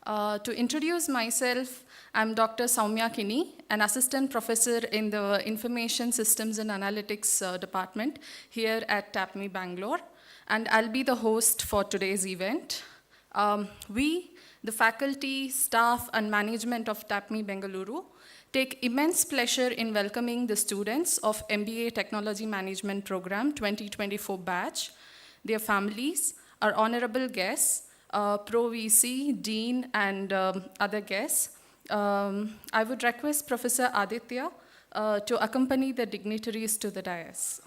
To introduce myself, I'm Dr. Soumya Kini, an assistant professor in the Information Systems and Analytics department here at TAPMI Bangalore, and I'll be the host for today's event. We, the faculty, staff, and management of TAPMI Bengaluru, take immense pleasure in welcoming the students of MBA Technology Management Program 2024 batch, their families, our honorable guests, Pro VC, Dean, and other guests. I would request Professor Aditya to accompany the dignitaries to the dais.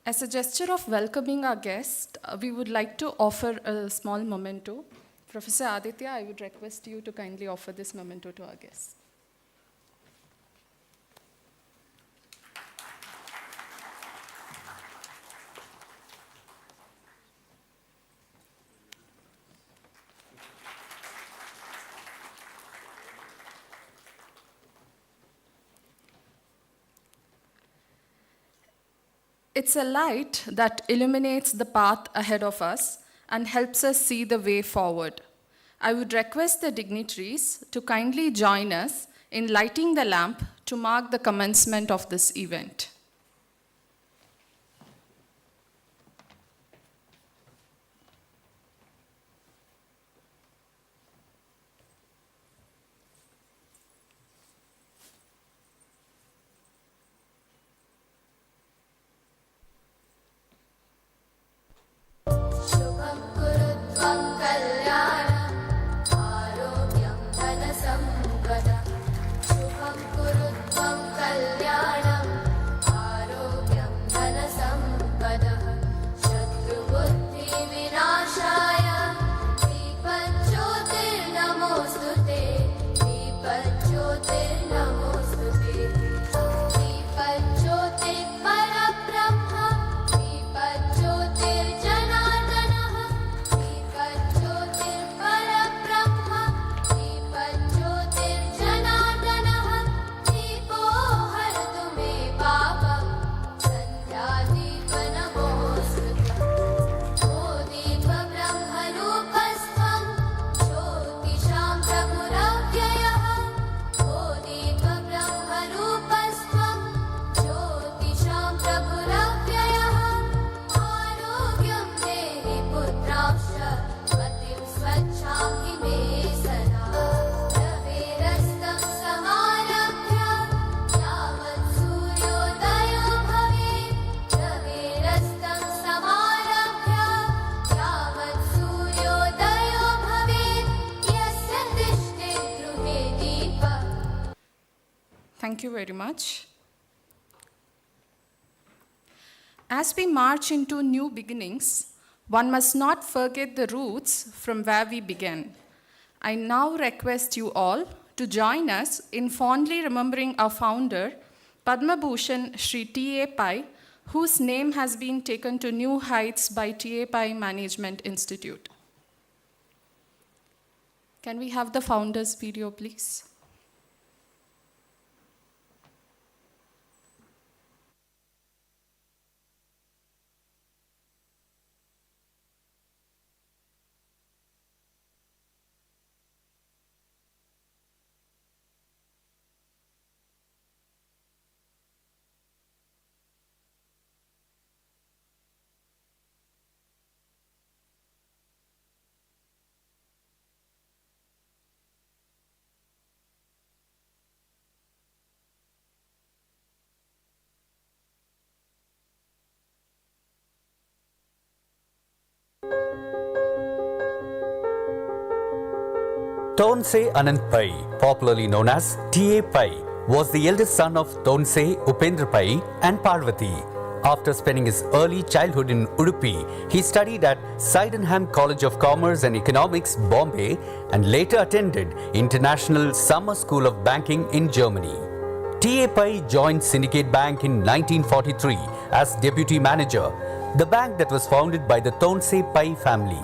As a gesture of welcoming our guest, we would like to offer a small memento. Professor Aditya, I would request you to kindly offer this memento to our guests. It's a light that illuminates the path ahead of us and helps us see the way forward. I would request the dignitaries to kindly join us in lighting the lamp to mark the commencement of this event. Thank you very much. As we march into new beginnings, one must not forget the roots from where we began. I now request you all to join us in fondly remembering our founder, Padma Bhushan Shri T.A. Pai, whose name has been taken to new heights by Pai Management Institute. Can we have the founder's video, please? Tonsei Anand Pai, popularly known as T.A. Pai, was the eldest son of Tonsei Upendra Pai and Parvati. After spending his early childhood in Udupi, he studied at Sydenham College of Commerce and Economics, Bombay, and later attended International Summer School of Banking in Germany. T.A. Pai joined Syndicate Bank in 1943 as deputy manager, the bank that was founded by the Thonsai Pai family.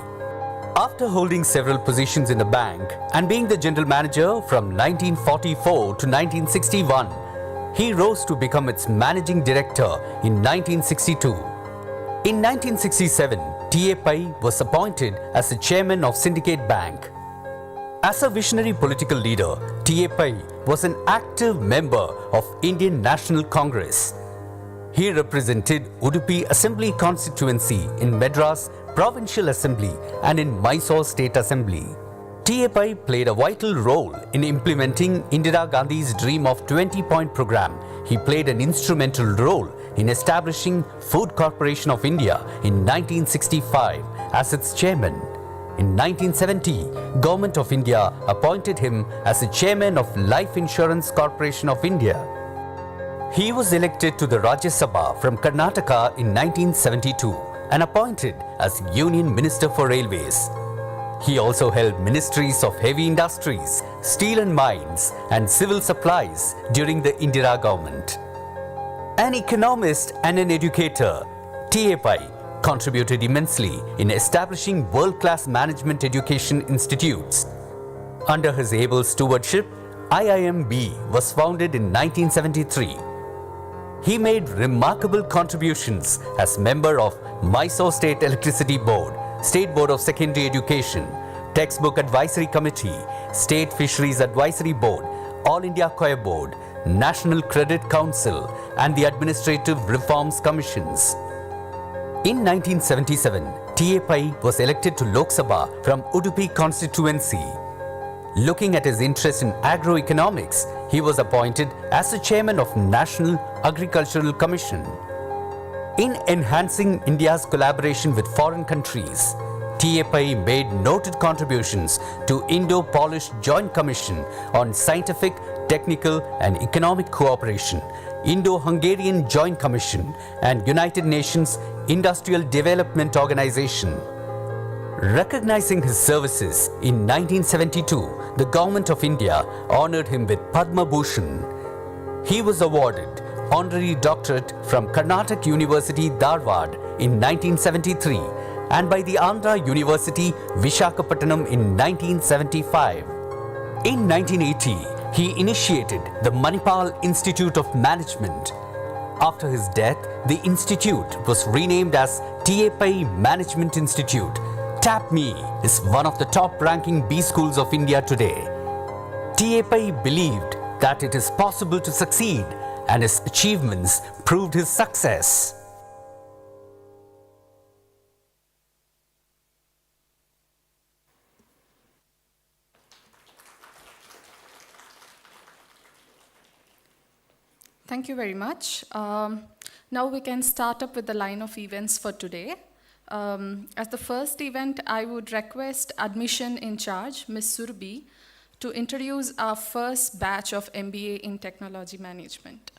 After holding several positions in the bank and being the general manager from 1944 to 1961, he rose to become its managing director in 1962. In 1967, T.A. Pai was appointed as the chairman of Syndicate Bank. As a visionary political leader, T.A. Pai was an active member of Indian National Congress. He represented Udupi Assembly constituency in Madras Provincial Assembly and in Mysore State Assembly. T.A. Pai played a vital role in implementing Indira Gandhi's Dream of 20-point program. He played an instrumental role in establishing Food Corporation of India in 1965 as its chairman. In 1970, Government of India appointed him as the chairman of Life Insurance Corporation of India. He was elected to the Rajya Sabha from Karnataka in 1972 and appointed as Union Minister for Railways. He also held ministries of heavy industries, steel and mines, and civil supplies during the Indira government. An economist and an educator, T.A. Pai contributed immensely in establishing world-class management education institutes. Under his able stewardship, IIMB was founded in 1973. He made remarkable contributions as member of Mysore State Electricity Board, State Board of Secondary Education, Textbook Advisory Committee, State Fisheries Advisory Board, All India Choir Board, National Credit Council, and the Administrative Reforms Commissions. In 1977, T.A. Pai was elected to Lok Sabha from Udupi constituency. Looking at his interest in agroeconomics, he was appointed as the chairman of National Agricultural Commission. In enhancing India's collaboration with foreign countries, T.A. Pai made noted contributions to Indo-Polish Joint Commission on Scientific, Technical and Economic Cooperation, Indo-Hungarian Joint Commission, and United Nations Industrial Development Organization. Recognizing his services, in 1972, the Government of India honored him with Padma Bhushan. He was awarded honorary doctorate from Karnataka University, Dharwad in 1973 and by the Andhra University, Visakhapatnam in 1975. In 1980, he initiated the Manipal Institute of Management. After his death, the institute was renamed as T.A. Pai Management Institute. TAPMI is one of the top-ranking B schools of India today. T.A. Pai believed that it is possible to succeed, and his achievements proved his success. Thank you very much. Now we can start up with the line of events for today. As the first event, I would request admission in charge, Ms. Surbi, to introduce our first batch of MBA in Technology Management.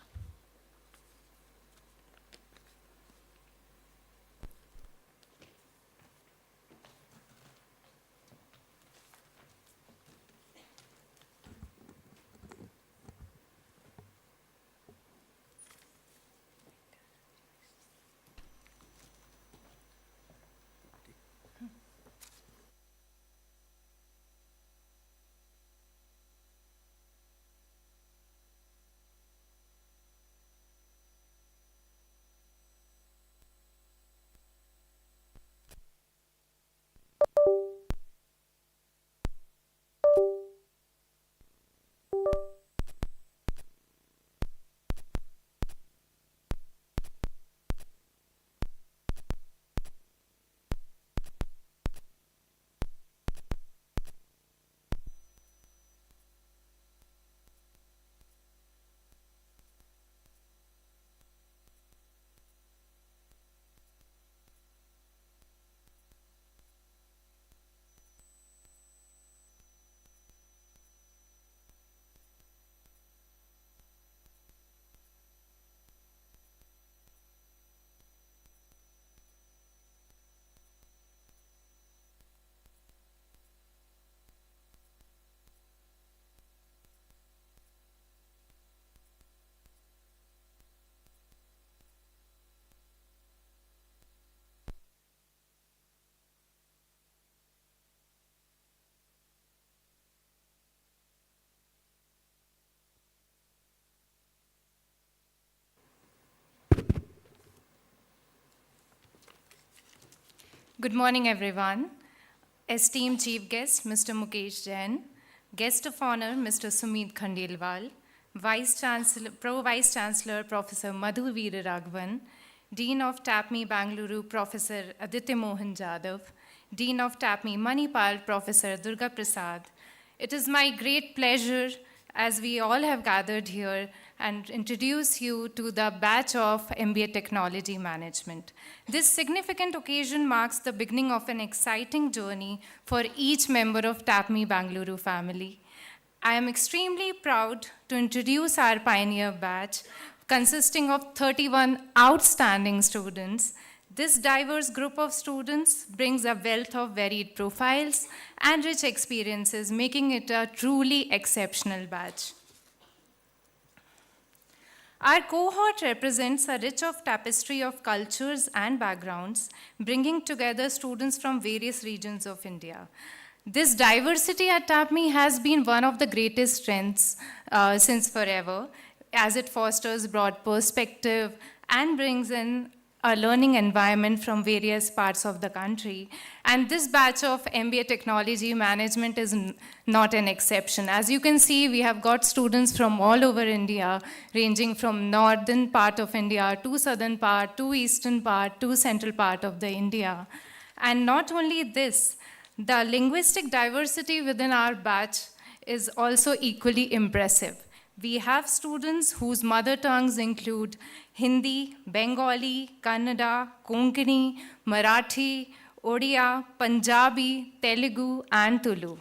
Good morning, everyone. Esteemed Chief Guest, Mr. Mukesh Jain, Guest of Honor, Mr. Sumit Khandelwal, Vice-Chancellor, Pro-Vice-Chancellor, Professor Madhu Veeraraghavan, Dean of TAPMI Bengaluru, Professor Aditya Mohan Jadhav, Dean of TAPMI Manipal, Professor Durga Prasad. It is my great pleasure, as we all have gathered here, and introduce you to the batch of MBA Technology Management. This significant occasion marks the beginning of an exciting journey for each member of TAPMI Bengaluru family. I am extremely proud to introduce our pioneer batch, consisting of 31 outstanding students. This diverse group of students brings a wealth of varied profiles and rich experiences, making it a truly exceptional batch. Our cohort represents a rich of tapestry of cultures and backgrounds, bringing together students from various regions of India. This diversity at TAPMI has been one of the greatest strengths since forever, as it fosters broad perspective and brings in a learning environment from various parts of the country. And this batch of MBA Technology Management is not an exception. As you can see, we have got students from all over India, ranging from northern part of India to southern part, to eastern part, to central part of the India. And not only this, the linguistic diversity within our batch is also equally impressive. We have students whose mother tongues include Hindi, Bengali, Kannada, Konkani, Marathi, Odia, Punjabi, Telugu, and Tulu.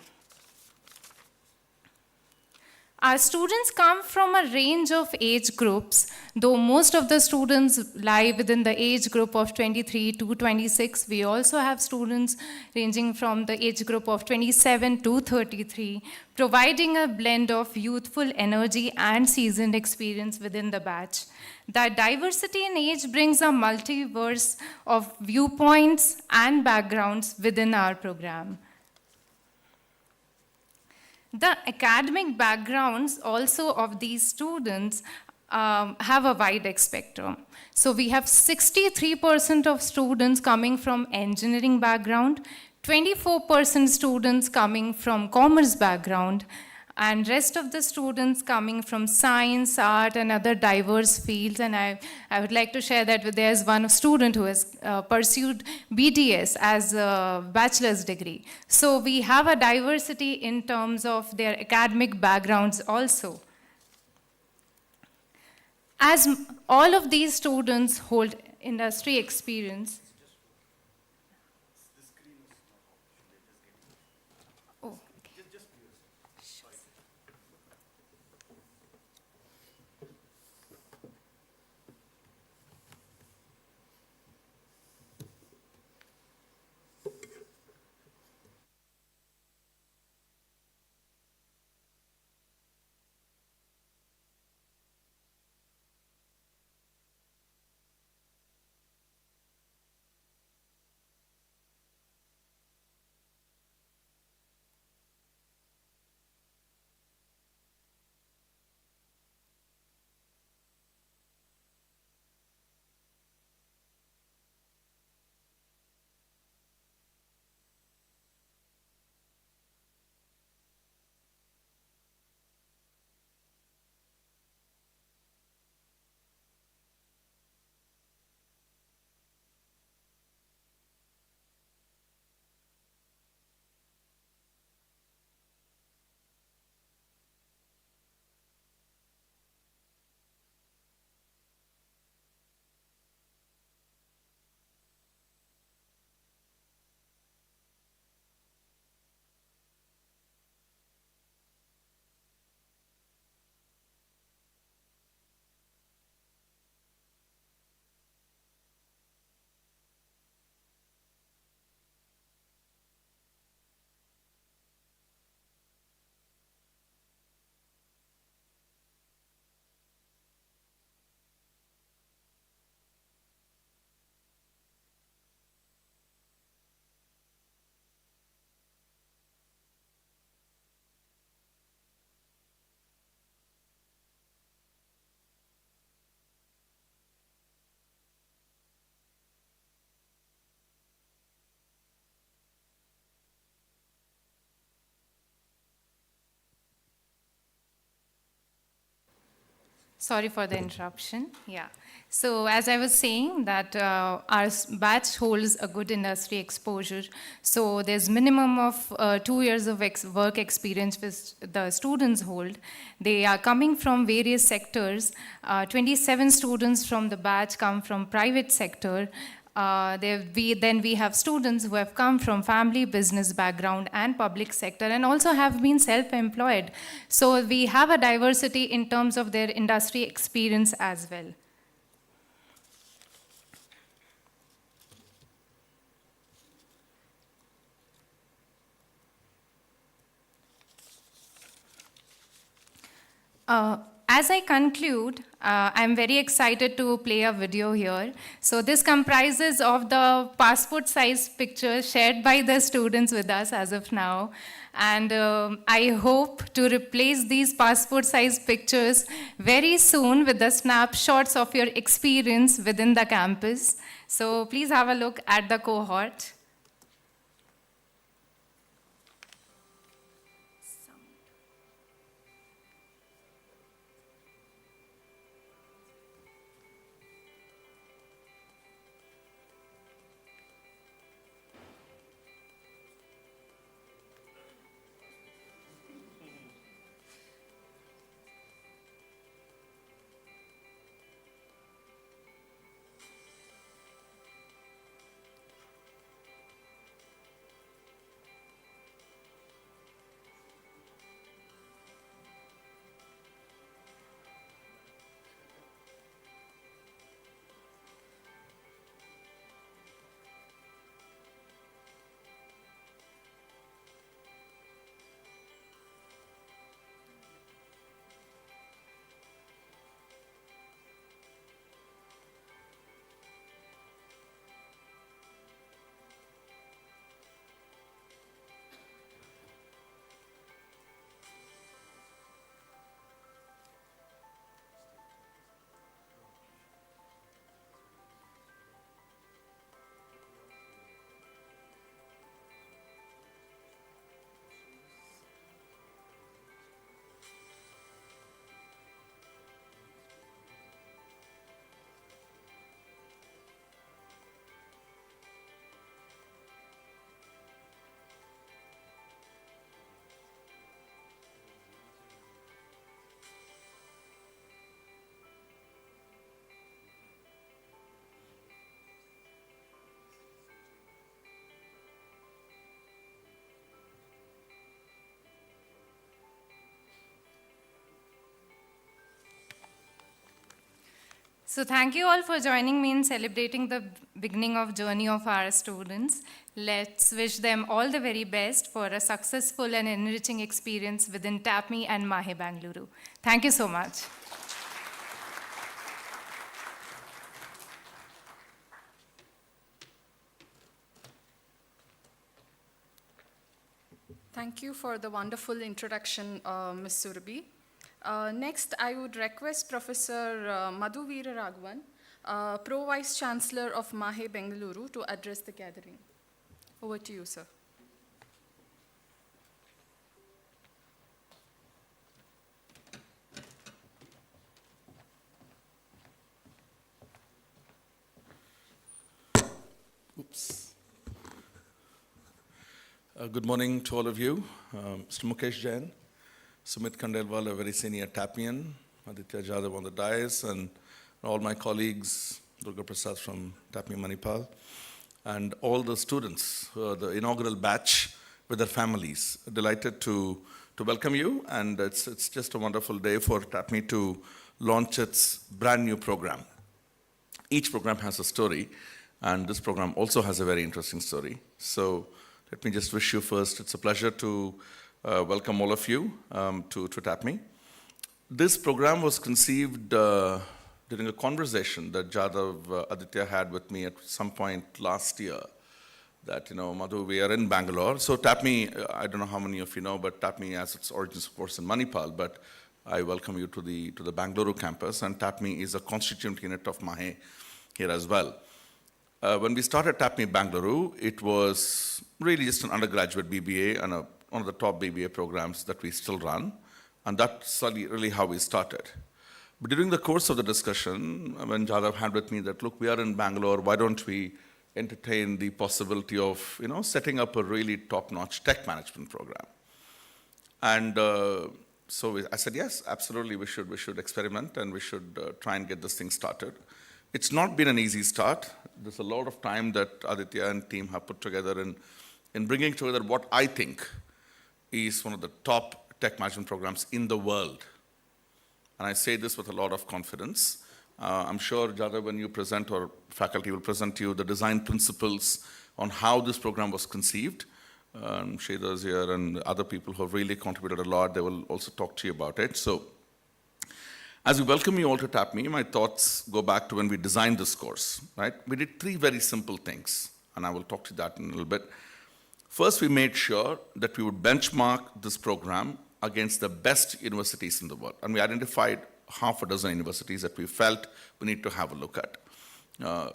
Our students come from a range of age groups, though most of the students lie within the age group of 23 to 26. We also have students ranging from the age group of 27 to 33, providing a blend of youthful energy and seasoned experience within the batch. The diversity in age brings a multiverse of viewpoints and backgrounds within our program. The academic backgrounds also of these students have a wide spectrum. So we have 63% of students coming from engineering background, 24% students coming from commerce background, and rest of the students coming from science, art, and other diverse fields. And I would like to share that there's one student who has pursued BDS as a bachelor's degree. So we have a diversity in terms of their academic backgrounds also. As all of these students hold industry experience, Sorry for the interruption. Yeah. So as I was saying that our batch holds a good industry exposure. So there's minimum of 2 years of work experience which the students hold. They are coming from various sectors. 27 students from the batch come from private sector. Then we have students who have come from family business background and public sector and also have been self-employed. So we have a diversity in terms of their industry experience as well. As I conclude, I'm very excited to play a video here. So this comprises of the passport size pictures shared by the students with us as of now. And I hope to replace these passport size pictures very soon with the snapshots of your experience within the campus. So please have a look at the cohort. So thank you all for joining me in celebrating the beginning of journey of our students. Let's wish them all the very best for a successful and enriching experience within TAPMI and MAHE Bengaluru. Thank you so much. Thank you for the wonderful introduction, Ms. Surabhi. Next, I would request Professor Madhu Veeraraghavan, Pro Vice-Chancellor of MAHE Bengaluru, to address the gathering. Over to you, sir. Oops. Good morning to all of you. Mr. Mukesh Jain, Sumit Khandelwal, a very senior TAPMian, Aditya Jadhav on the dais, and all my colleagues, Durga Prasad from TAPMI Manipal, and all the students, the inaugural batch with their families. Delighted to welcome you, and it's just a wonderful day for TAPMI to launch its brand new program. Each program has a story, and this program also has a very interesting story. So let me just wish you first, it's a pleasure to welcome all of you to TAPMI. This program was conceived during a conversation that Jadhav Aditya had with me at some point last year, that, Madhu, we are in Bangalore. So TAPMI, I don't know how many of you know, but TAPMI has its origins, of course, in Manipal, but I welcome you to the Bangalore campus, and TAPMI is a constituent unit of MAHE here as well. When we started TAPMI Bengaluru, it was really just an undergraduate BBA and one of the top BBA programs that we still run, and that's really how we started. But during the course of the discussion, when Jadav had with me that, look, we are in Bangalore, why don't we entertain the possibility of, setting up a really top-notch tech management program? And so I said, yes, absolutely, we should experiment and we should try and get this thing started. It's not been an easy start. There's a lot of time that Aditya and team have put together in bringing together what I think is one of the top tech management programs in the world. And I say this with a lot of confidence. I'm sure, Jadav, when you present, or faculty will present to you the design principles on how this program was conceived. Shreedhar's here and other people who have really contributed a lot, they will also talk to you about it. So, as we welcome you all to TAPMI, my thoughts go back to when we designed this course, right? We did 3 very simple things, and I will talk to that in a little bit. First, we made sure that we would benchmark this program against the best universities in the world. And we identified half a dozen universities that we felt we need to have a look at,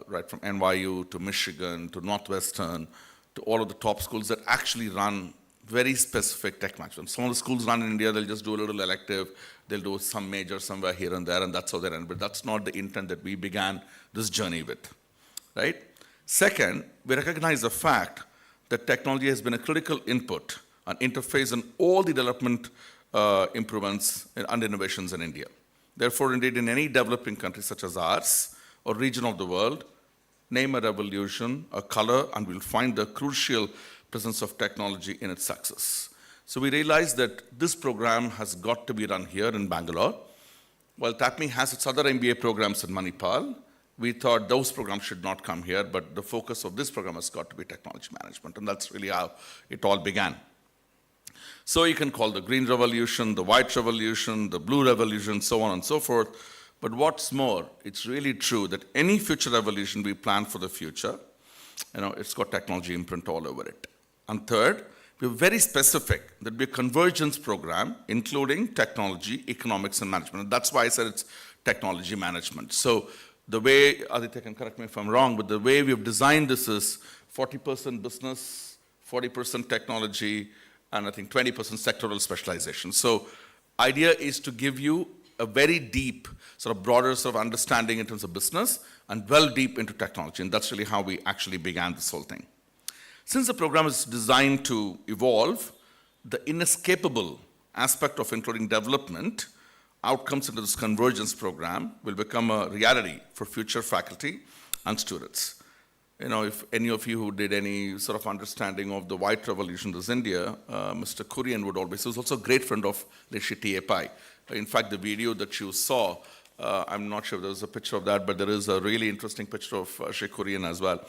right from NYU to Michigan to Northwestern to all of the top schools that actually run very specific tech management. Some of the schools run in India, they'll just do a little elective, they'll do some major somewhere here and there, and that's how they run. But that's not the intent that we began this journey with, right? Second, we recognize the fact that technology has been a critical input and interface in all the development improvements and innovations in India. Therefore, indeed, in any developing country such as ours or region of the world, name a revolution, a color, and we'll find the crucial presence of technology in its success. So we realized that this program has got to be run here in Bangalore. While TAPMI has its other MBA programs in Manipal, we thought those programs should not come here, but the focus of this program has got to be technology management, and that's really how it all began. So you can call the green revolution, the white revolution, the blue revolution, so on and so forth. But what's more, it's really true that any future revolution we plan for the future, it's got technology imprint all over it. And third, we're very specific that we're a convergence program, including technology, economics, and management. And that's why I said it's technology management. So the way, Aditya can correct me if I'm wrong, but the way we've designed this is 40% business, 40% technology, and I think 20% sectoral specialization. So idea is to give you a very deep, sort of broader sort of understanding in terms of business and well deep into technology. And that's really how we actually began this whole thing. Since the program is designed to evolve, the inescapable aspect of including development outcomes into this convergence program will become a reality for future faculty and students. If any of you who did any sort of understanding of the white revolution in India, Mr. Kurian would always, he was also a great friend of Rishi T.A. Pai. In fact, the video that you saw, I'm not sure if there's a picture of that, but there is a really interesting picture of Shri Kurian as well.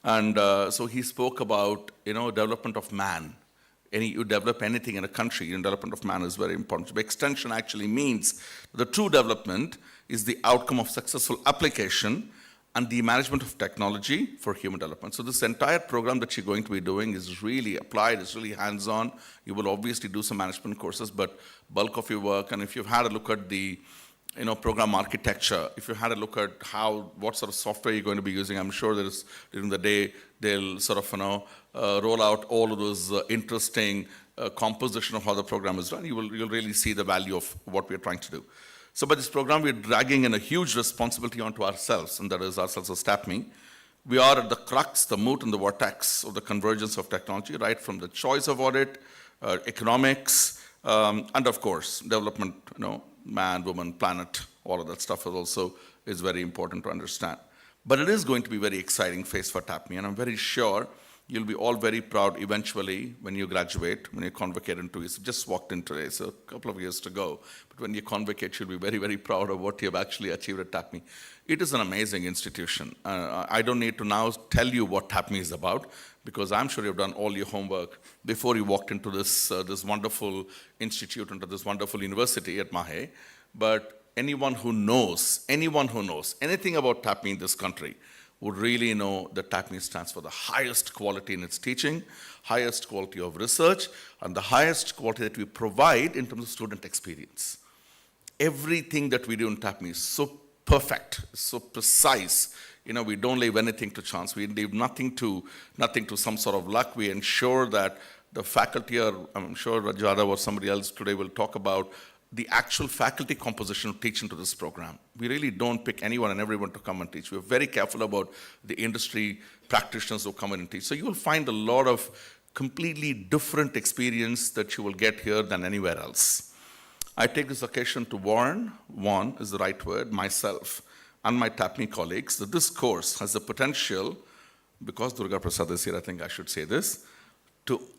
And so he spoke about, development of man. You develop anything in a country, development of man is very important. So extension actually means the true development is the outcome of successful application and the management of technology for human development. So this entire program that you're going to be doing is really applied, it's really hands-on. You will obviously do some management courses, but bulk of your work, and if you've had a look at the program architecture, if you had a look at what sort of software you're going to be using, I'm sure there is, during the day, they'll sort of, roll out all of those interesting composition of how the program is run. You'll really see the value of what we're trying to do. So by this program, we're dragging in a huge responsibility onto ourselves, and that is ourselves as TAPMI. We are at the crux, the moot, and the vortex of the convergence of technology, right from the choice of audit, economics, and of course, development, man, woman, planet, all of that stuff is very important to understand. But it is going to be a very exciting phase for TAPMI, and I'm very sure you'll be all very proud eventually when you graduate, when you convocate into it. So just walked in today, so a couple of years to go. But when you convocate, you'll be very, very proud of what you've actually achieved at TAPMI. It is an amazing institution. I don't need to now tell you what TAPMI is about, because I'm sure you've done all your homework before you walked into this wonderful institute, into this wonderful university at MAHE. But anyone who knows anything about TAPMI in this country would really know that TAPMI stands for the highest quality in its teaching, highest quality of research, and the highest quality that we provide in terms of student experience. Everything that we do in TAPMI is so perfect, so precise. We don't leave anything to chance. We leave nothing to some sort of luck. We ensure that the faculty are, I'm sure Rajada or somebody else today will talk about, the actual faculty composition of teaching to this program. We really don't pick anyone and everyone to come and teach. We're very careful about the industry practitioners who come in and teach. So you will find a lot of completely different experience that you will get here than anywhere else. I take this occasion to warn is the right word, myself and my TAPMI colleagues that this course has the potential, because Durga Prasad is here, I think I should say this,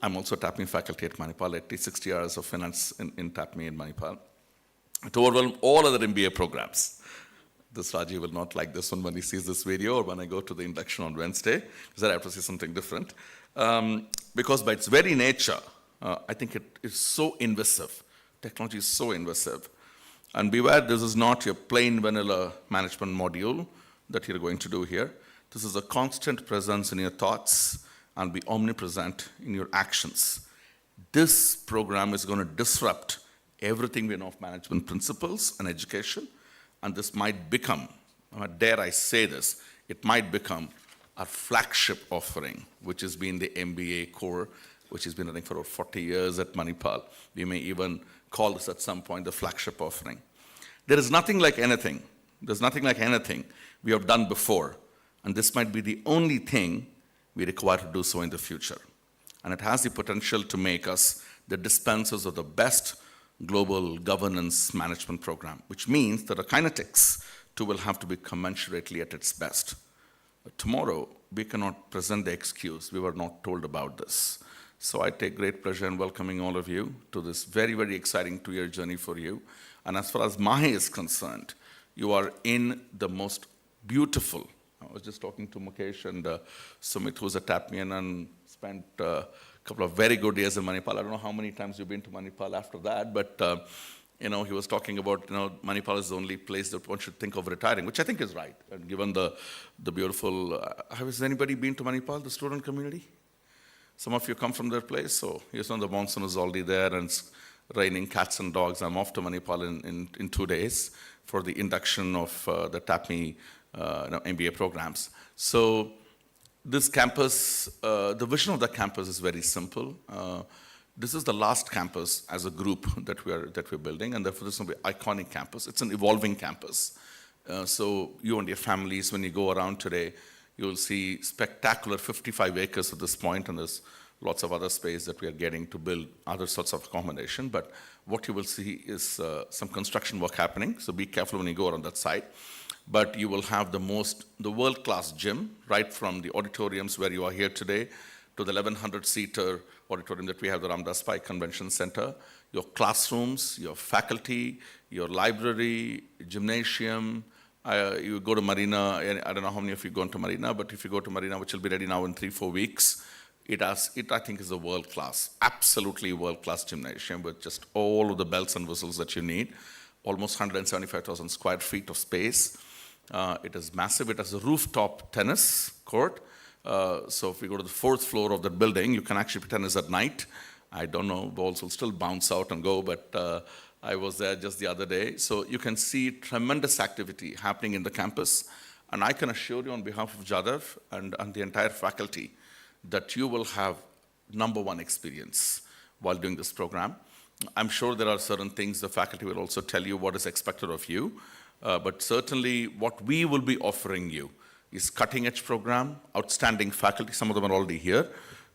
I'm also TAPMI faculty at Manipal. I teach 60 hours of finance in TAPMI in Manipal. To overwhelm all other MBA programs. This Raji will not like this one when he sees this video or when I go to the induction on Wednesday, because I have to say something different. Because by its very nature, I think it is so invasive. Technology is so invasive. And beware, this is not your plain vanilla management module that you're going to do here. This is a constant presence in your thoughts and be omnipresent in your actions. This program is going to disrupt everything we know of management principles and education, and this might become, dare I say this, it might become our flagship offering, which has been the MBA core, which has been running for over 40 years at Manipal. We may even call this at some point the flagship offering. There is nothing like anything. There's nothing like anything we have done before, and this might be the only thing we require to do so in the future. And it has the potential to make us the dispensers of the best global governance management program, which means that our kinetics too will have to be commensurately at its best. But tomorrow, we cannot present the excuse we were not told about this. So I take great pleasure in welcoming all of you to this very, very exciting 2-year journey for you. And as far as MAHE is concerned, you are in the most beautiful. I was just talking to Mukesh and Sumit, who's a TAPMian, and spent a couple of very good years in Manipal. I don't know how many times you've been to Manipal after that, but he was talking about, Manipal is the only place that one should think of retiring, which I think is right. And given the beautiful, has anybody been to Manipal, the student community? Some of you come from their place, so here's when the monsoon is already there and it's raining cats and dogs. I'm off to Manipal in 2 days for the induction of the TAPMI MBA programs. So this campus, the vision of the campus is very simple. This is the last campus as a group that we're building, and therefore this will be an iconic campus. It's an evolving campus. So you and your families, when you go around today, you'll see spectacular 55 acres at this point, and there's lots of other space that we are getting to build other sorts of accommodation. But what you will see is some construction work happening, so be careful when you go around that site. But you will have the world-class gym, right from the auditoriums where you are here today to the 1,100-seater auditorium that we have, the Ramdas Pai Convention Center, your classrooms, your faculty, your library, gymnasium. You go to Marina, I don't know how many of you go to Marina, but if you go to Marina, which will be ready now in 3-4 weeks, it I think is a world-class, absolutely world-class gymnasium with just all of the bells and whistles that you need. Almost 175,000 square feet of space. It is massive. It has a rooftop tennis court. So if you go to the 4th floor of that building, you can actually play tennis at night. I don't know, balls will still bounce out and go, but I was there just the other day. So you can see tremendous activity happening in the campus. And I can assure you on behalf of Jadav and the entire faculty that you will have #1 experience while doing this program. I'm sure there are certain things the faculty will also tell you what is expected of you. But certainly what we will be offering you is cutting-edge program, outstanding faculty. Some of them are already here.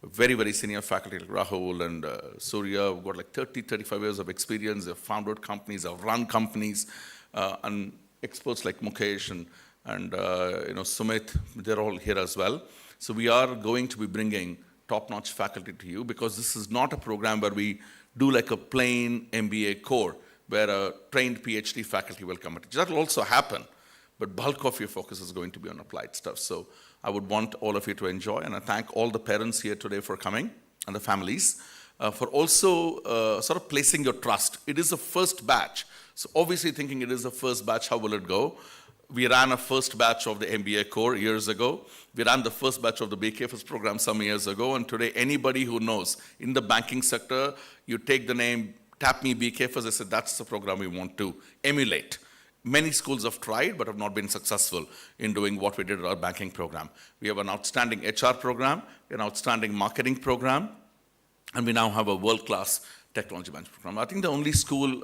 Very, very senior faculty like Rahul and Surya who've got like 30, 35 years of experience. They've founded companies, they've run companies, and experts like Mukesh and Sumit, they're all here as well. So we are going to be bringing top-notch faculty to you, because this is not a program where we do like a plain MBA core where a trained PhD faculty will come. That will also happen, but bulk of your focus is going to be on applied stuff. So I would want all of you to enjoy, and I thank all the parents here today for coming, and the families, for also sort of placing your trust. It is the first batch, so obviously thinking it is the first batch, how will it go? We ran a first batch of the MBA core years ago. We ran the first batch of the BKFS program some years ago, and today anybody who knows in the banking sector, you take the name TAPMI BKFS, I said that's the program we want to emulate. Many schools have tried but have not been successful in doing what we did at our banking program. We have an outstanding HR program, an outstanding marketing program, and we now have a world-class Technology Management Program. I think the only school,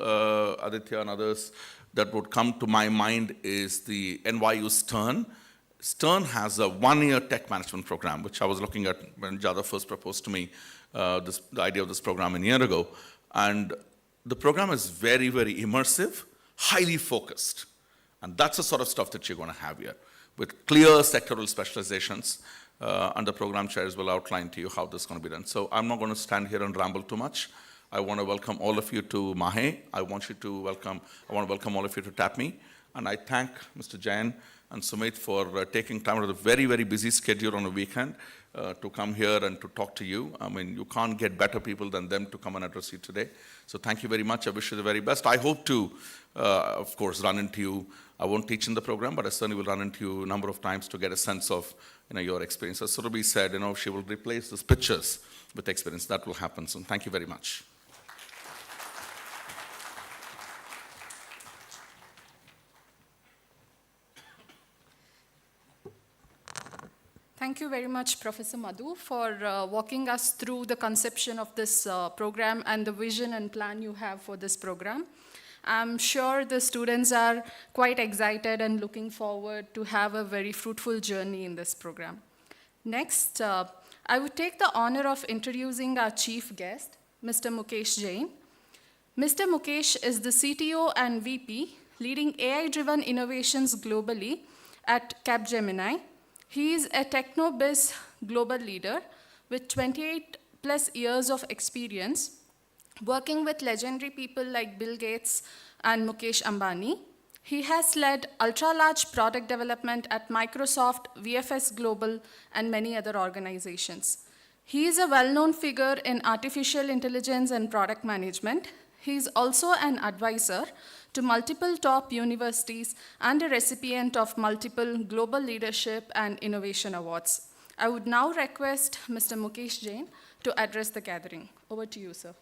Aditya and others, that would come to my mind is the NYU Stern. Stern has a one-year tech management program, which I was looking at when Jada first proposed to me the idea of this program a year ago. And the program is very, very immersive, highly focused. And that's the sort of stuff that you're going to have here, with clear sectoral specializations. And the program chairs will outline to you how this is going to be done. So I'm not going to stand here and ramble too much. I want to welcome all of you to MAHE. I want to welcome all of you to TAPMI. And I thank Mr. Jain and Sumit for taking time out of a very, very busy schedule on a weekend to come here and to talk to you. I mean, you can't get better people than them to come and address you today. So thank you very much. I wish you the very best. I hope to, of course, run into you. I won't teach in the program, but I certainly will run into you a number of times to get a sense of your experience. As Surabhi said, she will replace these pictures with experience. That will happen soon. Thank you very much. Thank you very much, Professor Madhu, for walking us through the conception of this program and the vision and plan you have for this program. I'm sure the students are quite excited and looking forward to have a very fruitful journey in this program. Next, I would take the honor of introducing our chief guest, Mr. Mukesh Jain. Mr. Mukesh is the CTO and VP leading AI-driven innovations globally at Capgemini. He is a techno-biz global leader with 28 plus years of experience working with legendary people like Bill Gates and Mukesh Ambani. He has led ultra-large product development at Microsoft, VFS Global, and many other organizations. He is a well-known figure in artificial intelligence and product management. He is also an advisor to multiple top universities and a recipient of multiple global leadership and innovation awards. I would now request Mr. Mukesh Jain to address the gathering. Over to you, sir.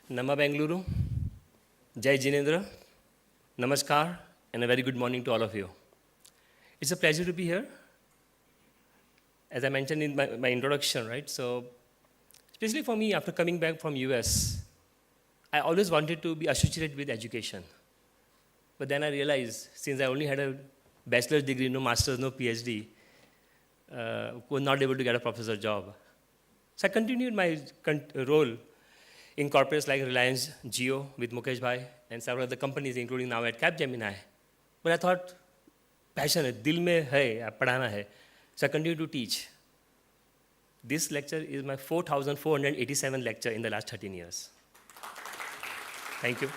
Nama Bengaluru, Jai Jinendra, Namaskar, and a very good morning to all of you. It's a pleasure to be here. As I mentioned in my introduction, right? So, especially for me, after coming back from US, I always wanted to be associated with education. But then I realized, since I only had a bachelor's degree, no master's, no PhD, was not able to get a professor job. So I continued my role in corporates like Reliance Jio with Mukesh Bhai and several other companies, including now at Capgemini. But I thought, passion hai, dil mein hai, padhana hai. So I continued to teach. This lecture is my 4,487 lecture in the last 13 years. Thank you.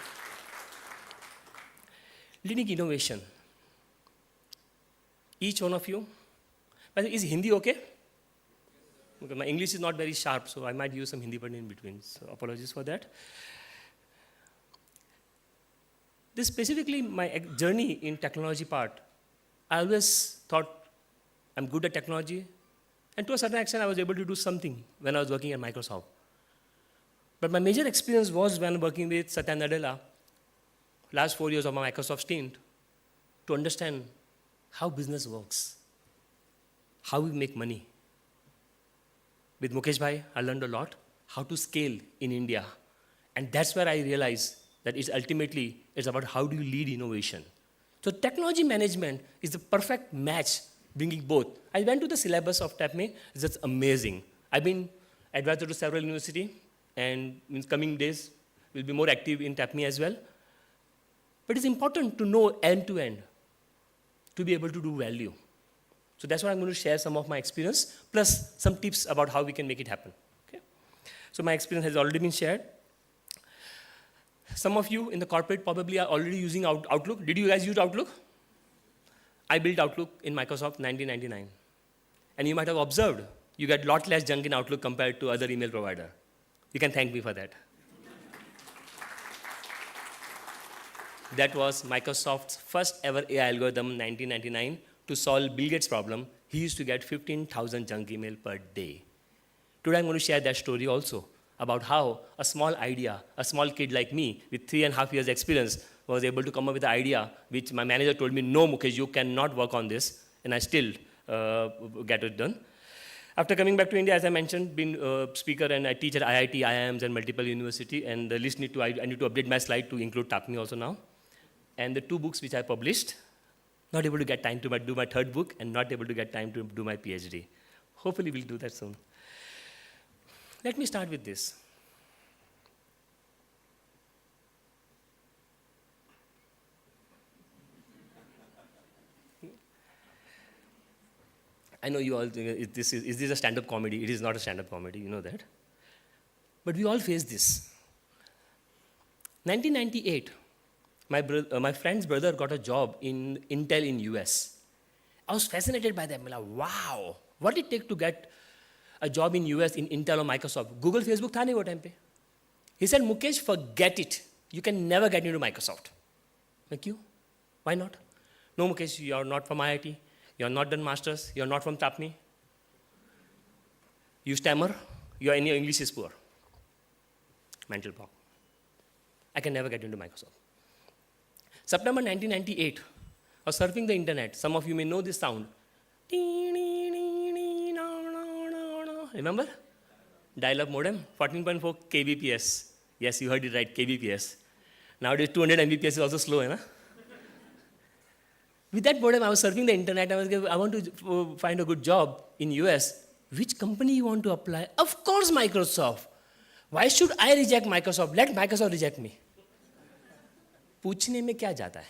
Leading innovation. Each one of you. Is Hindi okay? Because my English is not very sharp, so I might use some Hindi word in between. So apologies for that. This specifically my journey in technology part. I always thought I'm good at technology, and to a certain extent I was able to do something when I was working at Microsoft. But my major experience was when working with Satya Nadella, last 4 years of my Microsoft stint, to understand how business works, how we make money. With Mukesh Bhai, I learned a lot, how to scale in India. And that's where I realized that it's about how do you lead innovation. So technology management is the perfect match, bringing both. I went to the syllabus of TAPMI, it's amazing. I've been advisor to several universities, and in coming days, we'll be more active in TAPMI as well. But it's important to know end-to-end to be able to do value. So that's why I'm going to share some of my experience, plus some tips about how we can make it happen. Okay? So my experience has already been shared. Some of you in the corporate probably are already using Outlook. Did you guys use Outlook? I built Outlook in Microsoft 1999. And you might have observed, you get a lot less junk in Outlook compared to other email provider. You can thank me for that. That was Microsoft's first ever AI algorithm in 1999 to solve Bill Gates' problem. He used to get 15,000 junk email per day. Today I'm going to share that story also about how a small idea, a small kid like me with 3.5 years experience was able to come up with an idea which my manager told me, no Mukesh, you cannot work on this, and I still get it done. After coming back to India, as I mentioned, been a speaker and I teach at IIT, IIMs and multiple universities, and the list I need to update my slide to include TAPMI also now. And the 2 books which I published, not able to get time to do my 3rd book and not able to get time to do my PhD. Hopefully we'll do that soon. Let me start with this. I know you all think, is this a stand-up comedy? It is not a stand-up comedy, you know that. But we all face this. 1998, my friend's brother got a job in Intel in US. I was fascinated by them. Like, wow, what did it take to get a job in US in Intel or Microsoft? Google, Facebook tha nahi wo time pe. He said, Mukesh, forget it. You can never get into Microsoft. Like you? Why not? No, Mukesh, you are not from IIT. You are not done masters. You are not from TAPMI. You stammer. Your English is poor. Mental block. I can never get into Microsoft. September 1998, I was surfing the internet. Some of you may know this sound. Remember? Dial-up modem, 14.4 kbps. Yes, you heard it right, kbps. Nowadays, 200 mbps is also slow, eh, na? With that modem, I was surfing the internet. I want to find a good job in US. Which company you want to apply? Of course, Microsoft. Why should I reject Microsoft? Let Microsoft reject me. पूछने में क्या जाता है?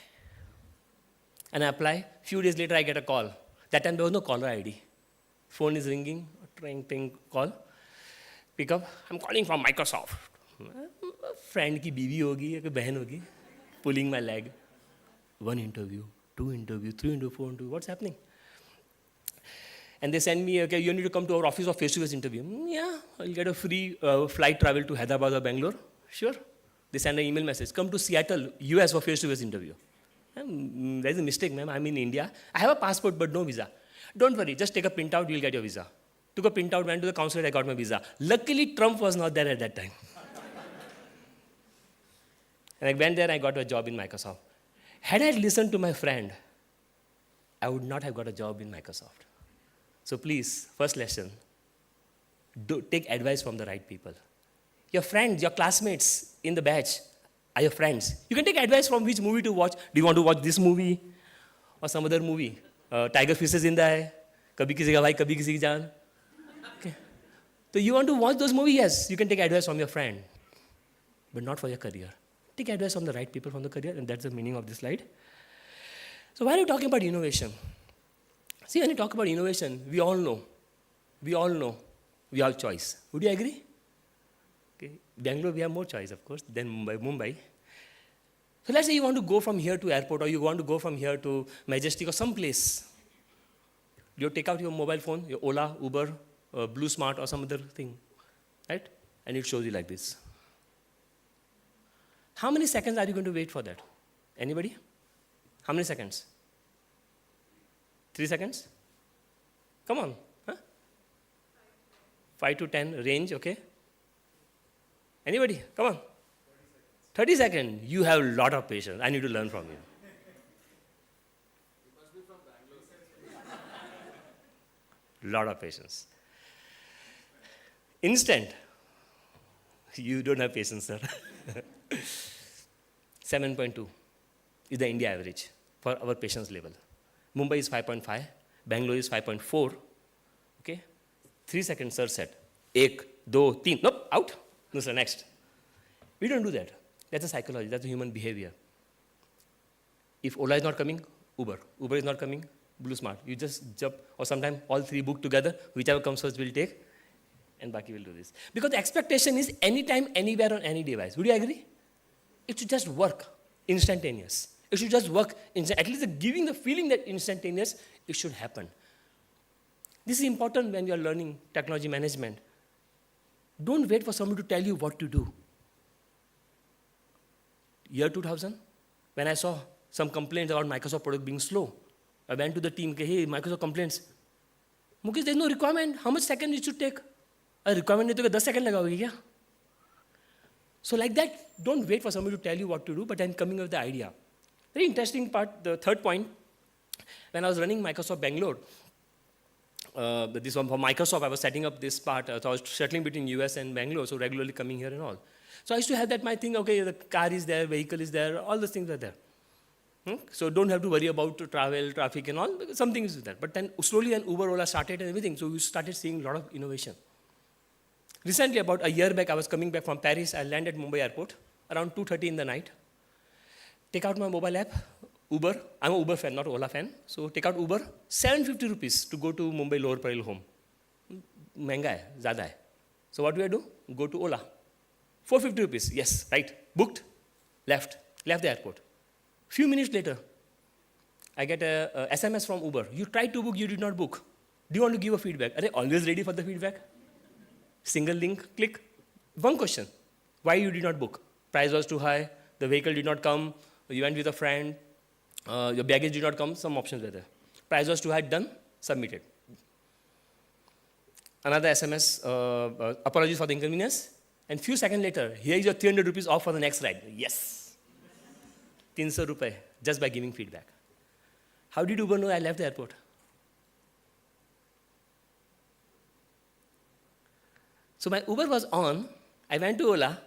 And I apply. Few days later, I get a call. That time there was no caller ID. Phone is ringing, ting, call. Pick up. I'm calling from Microsoft. Friend की बीवी होगी या कोई बहन होगी. Pulling my leg. 1 interview, 2 interview, 3 interview, 4 interview. What's happening? And they send me, okay, you need to come to our office for face-to-face interview. Yeah, I'll get a free flight travel to Hyderabad or Bangalore. Sure. They send an email message, come to Seattle, US for face-to-face interview. There's a mistake, ma'am. I'm in India. I have a passport, but no visa. Don't worry, just take a printout, you'll get your visa. Took a printout, went to the consulate, I got my visa. Luckily, Trump was not there at that time. And I went there, I got a job in Microsoft. Had I listened to my friend, I would not have got a job in Microsoft. So please, first lesson, take advice from the right people. Your friends, your classmates in the batch are your friends. You can take advice from which movie to watch. Do you want to watch this movie or some other movie? Tiger Fish is in there. Kabhi kisi ka bhai, kabhi kisi ki jaan. Okay. So you want to watch those movies? Yes, you can take advice from your friend, but not for your career. Take advice from the right people from the career, and that's the meaning of this slide. So why are you talking about innovation? See, when you talk about innovation, we all know we have choice. Would you agree? Okay. Bangalore, we have more choice, of course, than Mumbai. So let's say you want to go from here to airport, or you want to go from here to Majestic or some place. You take out your mobile phone, your Ola, Uber, Blue Smart, or some other thing, right? And it shows you like this. How many seconds are you going to wait for that? Anybody? How many seconds? 3 seconds? Come on. Huh? 5 to 10 range, okay? Anybody? Come on. 30 seconds. You have a lot of patience. I need to learn from you. You must be from Bangalore. Lot of patience. Instant. You don't have patience, sir. 7.2 is the India average for our patience level. Mumbai is 5.5. Bangalore is 5.4. Okay? 3 seconds, sir said. Ek, do, teen. Nope, out. No, sir, next. We don't do that. That's a psychology. That's a human behavior. If Ola is not coming, Uber. Uber is not coming, Blue Smart. You just jump, or sometimes all three book together. Whichever comes first, we'll take, and Baki will do this. Because the expectation is anytime, anywhere, on any device. Would you agree? It should just work, instantaneous. It should just work, at least giving the feeling that instantaneous, it should happen. This is important when you are learning technology management. Don't wait for someone to tell you what to do. Year 2000, when I saw some complaints about Microsoft product being slow, I went to the team, hey, Microsoft complaints. Mukesh, there's no requirement. How much second it should take? A requirement to 10 seconds lagaoge kya? So like that, don't wait for somebody to tell you what to do, but then coming up with the idea. Very interesting part, the third point, when I was running Microsoft Bangalore, this one for Microsoft, I was setting up this part, so I was settling between US and Bangalore, so regularly coming here and all. So I used to have that my thing, okay, the car is there, vehicle is there, all those things are there. So don't have to worry about travel, traffic and all, some things is there. But then slowly when Uber, Ola started and everything, so we started seeing a lot of innovation. Recently, about a year back, I was coming back from Paris. I landed at Mumbai airport around 2:30 in the night. Take out my mobile app, Uber. I'm an Uber fan, not Ola fan. So take out Uber, 750 rupees to go to Mumbai Lower Parel home. महंगा है, ज़्यादा है. So what do I do? Go to Ola. 450 rupees. Yes, right. Booked. Left the airport. Few minutes later, I get a SMS from Uber. You tried to book, you did not book. Do you want to give a feedback? Are they always ready for the feedback? Single link, click. One question. Why you did not book? Price was too high, the vehicle did not come, you went with a friend, your baggage did not come, some options were there. Price was too high, done, submitted. Another SMS, apologies for the inconvenience, and few seconds later, here is your 300 rupees off for the next ride. Yes. 300 rupees, just by giving feedback. How did Uber know I left the airport? So my Uber was on, I went to Ola,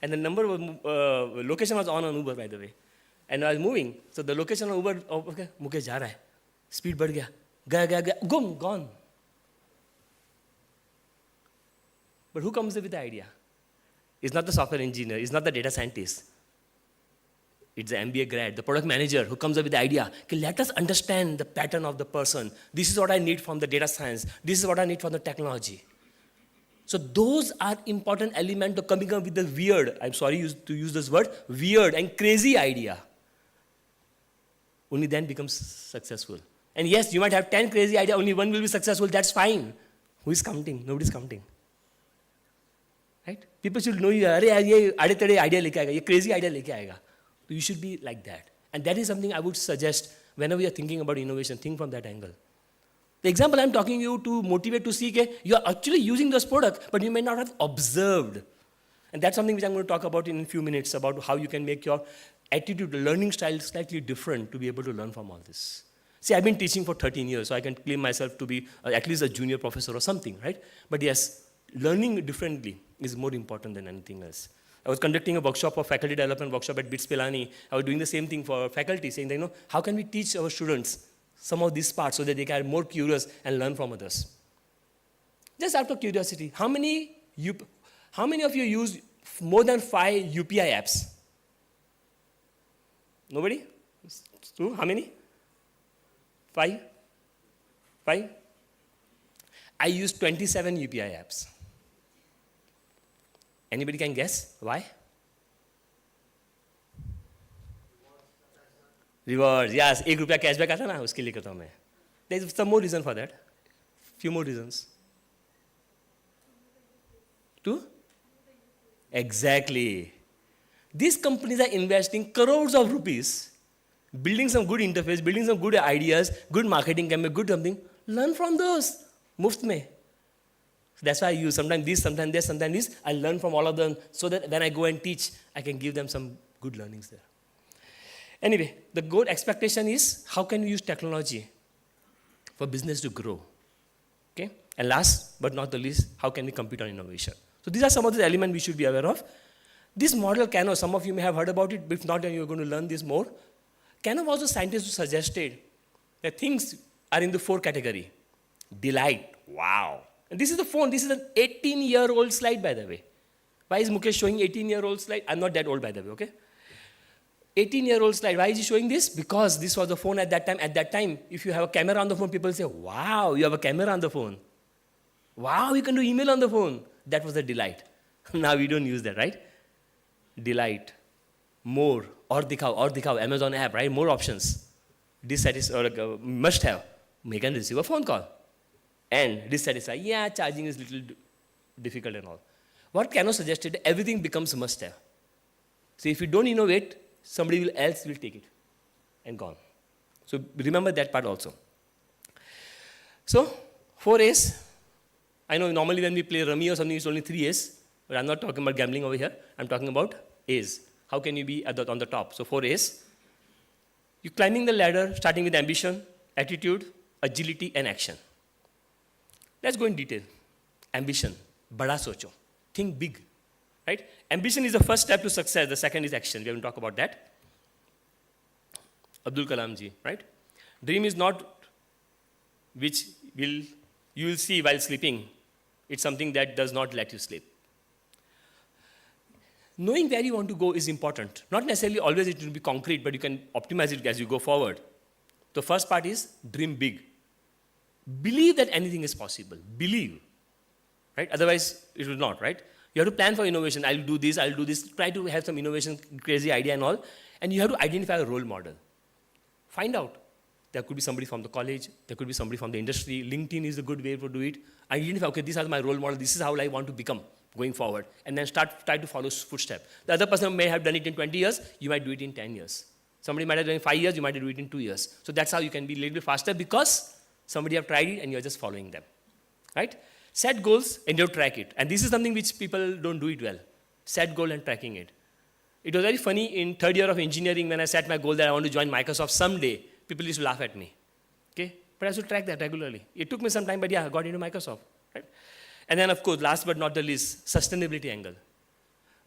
and the number was, location was on Uber, by the way. And I was moving, so the location on Uber, okay, Mukesh ja raha hai. Speed बढ़ गया, gaya, gone. But who comes up with the idea? It's not the software engineer, it's not the data scientist. It's the MBA grad, the product manager who comes up with the idea. Okay, let us understand the pattern of the person. This is what I need from the data science. This is what I need from the technology. So those are important elements to coming up with the weird, I'm sorry to use this word, weird and crazy idea. Only then becomes successful. And yes, you might have 10 crazy ideas, only one will be successful, that's fine. Who is counting? Nobody's counting. Right? People should know you, ये आड़े-तड़े idea लेके आएगा, ये crazy idea लेके आएगा. So you should be like that. And that is something I would suggest whenever you're thinking about innovation, think from that angle. The example I'm talking you to motivate to see that you're actually using this product, but you may not have observed. And that's something which I'm going to talk about in a few minutes, about how you can make your attitude, learning style slightly different to be able to learn from all this. See, I've been teaching for 13 years, so I can claim myself to be at least a junior professor or something, right? But yes, learning differently is more important than anything else. I was conducting a workshop, a faculty development workshop at BITS Pilani. I was doing the same thing for faculty, saying that, how can we teach our students some of these parts so that they can be more curious and learn from others? Just out of curiosity, how many of you use more than 5 UPI apps? Nobody? Two? How many? 5? I use 27 UPI apps. Anybody can guess why? Rewards, yes, ₹1 cashback आता ना, उसके लिए करता हूँ मैं. There's some more reason for that. Few more reasons. 2? Exactly. These companies are investing crores of rupees, building some good interface, building some good ideas, good marketing campaign, good something. Learn from those. Muft mein. That's why I use sometimes this, sometimes this, sometimes this. I learn from all of them so that when I go and teach, I can give them some good learnings there. Anyway, the goal expectation is how can we use technology for business to grow? Okay? And last but not the least, how can we compete on innovation? So these are some of the elements we should be aware of. This model, Kano, some of you may have heard about it, but if not, then you're going to learn this more. Kano was a scientist who suggested that things are in the 4 category. Delight, wow. And this is the phone. This is an 18-year-old slide, by the way. Why is Mukesh showing 18-year-old slide? I'm not that old, by the way, okay? 18-year-old slide. Why is he showing this? Because this was the phone at that time. At that time, if you have a camera on the phone, people say, wow, you have a camera on the phone. Wow, you can do email on the phone. That was the delight. Now we don't use that, right? Delight. More. Or dikhao, Amazon app, right? More options. Must have. Make and receive a phone call. And dissatisfy. Yeah, charging is a little difficult and all. What Kano suggested, everything becomes must have. So if you don't innovate, somebody else will take it and gone. So remember that part also. So 4 A's. I know normally when we play rummy or something, it's only 3 A's, but I'm not talking about gambling over here. I'm talking about A's. How can you be on the top? So 4 A's. You're climbing the ladder, starting with ambition, attitude, agility, and action. Let's go in detail. Ambition. Bada socho. Think big. Right? Ambition is the first step to success. The second is action. We are going to talk about that. Abdul Kalam ji, right? Dream is not which you will see while sleeping. It's something that does not let you sleep. Knowing where you want to go is important. Not necessarily always it will be concrete, but you can optimize it as you go forward. The first part is dream big. Believe that anything is possible. Believe. Right? Otherwise, it will not, right? You have to plan for innovation. I'll do this. Try to have some innovation, crazy idea and all. And you have to identify a role model. Find out. There could be somebody from the college. There could be somebody from the industry. LinkedIn is a good way to do it. Identify, okay, these are my role models. This is how I want to become going forward. And then try to follow footsteps. The other person may have done it in 20 years. You might do it in 10 years. Somebody might have done it in 5 years. You might do it in 2 years. So that's how you can be a little bit faster because somebody have tried it and you're just following them. Right? Set goals and you track it. And this is something which people don't do it well. Set goal and tracking it. It was very funny in 3rd year of engineering when I set my goal that I want to join Microsoft someday. People used to laugh at me. Okay? But I should track that regularly. It took me some time, but yeah, I got into Microsoft. Right? And then, of course, last but not the least, sustainability angle.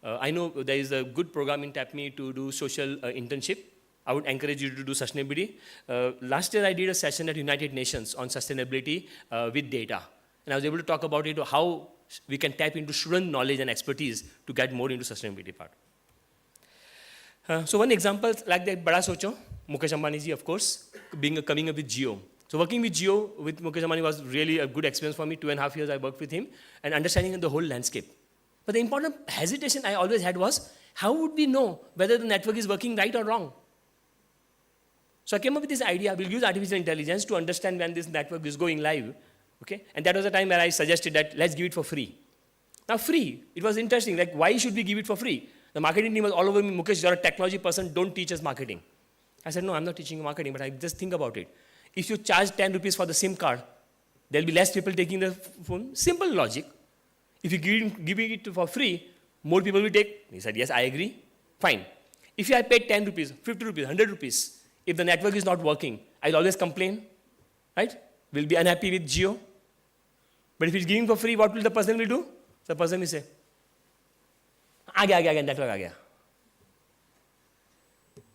I know there is a good program in TAPMI to do social internship. I would encourage you to do sustainability. Last year, I did a session at United Nations on sustainability with data. And I was able to talk about it, how we can tap into student knowledge and expertise to get more into sustainability part. So one example like that, Bada Socho, Mukesh Ambani ji, of course, coming up with Jio. So working with Jio with Mukesh Ambani was really a good experience for me. 2.5 years I worked with him and understanding the whole landscape. But the important hesitation I always had was, how would we know whether the network is working right or wrong? So I came up with this idea, we'll use artificial intelligence to understand when this network is going live. Okay? And that was the time where I suggested that let's give it for free. Now free, it was interesting, like why should we give it for free? The marketing team was all over me, Mukesh, you're a technology person, don't teach us marketing. I said, no, I'm not teaching you marketing, but I just think about it. If you charge 10 rupees for the SIM card, there'll be less people taking the phone. Simple logic. If you give it for free, more people will take. He said, yes, I agree. Fine. If I paid 10 rupees, 50 rupees, 100 rupees, if the network is not working, I'll always complain, right? We'll be unhappy with Jio. But if it's giving for free, what will the person will do? The person will say, network aa gaya.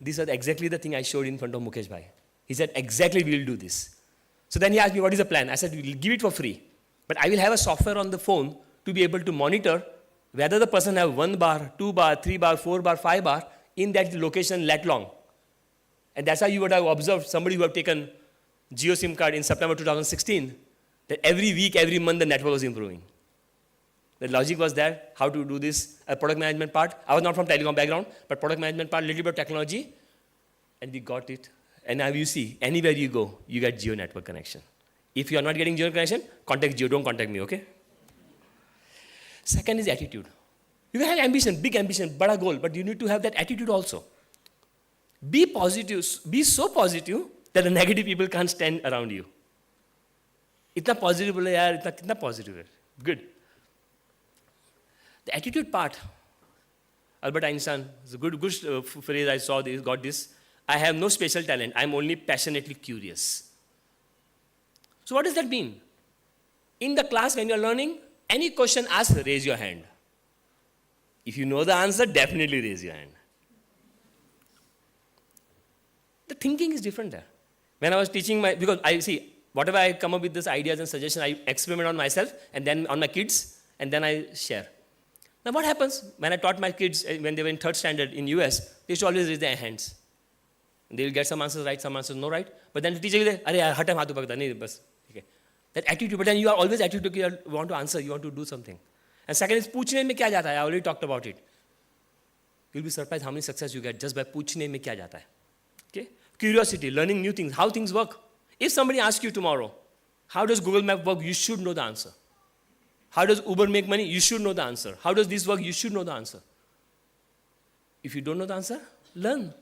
This was exactly the thing I showed in front of Mukesh Bhai. He said, exactly, we will do this. So then he asked me, what is the plan? I said, we will give it for free. But I will have a software on the phone to be able to monitor whether the person have 1 bar, 2 bar, 3 bar, 4 bar, 5 bar in that location that long. And that's how you would have observed somebody who have taken Jio SIM card in September 2016, that every week, every month, the network was improving. The logic was there, how to do this, a product management part. I was not from telecom background, but product management part, little bit of technology, and we got it. And now you see, anywhere you go, you get Jio network connection. If you are not getting Jio connection, contact Jio, don't contact me, okay? Second is attitude. You can have ambition, big ambition, bada goal, but you need to have that attitude also. Be positive, be so positive that the negative people can't stand around you. Itna positive bole yaar, kitna positive hai. Good. The attitude part, Albert Einstein, is a good phrase I saw, this, got this. I have no special talent, I'm only passionately curious. So what does that mean? In the class when you're learning, any question asked, raise your hand. If you know the answer, definitely raise your hand. The thinking is different there. When I was teaching because whatever I come up with these ideas and suggestions, I experiment on myself and then on my kids, and then I share. Now what happens, when I taught my kids, when they were in 3rd standard in US, they used to always raise their hands. They will get some answers right, some answers no right. But then the teacher will say, "Arey yaar, hata maatu pakda nahi bas." Okay. That attitude, but then you are always attitude, you want to answer, you want to do something. And second is, पूछने में क्या जाता है? I already talked about it. You'll be surprised how many success you get just by पूछने में क्या जाता है. Okay? Curiosity, learning new things, how things work. If somebody asks you tomorrow, how does Google Map work? You should know the answer. How does Uber make money? You should know the answer. How does this work? You should know the answer. If you don't know the answer, learn.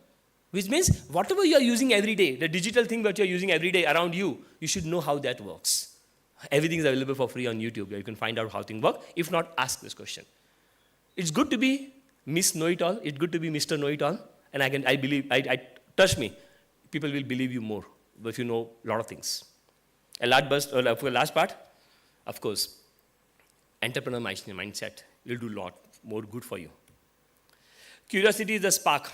Which means whatever you are using every day, the digital thing that you are using every day around you, you should know how that works. Everything is available for free on YouTube. You can find out how things work. If not, ask this question. It's good to be Miss Know-It-All. It's good to be Mr. Know-It-All. And trust me, people will believe you more if you know a lot of things. Last part, of course, entrepreneur mindset will do a lot more good for you. Curiosity is the spark.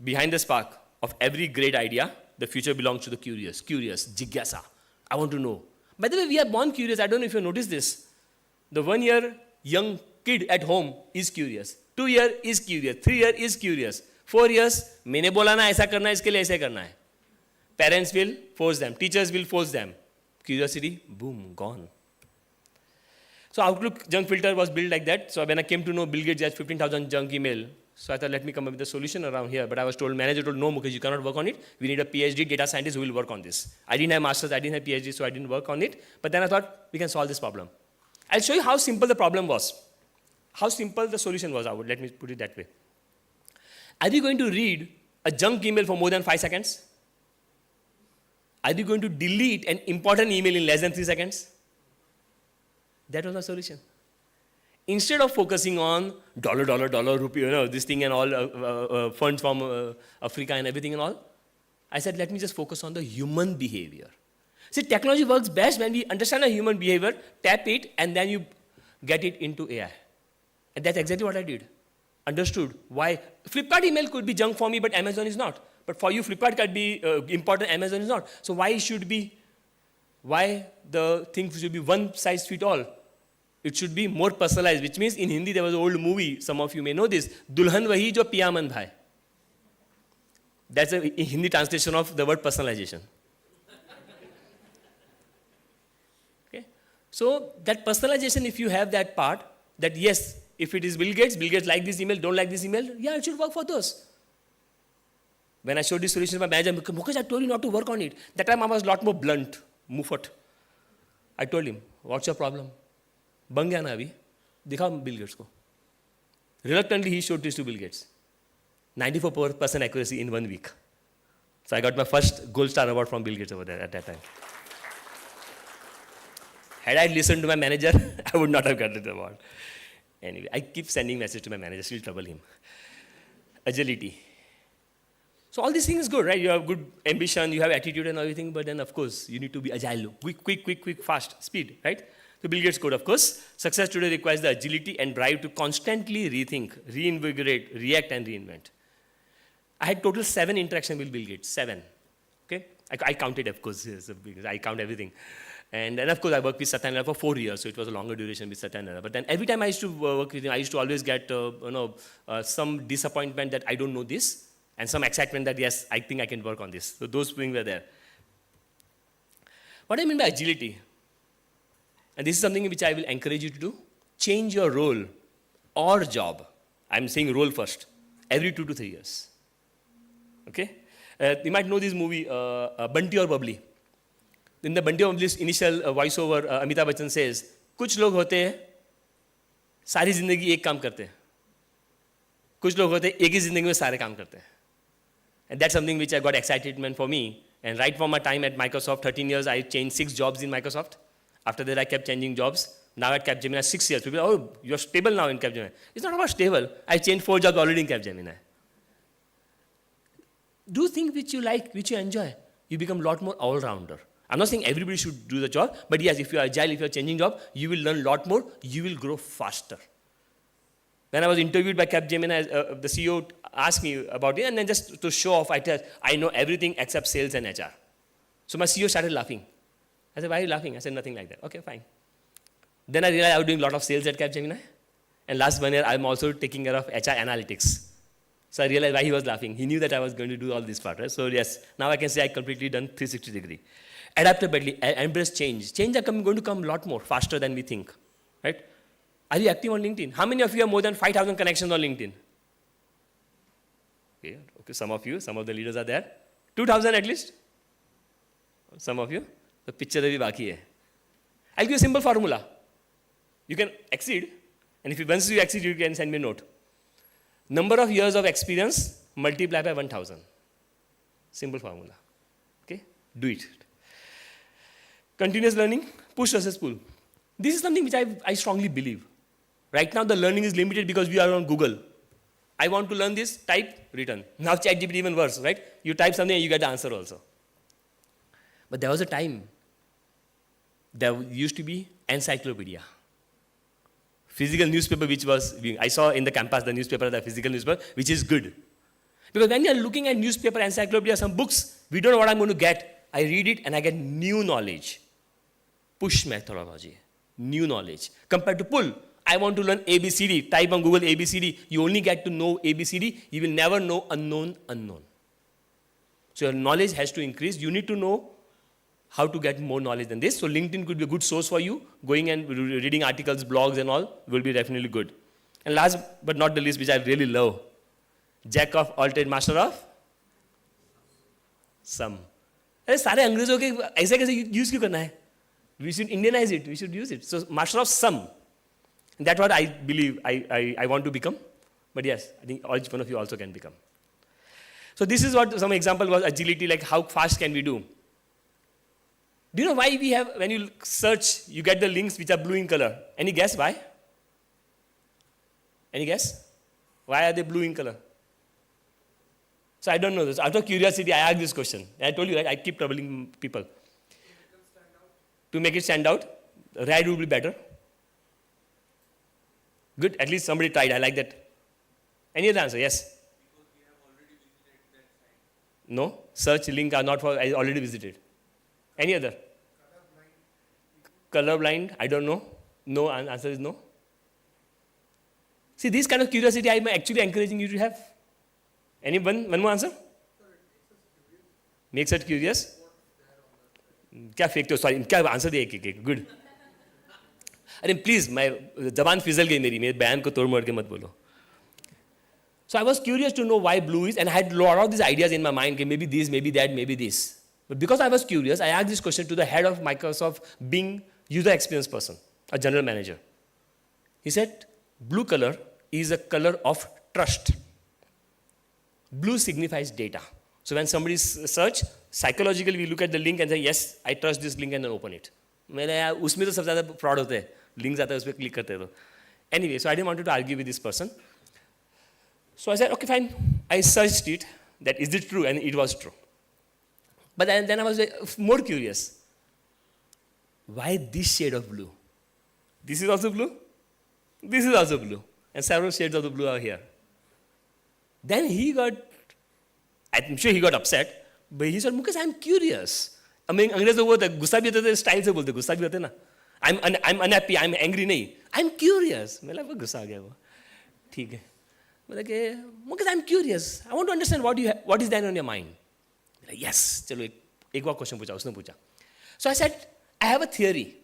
Behind the spark of every great idea, the future belongs to the curious, jigyasa. I want to know. By the way, we are born curious. I don't know if you noticed this. The 1-year young kid at home is curious. 2-year is curious. 3-year is curious. 4 years, मैंने बोला ना ऐसा करना है, इसके लिए ऐसे करना है. Parents will force them. Teachers will force them. Curiosity, boom, gone. So Outlook junk filter was built like that. So when I came to know Bill Gates has 15,000 junk email, so I thought, let me come up with a solution around here. But I was told, manager told, no, Mukesh, you cannot work on it. We need a PhD data scientist who will work on this. I didn't have masters, I didn't have PhD, so I didn't work on it. But then I thought, we can solve this problem. I'll show you how simple the problem was. How simple the solution was, let me put it that way. Are you going to read a junk email for more than 5 seconds? Are you going to delete an important email in less than 3 seconds? That was my solution. Instead of focusing on dollar, rupee, this thing and all, funds from Africa and everything and all, I said, let me just focus on the human behavior. See, technology works best when we understand a human behavior, tap it, and then you get it into AI. And that's exactly what I did. Understood why Flipkart email could be junk for me, but Amazon is not. But for you, Flipkart could be important, Amazon is not. So why the thing should be one size fit all? It should be more personalized, which means in Hindi there was an old movie, some of you may know this, Dulhan Wahi Jo Piyaman Bhai. That's a Hindi translation of the word personalization. Okay? So that personalization, if you have that part, that yes, if it is Bill Gates like this email, don't like this email, yeah, it should work for those. When I showed this solution to my manager, Mukesh, I told you not to work on it. That time I was a lot more blunt, muffat. I told him, what's your problem? बन गया ना अभी दिखाओ Bill Gates को. Reluctantly he showed this to Bill Gates. 94% accuracy in 1 week. So I got my first gold star award from Bill Gates over there at that time. Had I listened to my manager, I would not have gotten the award. Anyway, I keep sending message to my manager, still trouble him. Agility. So all these things is good, right? You have good ambition, you have attitude and everything, but then of course you need to be agile, quick, fast, speed, right? So Bill Gates code, of course. Success today requires the agility and drive to constantly rethink, reinvigorate, react, and reinvent. I had total 7 interactions with Bill Gates, 7. Okay? I counted, of course, yes, I count everything. And then, of course, I worked with Satya Nadella for 4 years, so it was a longer duration with Satya Nadella. But then every time I used to work with him, I used to always get some disappointment that I don't know this, and some excitement that, yes, I think I can work on this. So those things were there. What I mean by agility? And this is something which I will encourage you to do. Change your role or job. I'm saying role first. Every 2 to 3 years. Okay? You might know this movie, Bunty or Bubbly. In the Bunty or Bubbly's initial voiceover, Amitabh Bachchan says, कुछ लोग होते हैं, सारी जिंदगी एक काम करते हैं. कुछ लोग होते हैं, एक ही जिंदगी में सारे काम करते हैं. And that's something which I got excitement for me. And right from my time at Microsoft, 13 years, I changed 6 jobs in Microsoft. After that, I kept changing jobs. Now at Capgemini, 6 years. People, oh, you're stable now in Capgemini. It's not about stable. I changed 4 jobs already in Capgemini. Do things which you like, which you enjoy. You become a lot more all-rounder. I'm not saying everybody should do the job, but yes, if you're agile, if you're changing job, you will learn a lot more. You will grow faster. When I was interviewed by Capgemini, the CEO asked me about it, and then just to show off, I know everything except sales and HR. So my CEO started laughing. I said, why are you laughing? I said, nothing like that. Okay, fine. Then I realized I was doing a lot of sales at Capgemini. And last 1 year, I'm also taking care of HR analytics. So I realized why he was laughing. He knew that I was going to do all this part, right? So yes, now I can say I completely done 360 degree. Adaptability, embrace change. Change are going to come a lot more, faster than we think, right? Are you active on LinkedIn? How many of you have more than 5,000 connections on LinkedIn? Okay, some of you, some of the leaders are there. 2,000 at least? Some of you? The picture is baki hai. I'll give you a simple formula. You can exceed, and once you exceed, you can send me a note. Number of years of experience, multiply by 1,000. Simple formula. Okay? Do it. Continuous learning, push versus pull. This is something which I strongly believe. Right now, the learning is limited because we are on Google. I want to learn this, type, written. Now ChatGPT even worse, right? You type something and you get the answer also. But there was a time, there used to be encyclopedia. Physical newspaper which was, I saw in the campus the newspaper, the physical newspaper, which is good. Because when you are looking at newspaper, encyclopedia, some books, we don't know what I'm going to get. I read it and I get new knowledge. Push methodology, new knowledge. Compared to pull, I want to learn ABCD. Type on Google ABCD. You only get to know ABCD. You will never know unknown. So your knowledge has to increase. You need to know how to get more knowledge than this. So LinkedIn could be a good source for you. Going and reading articles, blogs and all will be definitely good. And last but not the least, which I really love, jack of all trade, master of some. अरे सारे अंग्रेजों के ऐसे कैसे use क्यों करना है? We should Indianize it. We should use it. So master of some. And that's what I believe I want to become. But yes, I think each one of you also can become. So this is what some example was agility, like how fast can we do? Do you know why we have, when you search, you get the links which are blue in color? Any guess why? Any guess? Why are they blue in color? So I don't know this. Out of curiosity, I asked this question. I told you, right? I keep troubling people. To make it stand out, red would be better. Good, at least somebody tried. I like that. Any other answer? Yes? Because we have already visited that site. No, search link are not for, I already visited. Any other? Colorblind, I don't know. No, answer is no. See, this kind of curiosity I am actually encouraging you to have. Anyone? One more answer? Makes us curious. क्या फेंकते हो? Sorry, क्या answer दिया एक good. अरे please मैं जबान फिसल गई मेरी बयान को तोड़ मोड़ के मत बोलो. So I was curious to know why blue is, and I had a lot of these ideas in my mind. Maybe this, maybe that, maybe this. But because I was curious, I asked this question to the head of Microsoft, being user experience person, a general manager. He said, blue color is a color of trust. Blue signifies data. So when somebody search, psychologically we look at the link and say, yes, I trust this link, and then open it. उसमें तो सबसे ज़्यादा fraud होते हैं. Links आता है, उस पर click करते हैं तो. Anyway, so I didn't want to argue with this person. So I said, okay, fine. I searched it, that is it true, and it was true. But then I was more curious. Why this shade of blue? This is also blue. This is also blue. And several shades of the blue are here. Then I'm sure he got upset, but he said, Mukesh, I'm curious. I mean, अंग्रेज लोग बोलते गुस्सा भी होते थे, style से बोलते गुस्सा भी होते ना. I'm unhappy, I'm angry नहीं. I'm curious. मैं लगा गुस्सा आ गया वो. ठीक है. मतलब Mukesh, I'm curious. I want to understand what is there on your mind. Like, yes. चलो एक और क्वेश्चन पूछा, उसने पूछा. So I said, I have a theory.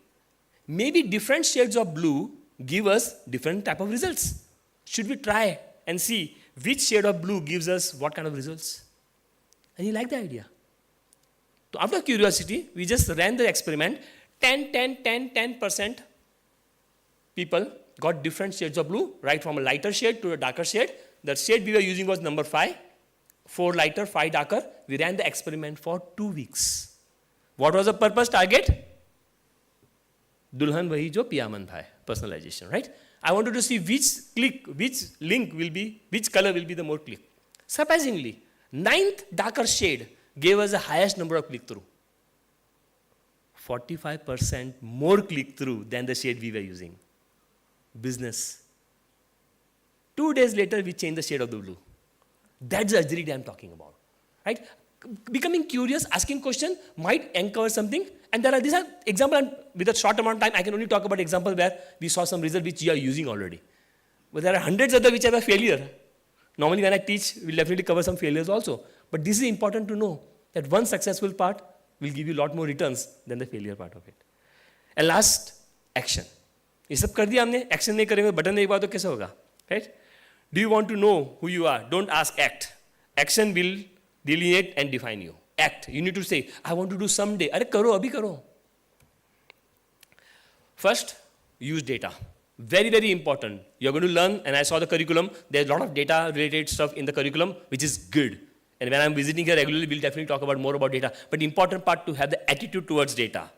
Maybe different shades of blue give us different type of results. Should we try and see which shade of blue gives us what kind of results? And he liked the idea. So out of curiosity, we just ran the experiment. 10% people got different shades of blue, right from a lighter shade to a darker shade. The shade we were using was number 5. 4 lighter, 5 darker. We ran the experiment for 2 weeks. What was the purpose target? Dulhan wahi jo piyaman bhai, personalization, right? I wanted to see which color will be the more click. Surprisingly, 9th darker shade gave us the highest number of click-through. 45% more click-through than the shade we were using. Business. 2 days later, we changed the shade of the blue. That's the agility I'm talking about, right? becoming curious, asking question might uncover something. And these are examples, and with a short amount of time, I can only talk about example where we saw some result which you are using already. But there are hundreds other which have a failure. Normally when I teach, we'll definitely cover some failures also. But this is important to know that one successful part will give you a lot more returns than the failure part of it. And last, action. ये सब कर दिया हमने, action नहीं करेंगे, button नहीं दबाओ तो कैसे होगा, right? Do you want to know who you are? Don't ask, act. Action will delineate and define you. Act. You need to say, I want to do someday. अरे करो, अभी करो. First, use data. Very, very important. You're going to learn, and I saw the curriculum, there's a lot of data-related stuff in the curriculum, which is good. And when I'm visiting here regularly, we'll definitely talk about more about data. But the important part to have the attitude towards data.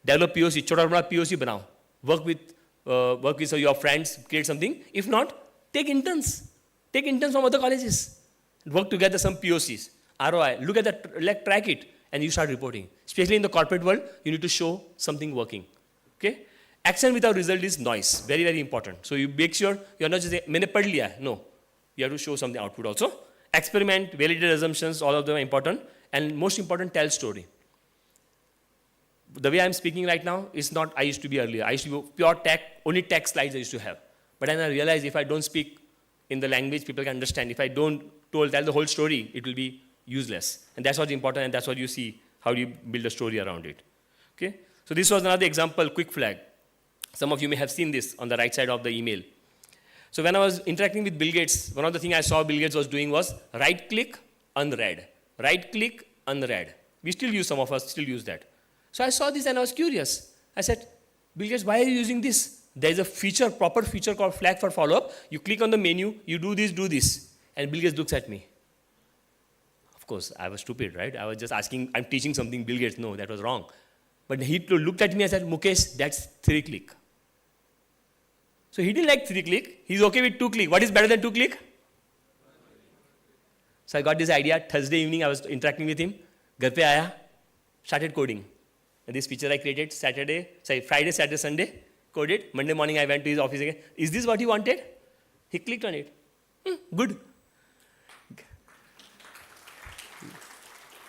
Develop POC, छोटा बड़ा POC बनाओ. Work with your friends, create something. If not, take interns. Take interns from other colleges. Work together some POCs. ROI, look at that, track it, and you start reporting. Especially in the corporate world, you need to show something working. Okay? Action without result is noise. Very, very important. So you make sure you're not just saying, मैंने पढ़ लिया. No. You have to show something output also. Experiment, validated assumptions, all of them are important. And most important, tell story. The way I'm speaking right now is not I used to be earlier. I used to be pure tech, only tech slides I used to have. But then I realized if I don't speak in the language people can understand, if I don't tell the whole story, it will be useless. And that's what's important, and that's what you see, how do you build a story around it. Okay? So this was another example, quick flag. Some of you may have seen this on the right side of the email. So when I was interacting with Bill Gates, one of the things I saw Bill Gates was doing was right-click, unread. Right-click, unread. We still use, some of us still use that. So I saw this and I was curious. I said, Bill Gates, why are you using this? There is a feature, proper feature called flag for follow-up. You click on the menu, you do this. And Bill Gates looks at me. Of course, I was stupid, right? I was just asking, I'm teaching something, Bill Gates. No, that was wrong. But he looked at me and said, Mukesh, that's 3-click. So he didn't like 3-click. He's okay with 2-click. What is better than 2-click? So I got this idea. Thursday evening, I was interacting with him. Ghar pe aaya, started coding. And this feature I created Friday, Saturday, Sunday, coded. Monday morning, I went to his office again. Is this what he wanted? He clicked on it. Good.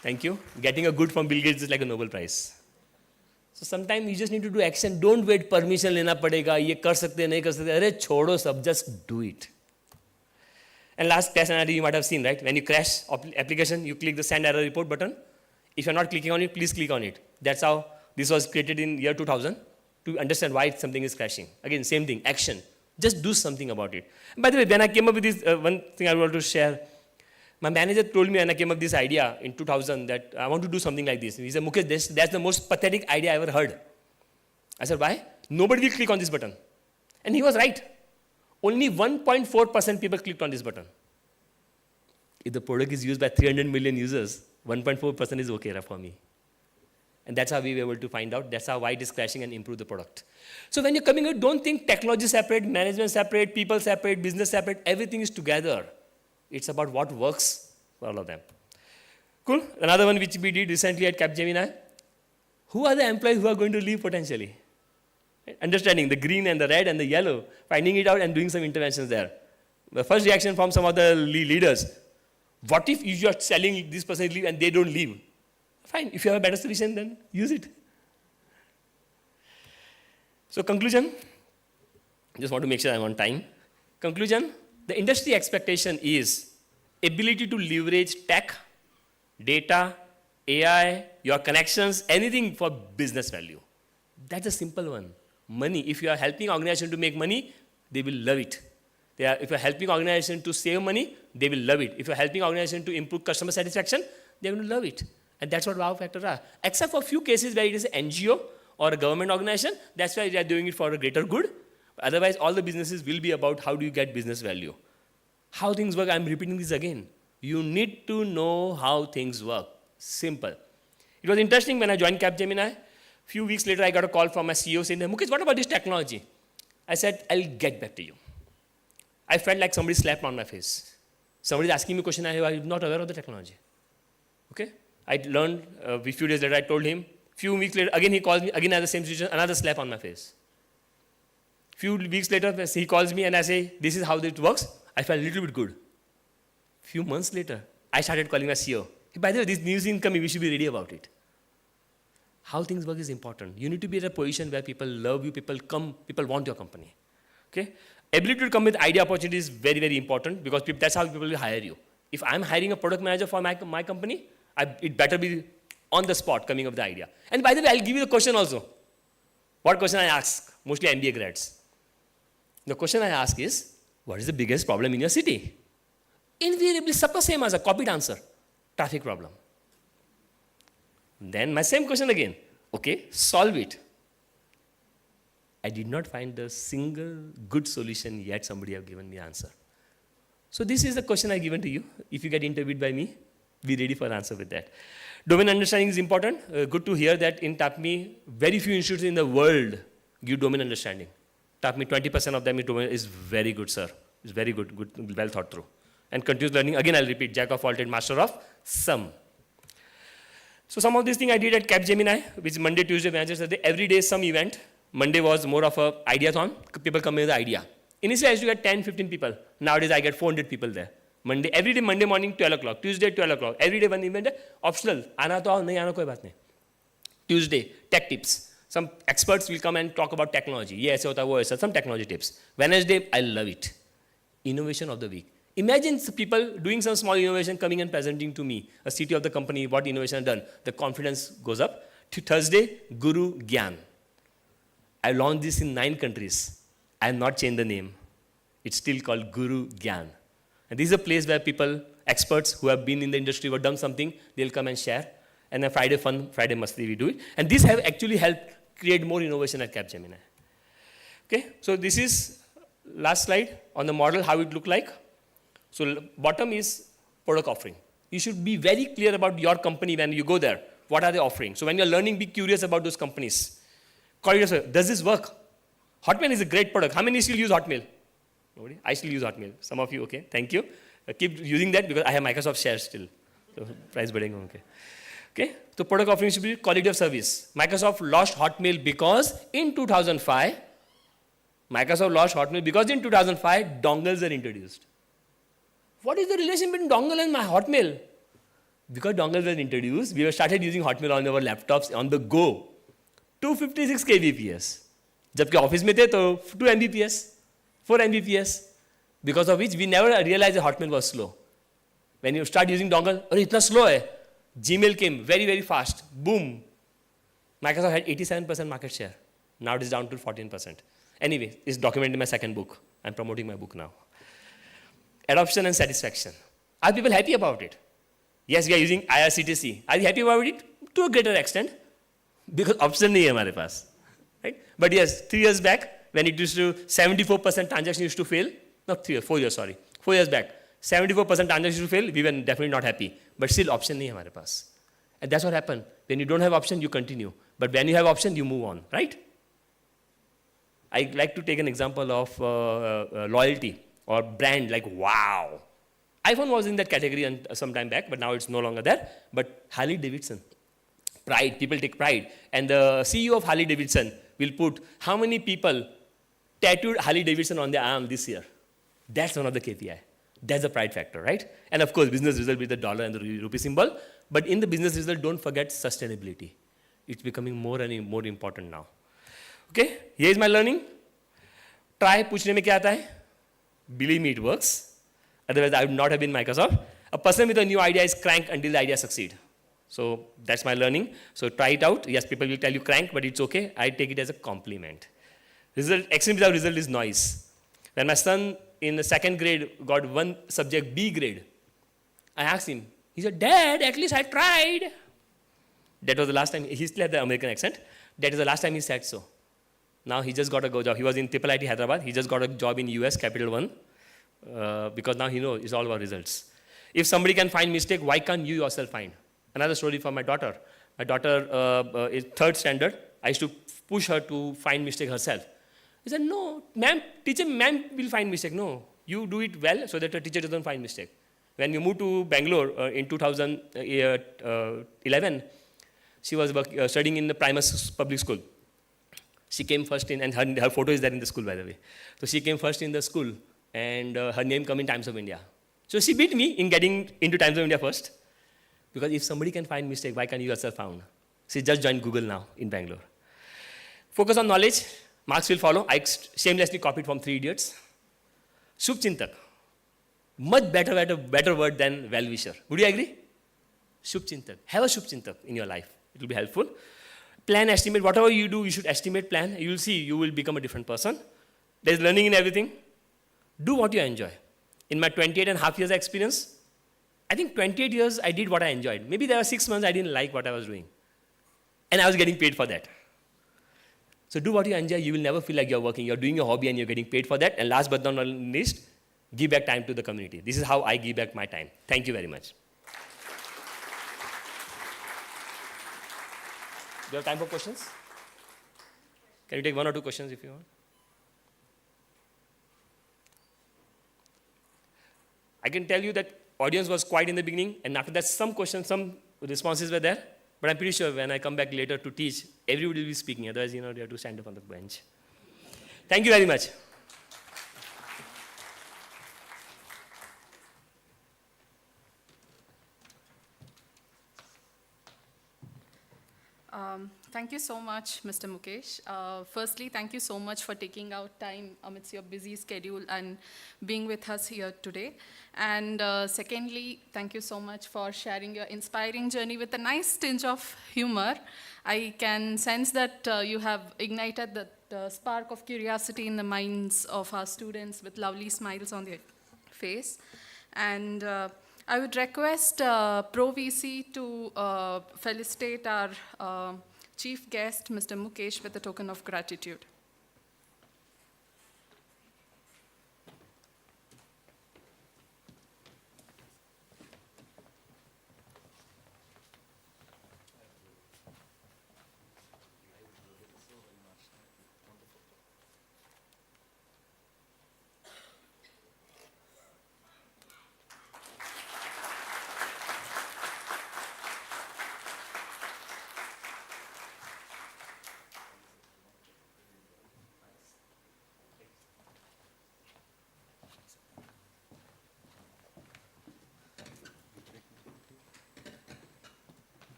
Thank you. Getting a good from Bill Gates is like a Nobel Prize. So sometimes you just need to do action. Don't wait permission लेना पड़ेगा. ये कर सकते नहीं कर सकते. अरे छोड़ो सब. Just do it. And last test scenario you might have seen, right? When you crash application, you click the send error report button. If you're not clicking on it, please click on it. That's how this was created in year 2000 to understand why something is crashing. Again, same thing, action. Just do something about it. By the way, when I came up with this, one thing I want to share, my manager told me when I came up with this idea in 2000 that I want to do something like this. He said, Mukesh, that's the most pathetic idea I ever heard. I said, why? Nobody will click on this button. And he was right. Only 1.4% people clicked on this button. If the product is used by 300 million users, 1.4% is okay for me. And that's how we were able to find out. That's how why it is crashing and improve the product. So when you're coming out, don't think technology separate, management separate, people separate, business separate. Everything is together. It's about what works for all of them. Cool. Another one which we did recently at Capgemini. Who are the employees who are going to leave potentially? Understanding the green and the red and the yellow, finding it out and doing some interventions there. The first reaction from some of the leaders, what if you are selling this person leave and they don't leave? Fine, if you have a better solution, then use it. So conclusion, just want to make sure I'm on time. Conclusion, the industry expectation is ability to leverage tech, data, AI, your connections, anything for business value. That's a simple one. Money, if you are helping organization to make money, they will love it. If you're helping organization to save money, they will love it. If you're helping organization to improve customer satisfaction, they're going to love it. And that's what wow factors are. Except for a few cases where it is an NGO or a government organization, that's why they are doing it for a greater good. Otherwise, all the businesses will be about how do you get business value. How things work, I'm repeating this again. You need to know how things work. Simple. It was interesting when I joined Capgemini. Few weeks later, I got a call from my CEO saying, Mukesh, what about this technology? I said, I'll get back to you. I felt like somebody slapped on my face. Somebody asking me a question, I'm not aware of the technology. Okay? I learned a few days later, I told him. Few weeks later, again he calls me, again has the same situation, another slap on my face. Few weeks later, he calls me and I say, this is how it works. I felt a little bit good. Few months later, I started calling my CEO. By the way, this news incoming, we should be ready about it. How things work is important. You need to be at a position where people love you, people come, people want your company. Okay? Ability to come with idea opportunity is very, very important because that's how people will hire you. If I'm hiring a product manager for my company, it better be on the spot coming up with the idea. And by the way, I'll give you the question also. What question I ask? Mostly MBA grads. The question I ask is, what is the biggest problem in your city? Invariably, suppose same as a copied answer. Traffic problem. Then my same question again. Okay, solve it. I did not find a single good solution yet somebody have given me answer. So this is the question I given to you. If you get interviewed by me, be ready for an answer with that. Domain understanding is important. Good to hear that in TAPMI, very few institutes in the world give domain understanding. TAPMI, 20% of them is very good, sir. It's very good, well thought through. And continuous learning, again I'll repeat, jack of all trades, master of some. So some of these things I did at Capgemini, which is Monday, Tuesday, Wednesday, Thursday, every day some event. Monday was more of a ideathon. People come with the idea. Initially I used to get 10, 15 people. Nowadays I get 400 people there. Monday, every day, Monday morning, 12 o'clock. Tuesday, 12 o'clock. Every day one event, optional. Aana to aao, nahi aana koi baat nahi. Tuesday, tech tips. Some experts will come and talk about technology. Ye aise hota, wo aise, some technology tips. Wednesday, I love it. Innovation of the week. Imagine people doing some small innovation coming and presenting to me, a CTO of the company, what innovation done. The confidence goes up. Thursday, Guru Gyan. I launched this in 9 countries. I have not changed the name. It's still called Guru Gyan. And this is a place where people, experts who have been in the industry, who have done something, they'll come and share. And then Friday fun, Friday masti, we do it. And this have actually helped create more innovation at Capgemini. Okay, so this is last slide on the model, how it look like. So bottom is product offering. You should be very clear about your company when you go there. What are they offering? So when you're learning, be curious about those companies. Call yourself, does this work? Hotmail is a great product. How many still use Hotmail? Nobody? I still use Hotmail. Some of you, okay, thank you. Keep using that because I have Microsoft shares still. So price bidding, okay. Okay, so product offering should be quality of service. Microsoft launched Hotmail because in 2005, dongles are introduced. What is the relation between dongle and my Hotmail? Because dongles were introduced, we have started using Hotmail on our laptops on the go. 256 kbps. जबकि office में थे तो 2 Mbps, 4 Mbps, because of which we never realized that Hotmail was slow. When you start using dongle, अरे इतना slow है. Gmail came very, very fast. Boom. Microsoft had 87% market share. Now it is down to 14%. Anyway, it's documented in my second book. I'm promoting my book now. Adoption and satisfaction. Are people happy about it? Yes, we are using IRCTC. Are you happy about it? To a greater extent. Because option nahi hai hamare paas. Right? But yes, 3 years back, when it used to 74% transaction used to fail, not 3 years, 4 years, sorry. 4 years back, 74% transaction used to fail, we were definitely not happy. But still option nahi hai hamare paas. And that's what happened. When you don't have option, you continue. But when you have option, you move on, right? I like to take an example of loyalty or brand like wow. iPhone was in that category some time back, but now it's no longer there. But Harley Davidson, pride, people take pride. And the CEO of Harley Davidson will put how many people tattooed Harley Davidson on their arm this year. That's one of the KPI. That's the pride factor, right? And of course, business result with the dollar and the rupee symbol. But in the business result, don't forget sustainability. It's becoming more and more important now. Okay, here is my learning. Try, पूछने में क्या आता है? Believe me, it works. Otherwise, I would not have been Microsoft. A person with a new idea is crank until the idea succeed. So that's my learning. So try it out. Yes, people will tell you crank, but it's okay. I take it as a compliment. Result, excellent without result is noise. When my son in the 2nd grade got one subject B grade, I asked him, he said, Dad, at least I tried. That was the last time, he still had the American accent. That is the last time he said so. Now he just got a go job. He was in IIIT Hyderabad. He just got a job in US, Capital One, because now he knows it's all about results. If somebody can find mistake, why can't you yourself find? Another story for my daughter. My daughter is 3rd standard. I used to push her to find mistake herself. He said, no, ma'am, teacher, ma'am will find mistake. No, you do it well so that the teacher doesn't find mistake. When we moved to Bangalore in 2011, she was studying in the primary public school. She came first in, and her photo is there in the school, by the way. So she came first in the school, and her name came in Times of India. So she beat me in getting into Times of India first. Because if somebody can find mistake, why can't you yourself found? See, just join Google now in Bangalore. Focus on knowledge. Marks will follow. I shamelessly copied from 3 Idiots. Shubh Chintak. Much better word than well-wisher. Would you agree? Shubh Chintak. Have a Shubh Chintak in your life. It will be helpful. Plan, estimate. Whatever you do, you should estimate, plan. You will see you will become a different person. There's learning in everything. Do what you enjoy. In my 28 and a half years experience, I think 28 years I did what I enjoyed. Maybe there were 6 months I didn't like what I was doing. And I was getting paid for that. So do what you enjoy. You will never feel like you're working. You're doing your hobby and you're getting paid for that. And last but not least, give back time to the community. This is how I give back my time. Thank you very much. Do you have time for questions? Can you take 1 or 2 questions if you want? I can tell you that audience was quiet in the beginning, and after that some questions, some responses were there. But I'm pretty sure when I come back later to teach, everybody will be speaking. Otherwise, they have to stand up on the bench. Thank you very much. Thank you so much, Mr. Mukesh. Firstly, thank you so much for taking out time amidst your busy schedule and being with us here today. And secondly, thank you so much for sharing your inspiring journey with a nice tinge of humor. I can sense that you have ignited the spark of curiosity in the minds of our students with lovely smiles on their face. And I would request Pro VC to felicitate our chief guest, Mr. Mukesh, with a token of gratitude.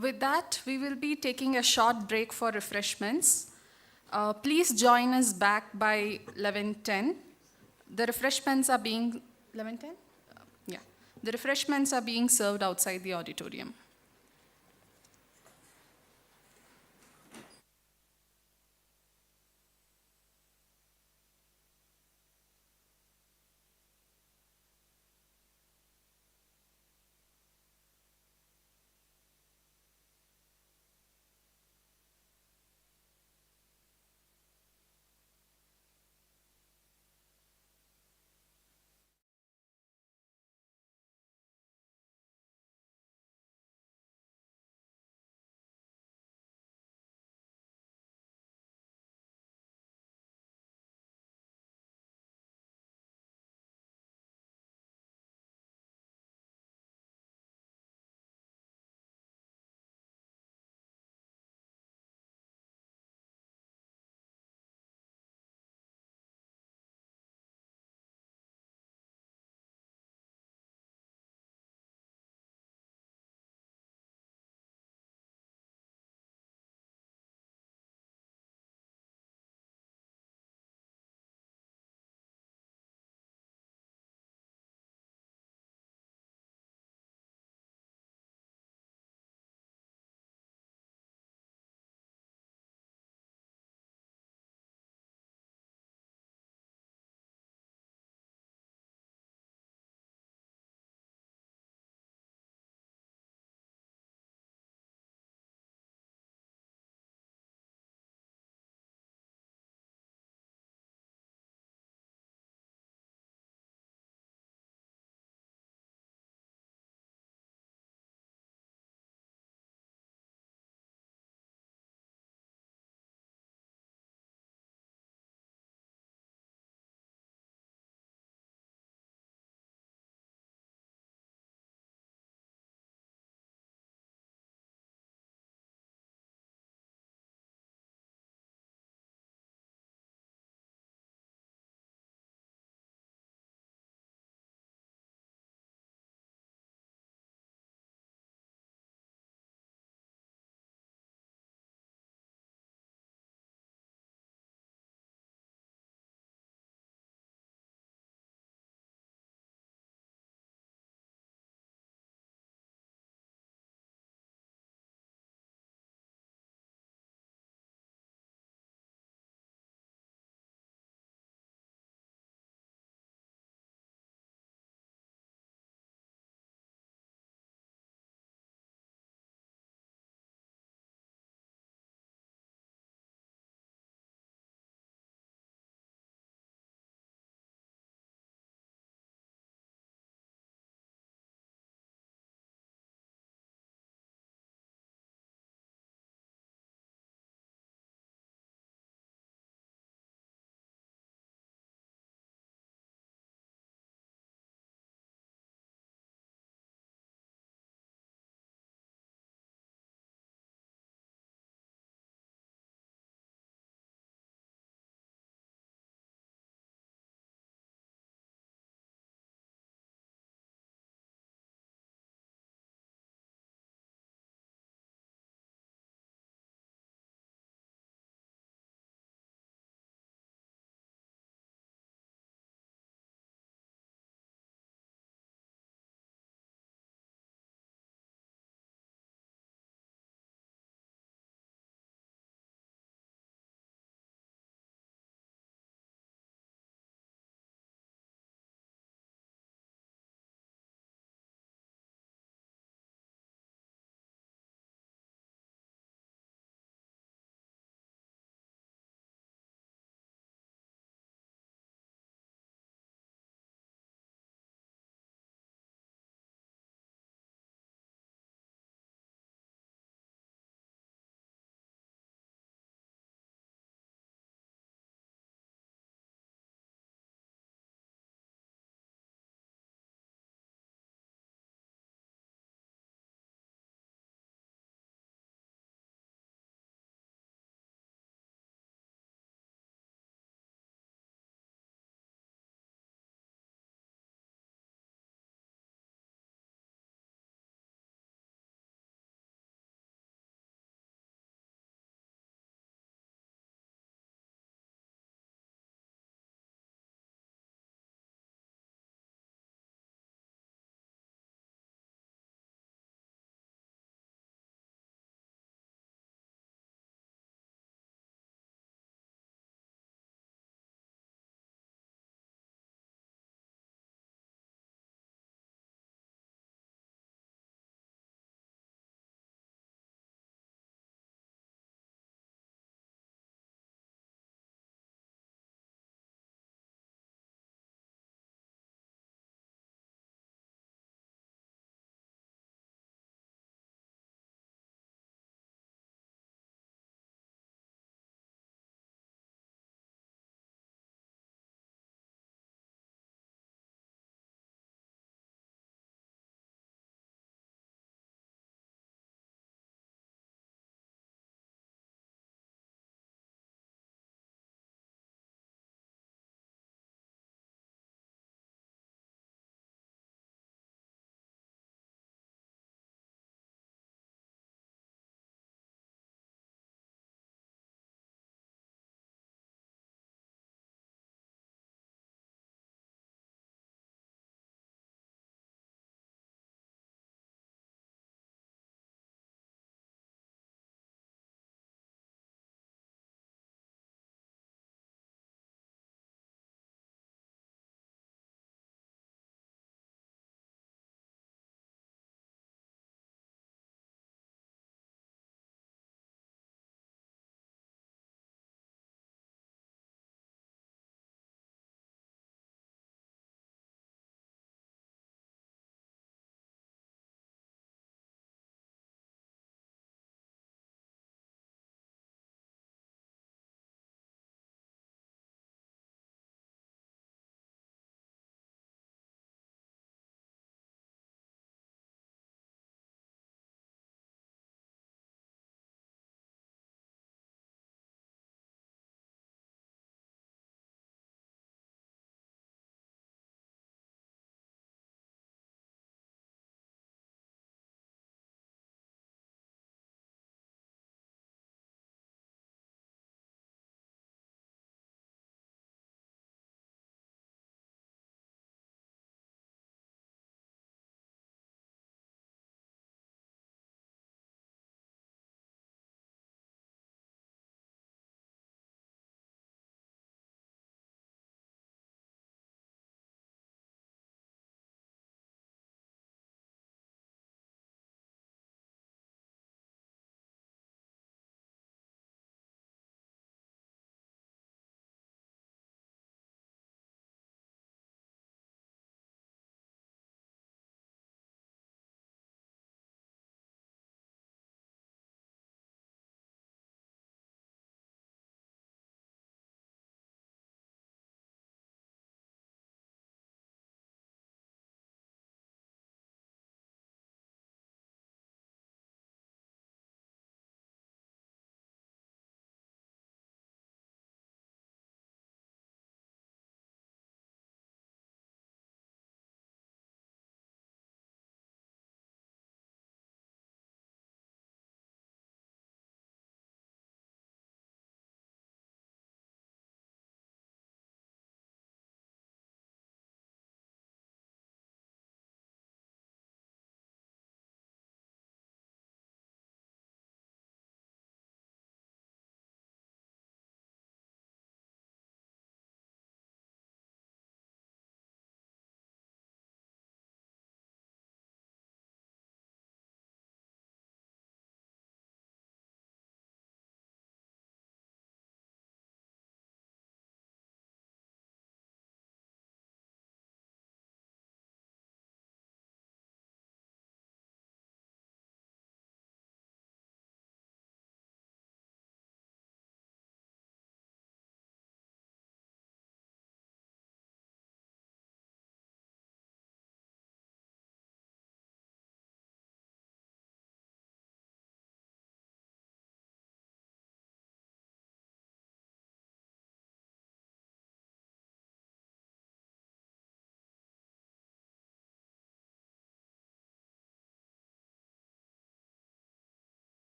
With that, we will be taking a short break for refreshments. Please join us back by 11:10. The refreshments are being, 11:10? Yeah. The refreshments are being served outside the auditorium.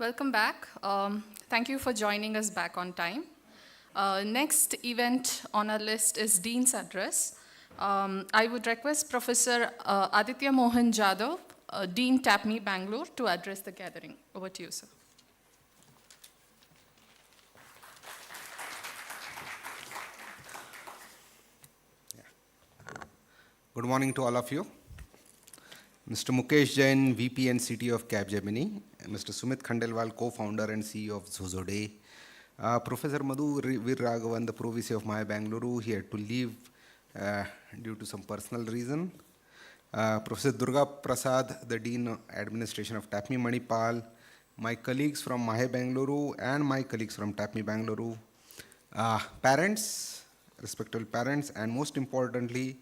Welcome back. Thank you for joining us back on time. Next event on our list is Dean's Address. I would request Professor Aditya Mohan Jadhav, Dean TAPMI Bangalore, to address the gathering. Over to you, sir. Good morning to all of you. Mr. Mukesh Jain, VP and CTO of Capgemini, Mr. Sumit Khandelwal, co-founder and CEO of Zozoday, Professor Madhu Virraghavan, the Pro VC of MAHE Bengaluru, he had to leave due to some personal reason. Professor Durga Prasad, the Dean of Administration of TAPMI Manipal, my colleagues from MAHE Bengaluru and my colleagues from TAPMI Bengaluru, parents, respectable parents, and most importantly,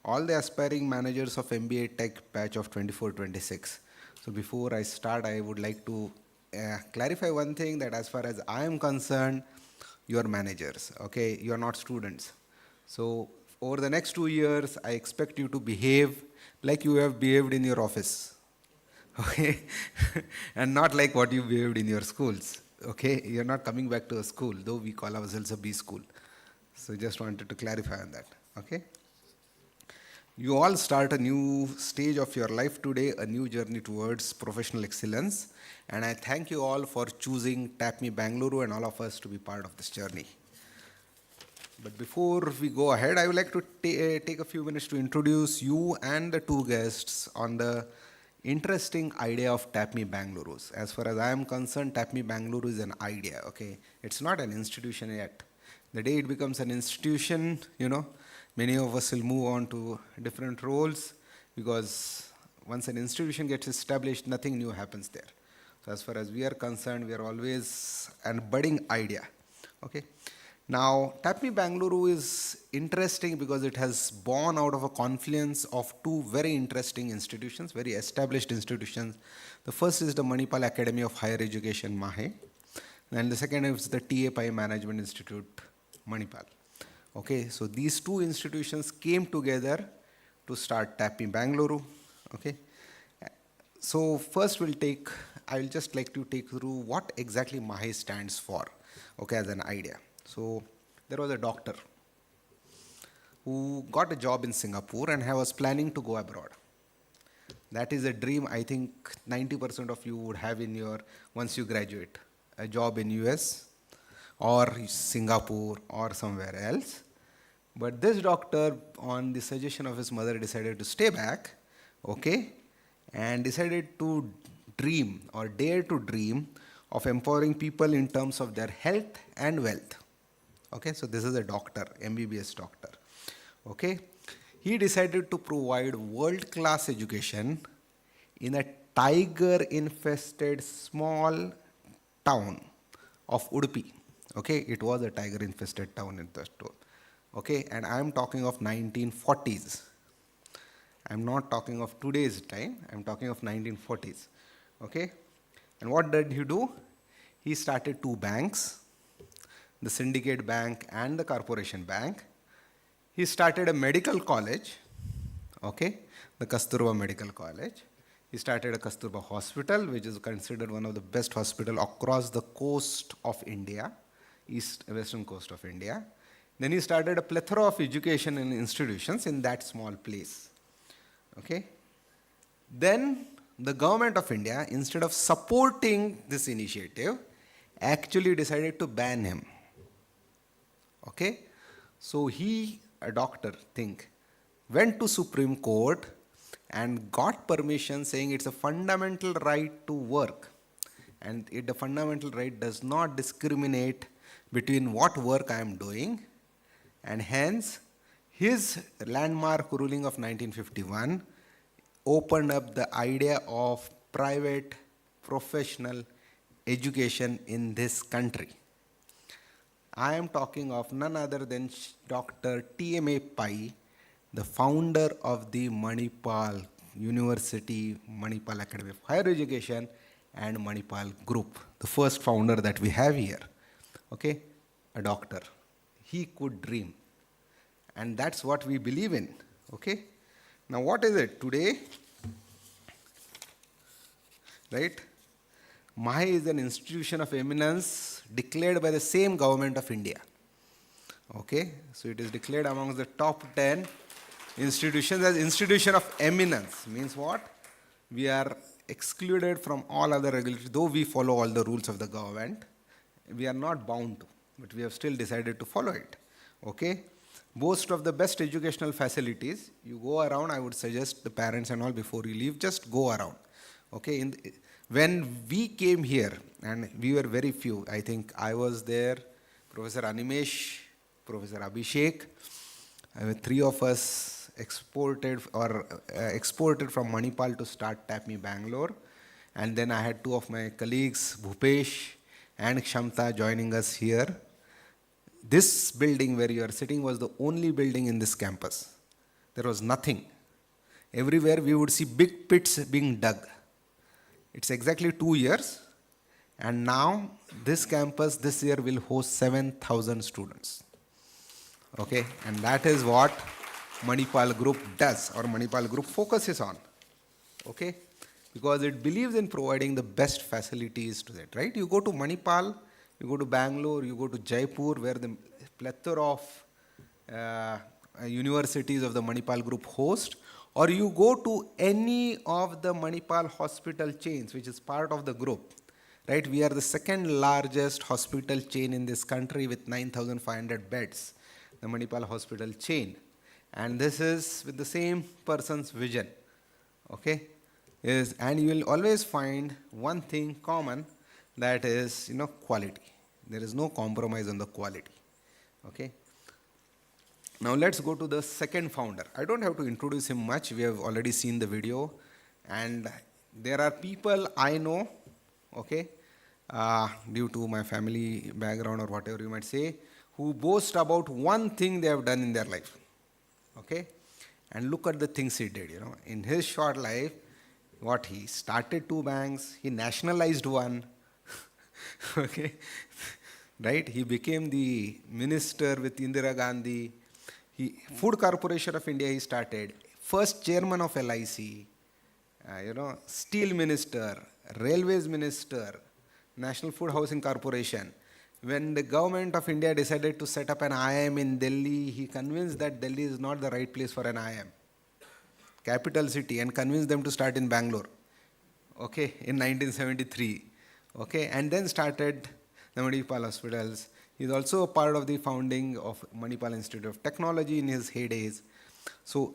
all the aspiring managers of MBA Tech batch of 24-26. So before I start, I would like to clarify one thing, that as far as I am concerned, you are managers, okay? You are not students. So over the next 2 years, I expect you to behave like you have behaved in your office, okay? And not like what you behaved in your schools, okay? You're not coming back to a school, though we call ourselves a B school. So just wanted to clarify on that, okay? You all start a new stage of your life today, a new journey towards professional excellence. And I thank you all for choosing TAPMI Bengaluru and all of us to be part of this journey. But before we go ahead, I would like to take a few minutes to introduce you and the two guests on the interesting idea of TAPMI Bengaluru. As far as I am concerned, TAPMI Bengaluru is an idea, okay? It's not an institution yet. The day it becomes an institution, many of us will move on to different roles, because once an institution gets established, nothing new happens there. So as far as we are concerned, we are always a budding idea. Okay. Now, TAPMI Bengaluru is interesting because it has born out of a confluence of two very interesting institutions, very established institutions. The first is the Manipal Academy of Higher Education, MAHE, and the second is the Pai Management Institute, Manipal. Okay, so these two institutions came together to start TAPMI Bengaluru. Okay, so first I will just like to take through what exactly MAHE stands for, okay, as an idea. So there was a doctor who got a job in Singapore and was planning to go abroad. That is a dream I think 90% of you would have once you graduate, a job in US or Singapore or somewhere else. But this doctor, on the suggestion of his mother, decided to stay back, okay, and decided to dream or dare to dream of empowering people in terms of their health and wealth. Okay, so this is a doctor, MBBS doctor. Okay, he decided to provide world-class education in a tiger-infested small town of Udupi. Okay, it was a tiger-infested town in the store. Okay, and I am talking of 1940s. I'm not talking of today's time, I'm talking of 1940s. Okay, and what did he do? He started two banks, the Syndicate Bank and the Corporation Bank. He started a medical college, okay, the Kasturba Medical College. He started a Kasturba Hospital, which is considered one of the best hospitals across the coast of India, western coast of India. Then he started a plethora of education and institutions in that small place. Okay? Then the government of India, instead of supporting this initiative, actually decided to ban him. Okay? So he, a doctor, went to Supreme Court and got permission saying it's a fundamental right to work. And the fundamental right does not discriminate between what work I am doing, and hence his landmark ruling of 1951 opened up the idea of private professional education in this country. I am talking of none other than Dr. TMA Pai, the founder of the Manipal University, Manipal Academy of Higher Education, and Manipal Group, the first founder that we have here. Okay, a doctor. He could dream. And that's what we believe in. Okay? Now what is it? Today, right? MAHE is an institution of eminence declared by the same government of India. Okay, so it is declared amongst the top 10 institutions as institution of eminence. Means what? We are excluded from all other regulatory, though we follow all the rules of the government, we are not bound to, but we have still decided to follow it. Okay, boast of the best educational facilities. You go around, I would suggest the parents and all, before you leave, just go around. Okay, when we came here, and we were very few, I think I was there, Professor Animesh, Professor Abhishek, three of us exported from Manipal to start TAPMI Bangalore, and then I had two of my colleagues, Bhupesh and Kshamta, joining us here. This building where you are sitting was the only building in this campus. There was nothing. Everywhere we would see big pits being dug. It's exactly 2 years, and now this campus this year will host 7,000 students. Okay, and that is what Manipal Group does, or Manipal Group focuses on. Okay, because it believes in providing the best facilities to that, right? You go to Manipal, you go to Bangalore, you go to Jaipur, where the plethora of universities of the Manipal Group host, or you go to any of the Manipal hospital chains, which is part of the group, right? We are the second largest hospital chain in this country with 9,500 beds, the Manipal hospital chain. And this is with the same person's vision, okay? And you will always find one thing common, that is, quality. There is no compromise on the quality, okay? Now let's go to the second founder. I don't have to introduce him much. We have already seen the video. And there are people I know, okay, due to my family background or whatever you might say, who boast about one thing they have done in their life, okay? And look at the things he did, In his short life, what he started 2 banks, he nationalized one, okay, right? He became the minister with Indira Gandhi. Food Corporation of India he started, first chairman of LIC, steel minister, railways minister, National Food Housing Corporation. When the government of India decided to set up an IIM in Delhi, he convinced that Delhi is not the right place for an IIM, capital city, and convinced them to start in Bangalore, okay, in 1973, okay, and then started the Manipal hospitals. He's also a part of the founding of Manipal Institute of Technology in his heydays. So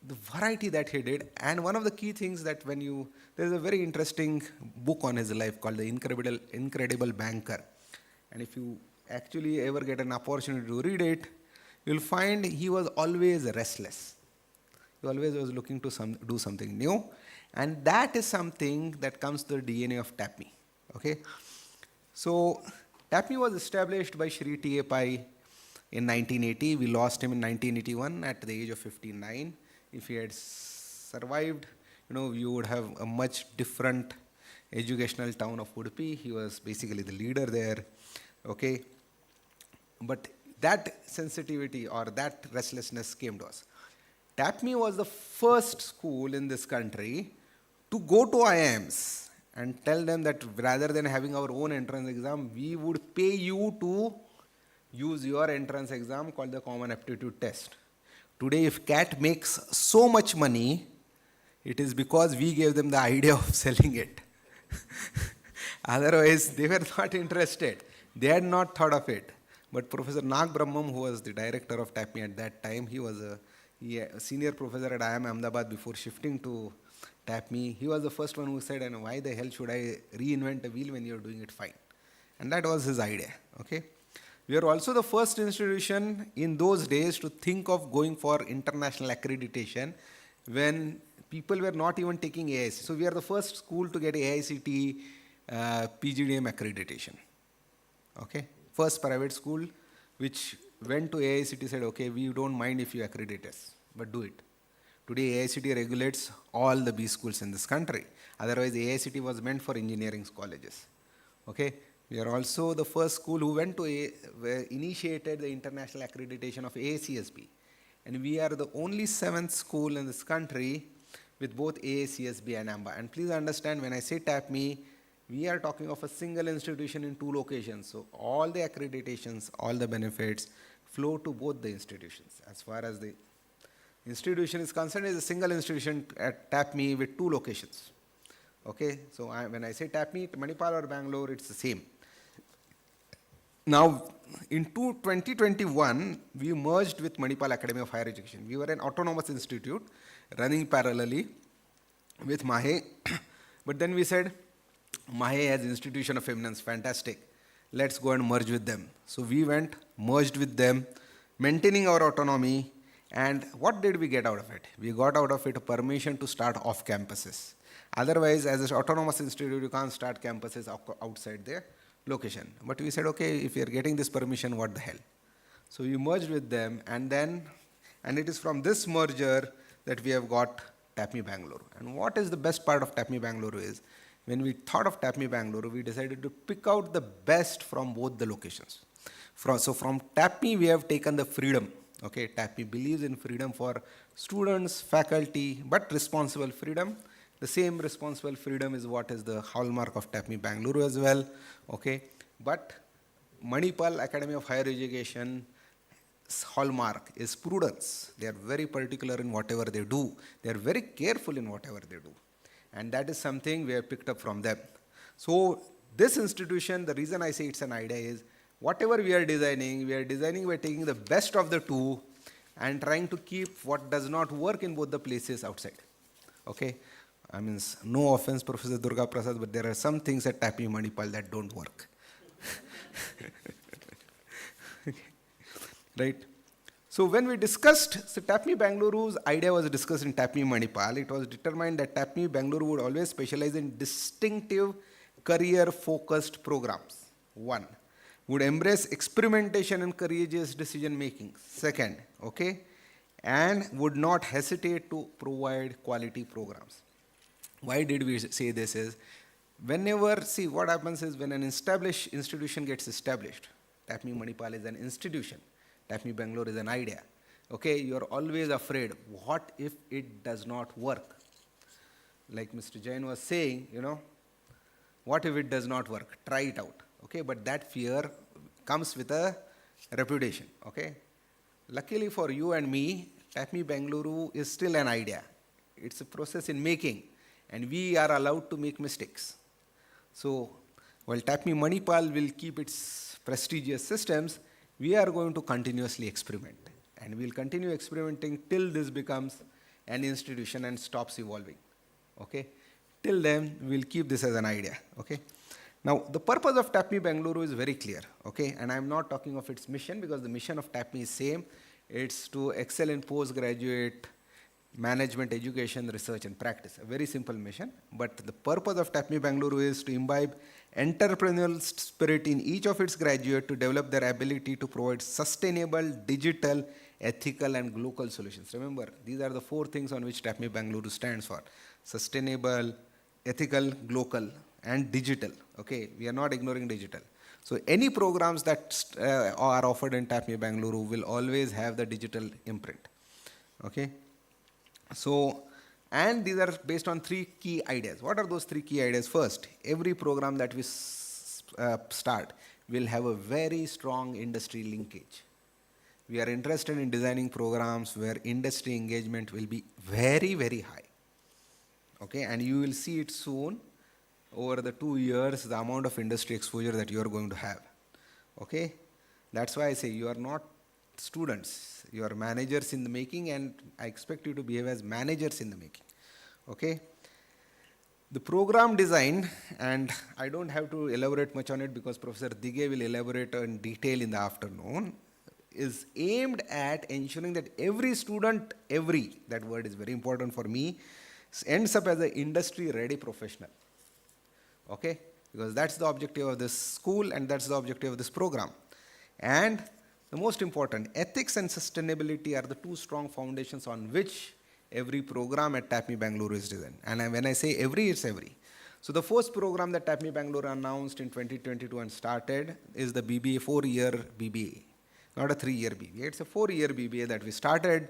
the variety that he did, and one of the key things that there's a very interesting book on his life called The Incredible Banker. And if you actually ever get an opportunity to read it, you'll find he was always restless. He always was looking to do something new. And that is something that comes to the DNA of TAPMI, okay? So TAPMI was established by Shri T.A. Pai in 1980. We lost him in 1981 at the age of 59. If he had survived, you would have a much different educational town of Udupi. He was basically the leader there, okay? But that sensitivity or that restlessness came to us. TAPMI was the first school in this country to go to IIMs and tell them that rather than having our own entrance exam, we would pay you to use your entrance exam called the Common Aptitude Test. Today, if CAT makes so much money, it is because we gave them the idea of selling it. Otherwise, they were not interested. They had not thought of it. But Professor Nag Brahmam, who was the director of TAPMI at that time, he was a senior professor at IIM Ahmedabad before shifting to TAPMI. He was the first one who said, and why the hell should I reinvent a wheel when you're doing it fine? And that was his idea, okay? We are also the first institution in those days to think of going for international accreditation when people were not even taking AIC. So we are the first school to get AICTE PGDM accreditation, okay? First private school which went to AICTE, said, okay, we don't mind if you accredit us, but do it. Today, AICTE regulates all the B schools in this country. Otherwise, AICTE was meant for engineering colleges. Okay? We are also the first school who initiated the international accreditation of AACSB. And we are the only 7th school in this country with both AACSB and AMBA. And please understand, when I say TAPMI, We are talking of a single institution in 2 locations. So all the accreditations, all the benefits flow to both the institutions. As far as the institution is concerned, it's a single institution at TAPMI with 2 locations. Okay, so when I say TAPMI, Manipal or Bangalore, it's the same. Now, in 2021, we merged with Manipal Academy of Higher Education. We were an autonomous institute running parallelly with MAHE, but then we said, MAHE has Institution of Eminence, fantastic. Let's go and merge with them. So we went, merged with them, maintaining our autonomy, and what did we get out of it? We got out of it a permission to start off campuses. Otherwise, as an autonomous institute, you can't start campuses outside their location. But we said, okay, if you're getting this permission, what the hell? So we merged with them, and it is from this merger that we have got TAPMI Bengaluru. And what is the best part of TAPMI Bengaluru is, when we thought of TAPMI Bengaluru, we decided to pick out the best from both the locations. So from TAPMI, we have taken the freedom. Okay, TAPMI believes in freedom for students, faculty, but responsible freedom. The same responsible freedom is what is the hallmark of TAPMI Bengaluru as well. Okay, but Manipal Academy of Higher Education hallmark is prudence. They are very particular in whatever they do. They are very careful in whatever they do. And that is something we have picked up from them. So this institution, the reason I say it's an idea is, whatever we are designing by taking the best of the 2 and trying to keep what does not work in both the places outside. Okay? I mean, no offense, Professor Durga Prasad, but there are some things at TAPMI Manipal that don't work. Right? So when we discussed, so TAPMI Bengaluru's idea was discussed in TAPMI Manipal. It was determined that TAPMI Bengaluru would always specialize in distinctive career-focused programs. 1. Would embrace experimentation and courageous decision making. 2nd, okay, and would not hesitate to provide quality programs. Why did we say this is, see what happens is when an established institution gets established, TAPMI Manipal is an institution, TAPMI Bengaluru is an idea. Okay, you're always afraid, what if it does not work? Like Mr. Jain was saying, what if it does not work? Try it out. Okay, but that fear comes with a reputation. Okay, luckily for you and me, TAPMI Bengaluru is still an idea. It's a process in making, and we are allowed to make mistakes. So, while TAPMI Manipal will keep its prestigious systems, we are going to continuously experiment, and we'll continue experimenting till this becomes an institution and stops evolving. Okay, till then we'll keep this as an idea. Okay. Now, the purpose of TAPMI Bengaluru is very clear, okay? And I'm not talking of its mission because the mission of TAPMI is same. It's to excel in postgraduate management, education, research, and practice. A very simple mission. But the purpose of TAPMI Bengaluru is to imbibe entrepreneurial spirit in each of its graduates to develop their ability to provide sustainable, digital, ethical, and global solutions. Remember, these are the 4 things on which TAPMI Bengaluru stands for. Sustainable, ethical, global, and digital. Okay, we are not ignoring digital. So any programs that are offered in TAPMI Bengaluru will always have the digital imprint. Okay, so, and these are based on 3 key ideas. What are those 3 key ideas? First, every program that we start will have a very strong industry linkage. We are interested in designing programs where industry engagement will be very, very high. Okay, and you will see it soon. Over the 2 years, the amount of industry exposure that you are going to have. Okay? That's why I say you are not students. You are managers in the making, and I expect you to behave as managers in the making. Okay? The program design, and I don't have to elaborate much on it because Professor Dige will elaborate in detail in the afternoon, is aimed at ensuring that every student, that word is very important for me, ends up as an industry-ready professional. Okay, because that's the objective of this school and that's the objective of this program. And the most important, ethics and sustainability are the 2 strong foundations on which every program at TAPMI Bengaluru is designed. And when I say every, it's every. So the first program that TAPMI Bengaluru announced in 2022 and started is the BBA, 4-year BBA, not a 3-year BBA. It's a 4-year BBA that we started,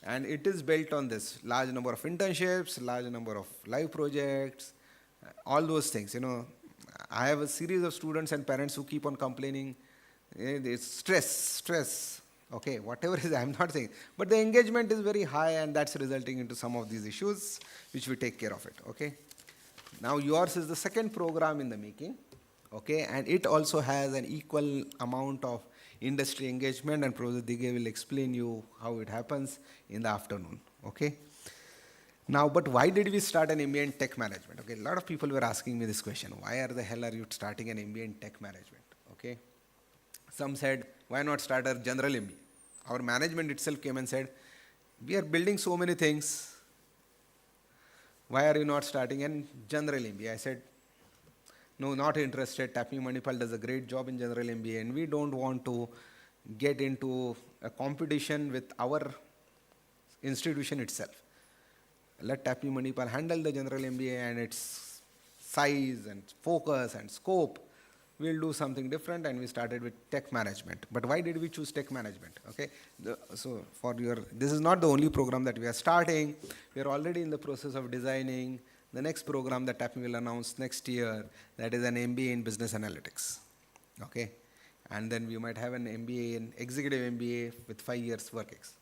and it is built on this large number of internships, large number of live projects, all those things, I have a series of students and parents who keep on complaining, it's stress, okay, whatever is, I'm not saying, but the engagement is very high and that's resulting into some of these issues, which we take care of it, okay. Now yours is the second program in the making, okay, and it also has an equal amount of industry engagement, and Professor Dige will explain you how it happens in the afternoon, okay. Now, but why did we start an MBA in Tech Management? Okay, a lot of people were asking me this question. Why the hell are you starting an MBA in Tech Management? Okay. Some said, why not start a general MBA? Our management itself came and said, we are building so many things. Why are you not starting a general MBA? I said, no, not interested. TAPMI Manipal does a great job in general MBA, and we don't want to get into a competition with our institution itself. Let TAPMI Manipal handle the general MBA and its size and focus and scope. We'll do something different, and we started with tech management. But why did we choose tech management? Okay, this is not the only program that we are starting. We are already in the process of designing the next program that TAPMI will announce next year. That is an MBA in business analytics. Okay, and then we might have an MBA in executive MBA with 5 years work ex.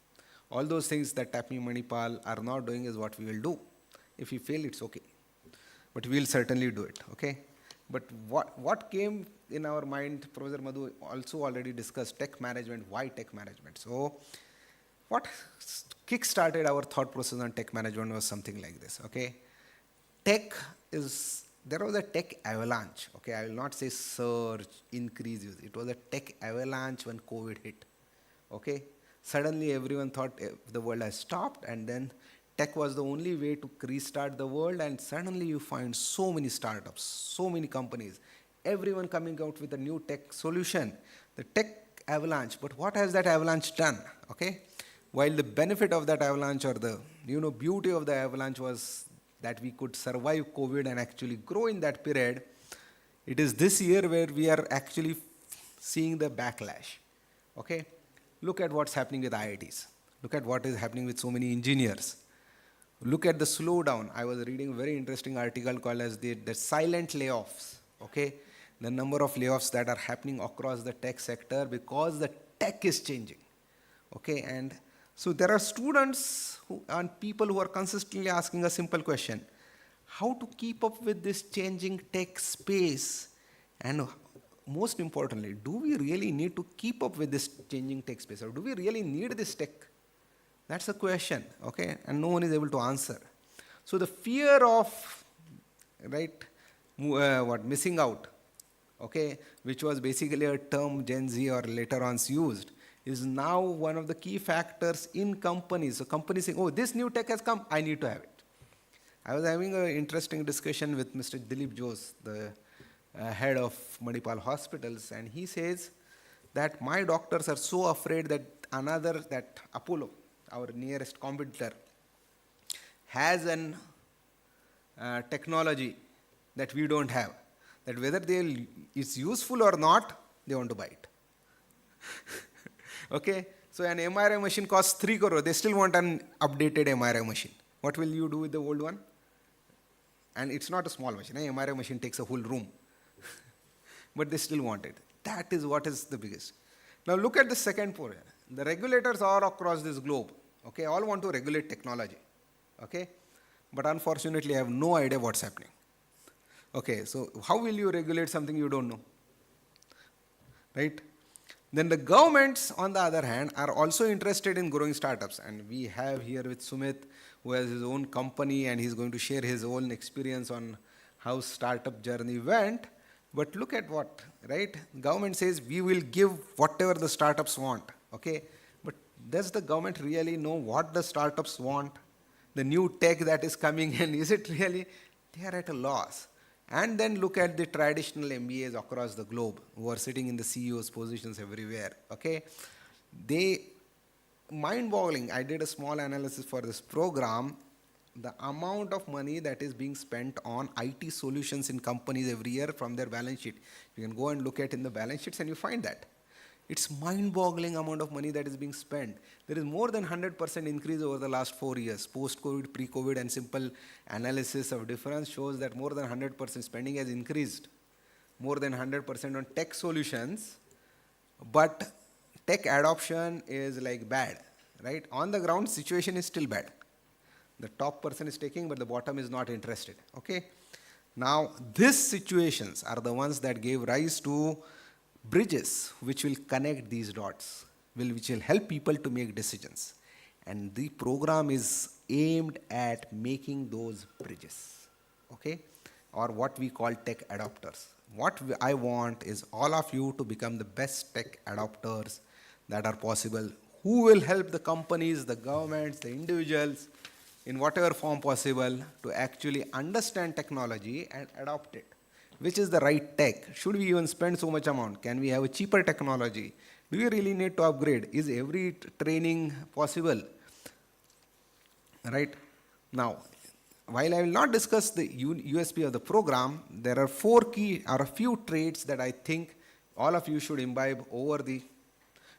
All those things that TAPMI Manipal are not doing is what we will do. If we fail, it's okay. But we'll certainly do it, okay? But what came in our mind, Professor Madhu also already discussed tech management. Why tech management? So what kick-started our thought process on tech management was something like this, okay? There was a tech avalanche, okay? I will not say surge, increase use. It was a tech avalanche when COVID hit, okay? Suddenly everyone thought the world has stopped, and then tech was the only way to restart the world, and suddenly you find so many startups, so many companies, everyone coming out with a new tech solution. The tech avalanche, but what has that avalanche done? Okay, while the benefit of that avalanche, or the beauty of the avalanche, was that we could survive COVID and actually grow in that period, it is this year where we are actually seeing the backlash. Okay. Look at what's happening with IITs. Look at what is happening with so many engineers. Look at the slowdown. I was reading a very interesting article called as the silent layoffs. Okay, the number of layoffs that are happening across the tech sector because the tech is changing. Okay, and so there are students and people who are consistently asking a simple question: how to keep up with this changing tech space, and most importantly, do we really need to keep up with this changing tech space, or do we really need this tech? That's the question, okay? And no one is able to answer. So the fear of, missing out, okay, which was basically a term Gen Z or later on used, is now one of the key factors in companies. So companies saying, oh, this new tech has come, I need to have it. I was having an interesting discussion with Mr. Dilip Jose, the head of Manipal Hospitals, and he says that my doctors are so afraid that Apollo, our nearest competitor, has an technology that we don't have, that whether it's useful or not, they want to buy it. Okay, so an MRI machine costs 3 crore, they still want an updated MRI machine. What will you do with the old one? And it's not a small machine, an MRI machine takes a whole room. But they still want it. That is what is the biggest. Now look at the second portion. The regulators all across this globe, okay, all want to regulate technology, okay, but unfortunately I have no idea what's happening. Okay, so how will you regulate something you don't know, right? Then the governments, on the other hand, are also interested in growing startups, and we have here with Sumit, who has his own company, and he's going to share his own experience on how startup journey went. But look at what, right? Government says we will give whatever the startups want, okay? But does the government really know what the startups want? The new tech that is coming in, is it really? They are at a loss. And then look at the traditional MBAs across the globe who are sitting in the CEO's positions everywhere, okay? Mind-boggling. I did a small analysis for this program. The amount of money that is being spent on IT solutions in companies every year from their balance sheet. You can go and look at in the balance sheets and you find that. It's mind-boggling amount of money that is being spent. There is more than 100% increase over the last 4 years. Post-COVID, pre-COVID, and simple analysis of difference shows that more than 100% spending has increased. more than 100% on tech solutions, but tech adoption is like bad, right? On the ground, situation is still bad. The top person is taking, but the bottom is not interested, okay? Now, these situations are the ones that gave rise to bridges which will connect these dots, which will help people to make decisions. And the program is aimed at making those bridges, okay? Or what we call tech adopters. What I want is all of you to become the best tech adopters that are possible, who will help the companies, the governments, the individuals, in whatever form possible, to actually understand technology and adopt it. Which is the right tech? Should we even spend so much amount? Can we have a cheaper technology? Do you really need to upgrade? Is every training possible? Right? Now, while I will not discuss the USP of the program, there are a few traits that I think all of you should imbibe over the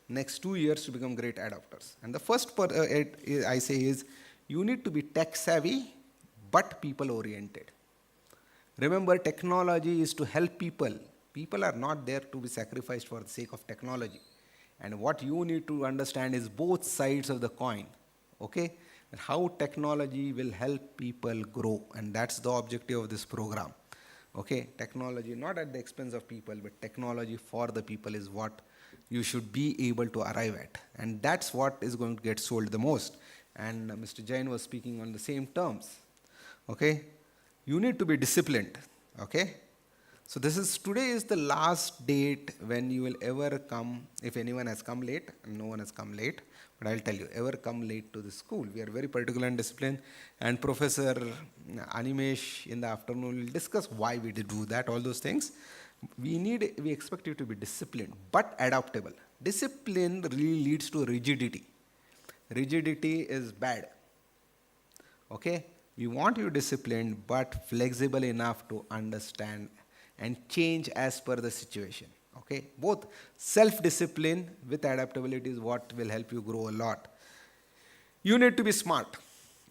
next 2 years to become great adopters. And the first I say is, you need to be tech savvy, but people oriented. Remember, technology is to help people. People are not there to be sacrificed for the sake of technology. And what you need to understand is both sides of the coin, okay? And how technology will help people grow. And that's the objective of this program, okay? Technology not at the expense of people, but technology for the people is what you should be able to arrive at. And that's what is going to get sold the most. And Mr. Jain was speaking on the same terms, okay? You need to be disciplined, okay? So today is the last date when you will ever come, if anyone has come late, and no one has come late, but I'll tell you, ever come late to the school. We are very particular and disciplined, and Professor Animesh in the afternoon will discuss why we did do that, all those things. We expect you to be disciplined, but adaptable. Discipline really leads to rigidity. Rigidity is bad, okay? We want you disciplined, but flexible enough to understand and change as per the situation, okay? Both self-discipline with adaptability is what will help you grow a lot. You need to be smart,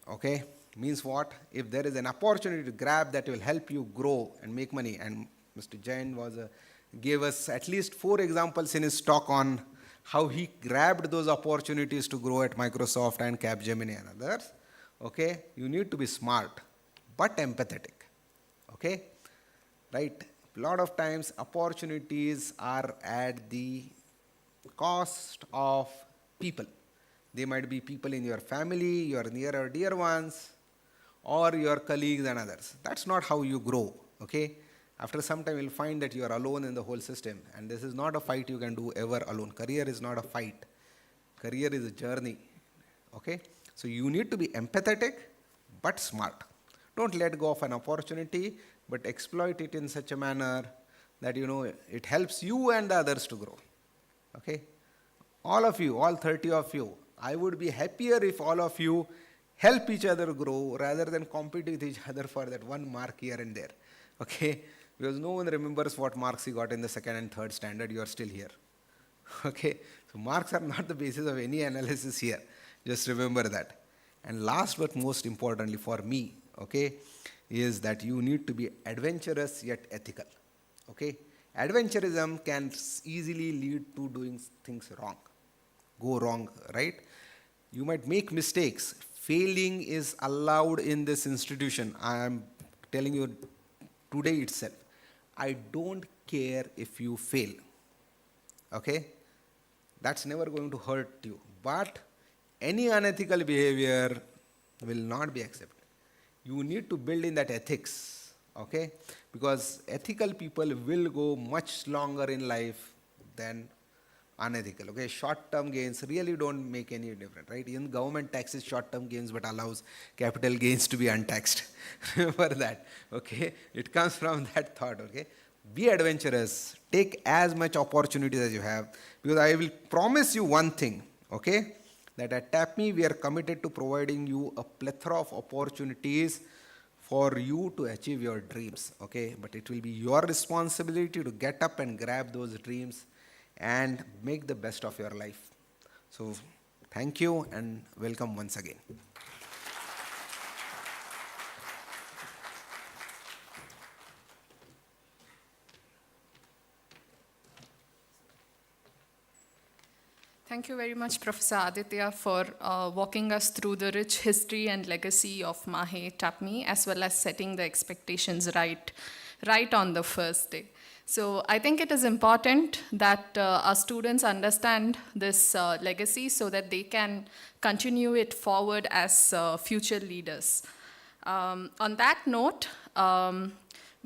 okay? Means what? If there is an opportunity to grab that will help you grow and make money, and Mr. Jain gave us at least 4 examples in his talk on how he grabbed those opportunities to grow at Microsoft and Capgemini and others. Okay, you need to be smart, but empathetic. Okay, right? A lot of times opportunities are at the cost of people. They might be people in your family, your near or dear ones, or your colleagues and others. That's not how you grow. Okay. After some time, you'll find that you are alone in the whole system. And this is not a fight you can do ever alone. Career is not a fight. Career is a journey. Okay? So you need to be empathetic, but smart. Don't let go of an opportunity, but exploit it in such a manner that, it helps you and the others to grow. Okay? All of you, all 30 of you, I would be happier if all of you help each other grow rather than compete with each other for that 1 mark here and there. Okay? Because no one remembers what marks he got in the 2nd and 3rd standard, you are still here. Okay? So marks are not the basis of any analysis here. Just remember that. And last but most importantly for me, okay, is that you need to be adventurous yet ethical. Okay? Adventurism can easily lead to doing things wrong. Go wrong, right? You might make mistakes. Failing is allowed in this institution. I am telling you today itself. I don't care if you fail, okay? That's never going to hurt you. But any unethical behavior will not be accepted. You need to build in that ethics, okay? Because ethical people will go much longer in life than unethical, okay? Short-term gains really don't make any difference, right? Even government taxes short-term gains but allows capital gains to be untaxed. Remember that, okay? It comes from that thought, okay? Be adventurous. Take as much opportunities as you have, because I will promise you one thing, okay? That at TAPMI, we are committed to providing you a plethora of opportunities for you to achieve your dreams, okay? But it will be your responsibility to get up and grab those dreams and make the best of your life. So, thank you and welcome once again. Thank you very much, Professor Aditya, for walking us through the rich history and legacy of MAHE TAPMI, as well as setting the expectations right on the first day. So I think it is important that our students understand this legacy so that they can continue it forward as future leaders. On that note,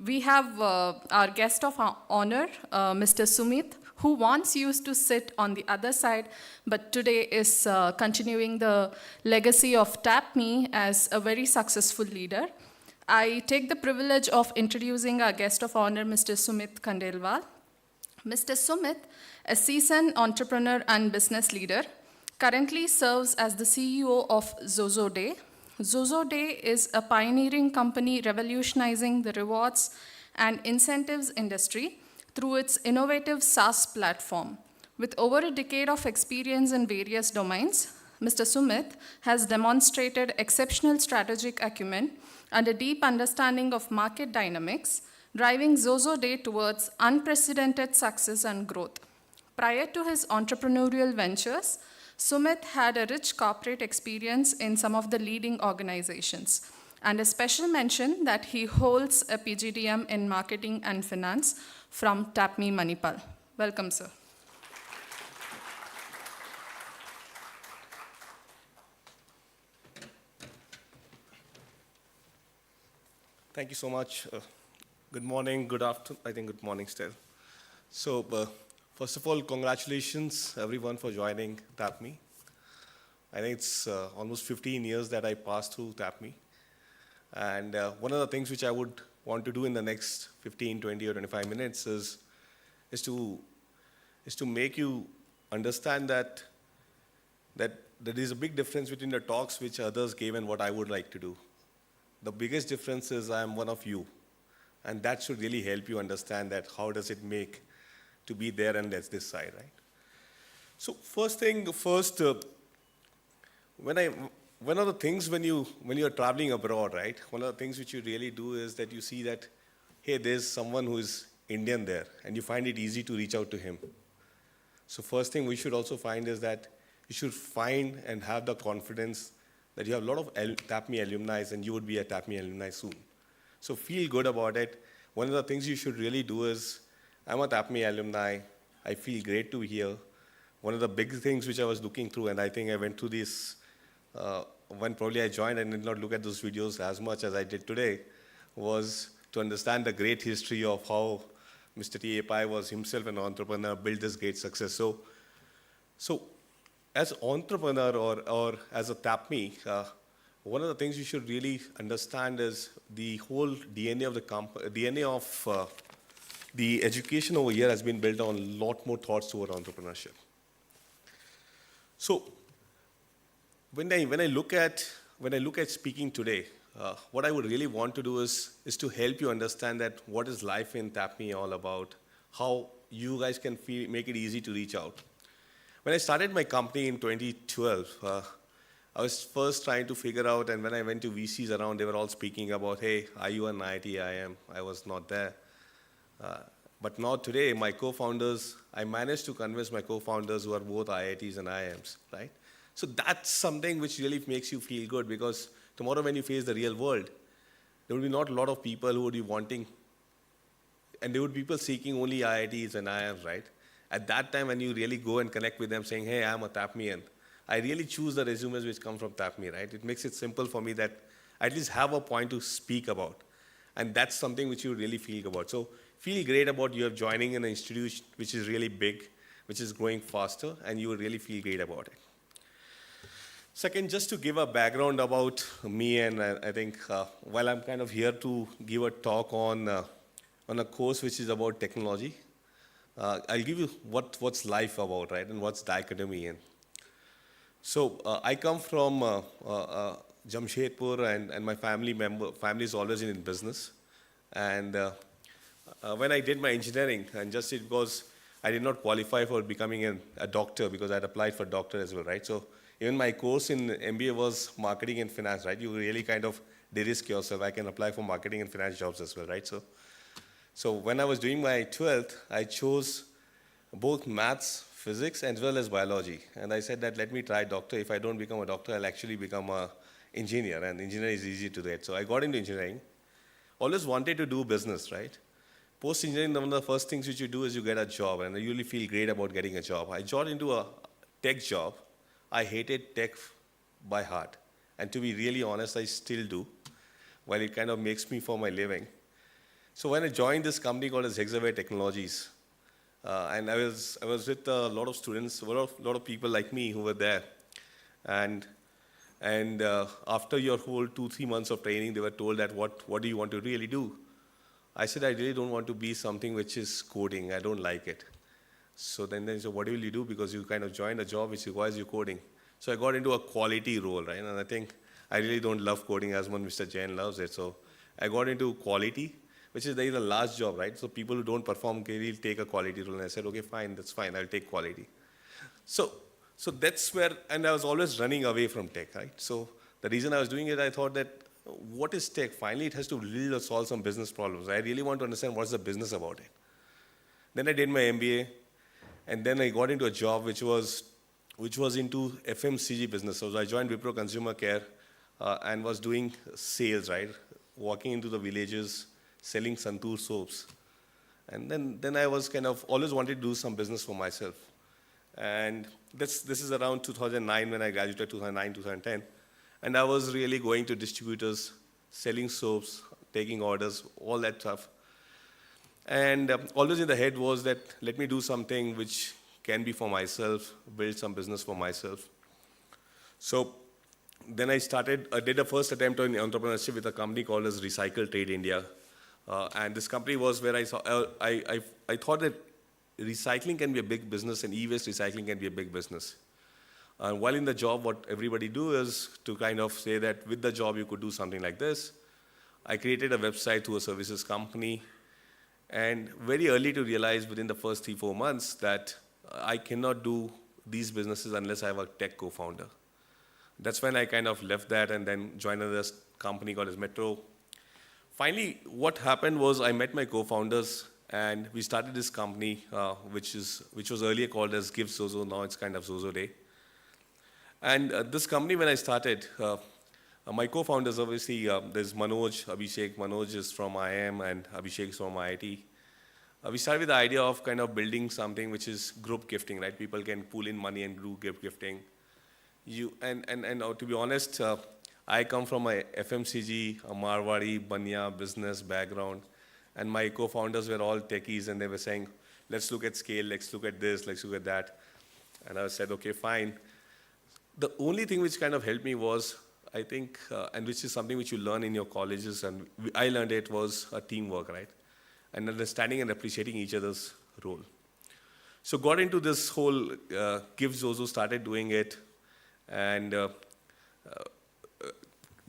we have our guest of honor, Mr. Sumit, who once used to sit on the other side, but today is continuing the legacy of TAPMI as a very successful leader. I take the privilege of introducing our guest of honor, Mr. Sumit Khandelwal. Mr. Sumit, a seasoned entrepreneur and business leader, currently serves as the CEO of Zozo Day. Zozo Day is a pioneering company revolutionizing the rewards and incentives industry through its innovative SaaS platform. With over a decade of experience in various domains, Mr. Sumit has demonstrated exceptional strategic acumen and a deep understanding of market dynamics, driving Zozo Day towards unprecedented success and growth. Prior to his entrepreneurial ventures, Sumit had a rich corporate experience in some of the leading organizations, and a special mention that he holds a PGDM in Marketing and Finance from TAPMI Manipal. Welcome, sir. Thank you so much. Good morning, good afternoon. I think good morning still. So, first of all, congratulations everyone for joining TAPMI. I think it's almost 15 years that I passed through TAPMI. And one of the things which I would want to do in the next 15, 20, or 25 minutes is to make you understand that there is a big difference between the talks which others gave and what I would like to do. The biggest difference is I am one of you. And that should really help you understand that how does it make to be there and that's this side, right? So first thing first, one of the things when you're traveling abroad, right? One of the things which you really do is that you see that, hey, there's someone who is Indian there, and you find it easy to reach out to him. So first thing we should also find is that you should find and have the confidence that you have a lot of TAPMI alumni and you would be a TAPMI alumni soon. So feel good about it. One of the things you should really do is, I'm a TAPMI alumni, I feel great to be here. One of the big things which I was looking through, and I think I went through this when probably I joined and did not look at those videos as much as I did today, was to understand the great history of how Mr. T.A. Pai was himself an entrepreneur, built this great success. So as entrepreneur or as a TAPMI, one of the things you should really understand is the whole DNA of the DNA of the education over here has been built on a lot more thoughts toward entrepreneurship. So when I look at speaking today, what I would really want to do is to help you understand that what is life in TAPMI all about, how you guys can make it easy to reach out. When I started my company in 2012, I was first trying to figure out, and when I went to VCs around, they were all speaking about, hey, are you an IIT? I was not there. But now today, my co-founders, I managed to convince my co-founders who are both IITs and IIMs, right? So that's something which really makes you feel good, because tomorrow when you face the real world, there will be not a lot of people who would be wanting, and there would be people seeking only IITs and IIMs, right? At that time, when you really go and connect with them saying, hey, I'm a TAPMIan, I really choose the resumes which come from TAPMI, right? It makes it simple for me that I at least have a point to speak about. And that's something which you really feel about. So feel great about you joining an institution which is really big, which is growing faster, and you will really feel great about it. Second, just to give a background about me, and I think while I'm kind of here to give a talk on a course which is about technology, I'll give you what's life about, right, and what's dichotomy in. So I come from Jamshedpur, and my family is always in business. And when I did my engineering, and just because I did not qualify for becoming a doctor, because I had applied for doctor as well, right? So even my course in MBA was marketing and finance, right? You really kind of de-risk yourself. I can apply for marketing and finance jobs as well, right? So when I was doing my 12th, I chose both maths, physics as well as biology. And I said that let me try doctor. If I don't become a doctor, I'll actually become a engineer, and engineer is easy to get. So I got into engineering. Always wanted to do business, right? Post-engineering, one of the first things which you do is you get a job, and you really feel great about getting a job. I got into a tech job. I hated tech by heart. And to be really honest, I still do, while it kind of makes me for my living. So when I joined this company called as MBA Technologies, and I was with a lot of students, a lot of people like me who were there. And after your whole 2-3 months of training, they were told that what do you want to really do? I said, I really don't want to be something which is coding. I don't like it. So then they said, what will you do? Because you kind of joined a job which requires you coding. So I got into a quality role, right? And I think I really don't love coding as much Mr. Jain loves it. So I got into quality, which is a large job, right? So people who don't perform will take a quality role. And I said, okay, fine, that's fine. I'll take quality. So that's where, and I was always running away from tech, right? So the reason I was doing it, I thought that what is tech? Finally, it has to really solve some business problems. I really want to understand what's the business about it. Then I did my MBA, and then I got into a job which was into FMCG business. So I joined Wipro Consumer Care and was doing sales, right? Walking into the villages, selling Santoor soaps. And then I was kind of always wanted to do some business for myself. And this is around 2009 when I graduated, 2009, 2010. And I was really going to distributors, selling soaps, taking orders, all that stuff. And always in the head was that let me do something which can be for myself, build some business for myself. So then I did a first attempt on entrepreneurship with a company called as Recycle Trade India. And this company was where I thought that recycling can be a big business and e-waste recycling can be a big business. While in the job, what everybody do is to kind of say that with the job you could do something like this. I created a website through a services company, and very early to realize within the first 3-4 months that I cannot do these businesses unless I have a tech co-founder. That's when I kind of left that and then joined another company called as Metro. Finally, what happened was I met my co-founders and we started this company, which was earlier called as Give Zozo. Now it's kind of Zozo Day. And this company, when I started, my co-founders, obviously, there's Manoj, Abhishek. Manoj is from IIM and Abhishek is from IIT. We started with the idea of kind of building something which is group gifting, right? People can pool in money and do group gifting. To be honest, I come from a FMCG, a Marwari, Banya business background, and my co-founders were all techies, and they were saying, let's look at scale, let's look at this, let's look at that. And I said, okay, fine. The only thing which kind of helped me was, I think, and which is something which you learn in your colleges, and I learned it, was a teamwork, right? And understanding and appreciating each other's role. So got into this whole Give Zozo, started doing it, and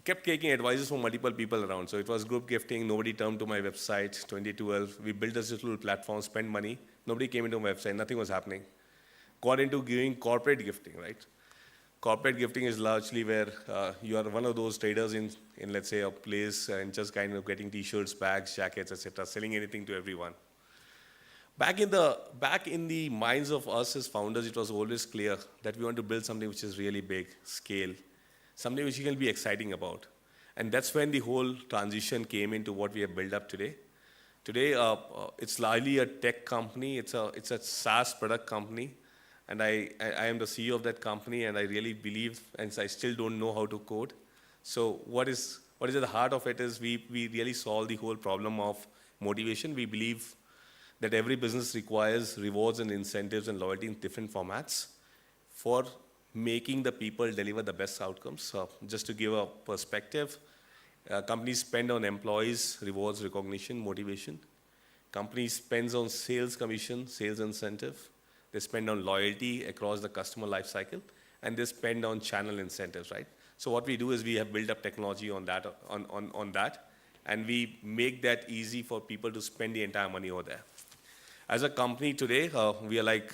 kept taking advices from multiple people around. So it was group gifting, nobody turned to my website, 2012. We built this little platform, spent money, nobody came into my website, nothing was happening. Got into giving corporate gifting, right? Corporate gifting is largely where you are one of those traders in let's say, a place and just kind of getting t-shirts, bags, jackets, etc., selling anything to everyone. Back in the minds of us as founders, it was always clear that we want to build something which is really big, scale, something which you can be exciting about. And that's when the whole transition came into what we have built up today. Today, it's largely a tech company. It's a SaaS product company. And I am the CEO of that company, and I really believe, and I still don't know how to code. So what is at the heart of it is we really solve the whole problem of motivation. We believe that every business requires rewards and incentives and loyalty in different formats for making the people deliver the best outcomes. So just to give a perspective, companies spend on employees, rewards, recognition, motivation. Companies spend on sales commission, sales incentive. They spend on loyalty across the customer life cycle, and they spend on channel incentives, right? So what we do is we have built up technology on that, on that, and we make that easy for people to spend the entire money over there. As a company today, we are like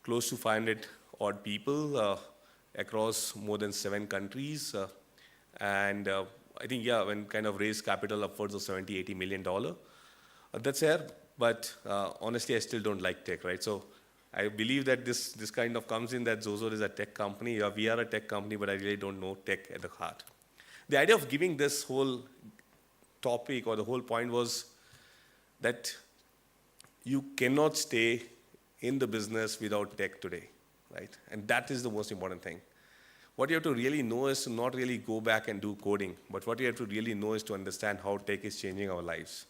close to 500 odd people across more than 7 countries, and I think, yeah, when kind of raised capital upwards of $70, $80 million. That's there, but honestly, I still don't like tech, right? So I believe that this kind of comes in that Zozo is a tech company, or we are a tech company, but I really don't know tech at the heart. The idea of giving this whole topic, or the whole point, was that you cannot stay in the business without tech today, right? And that is the most important thing. What you have to really know is to not really go back and do coding, but what you have to really know is to understand how tech is changing our lives.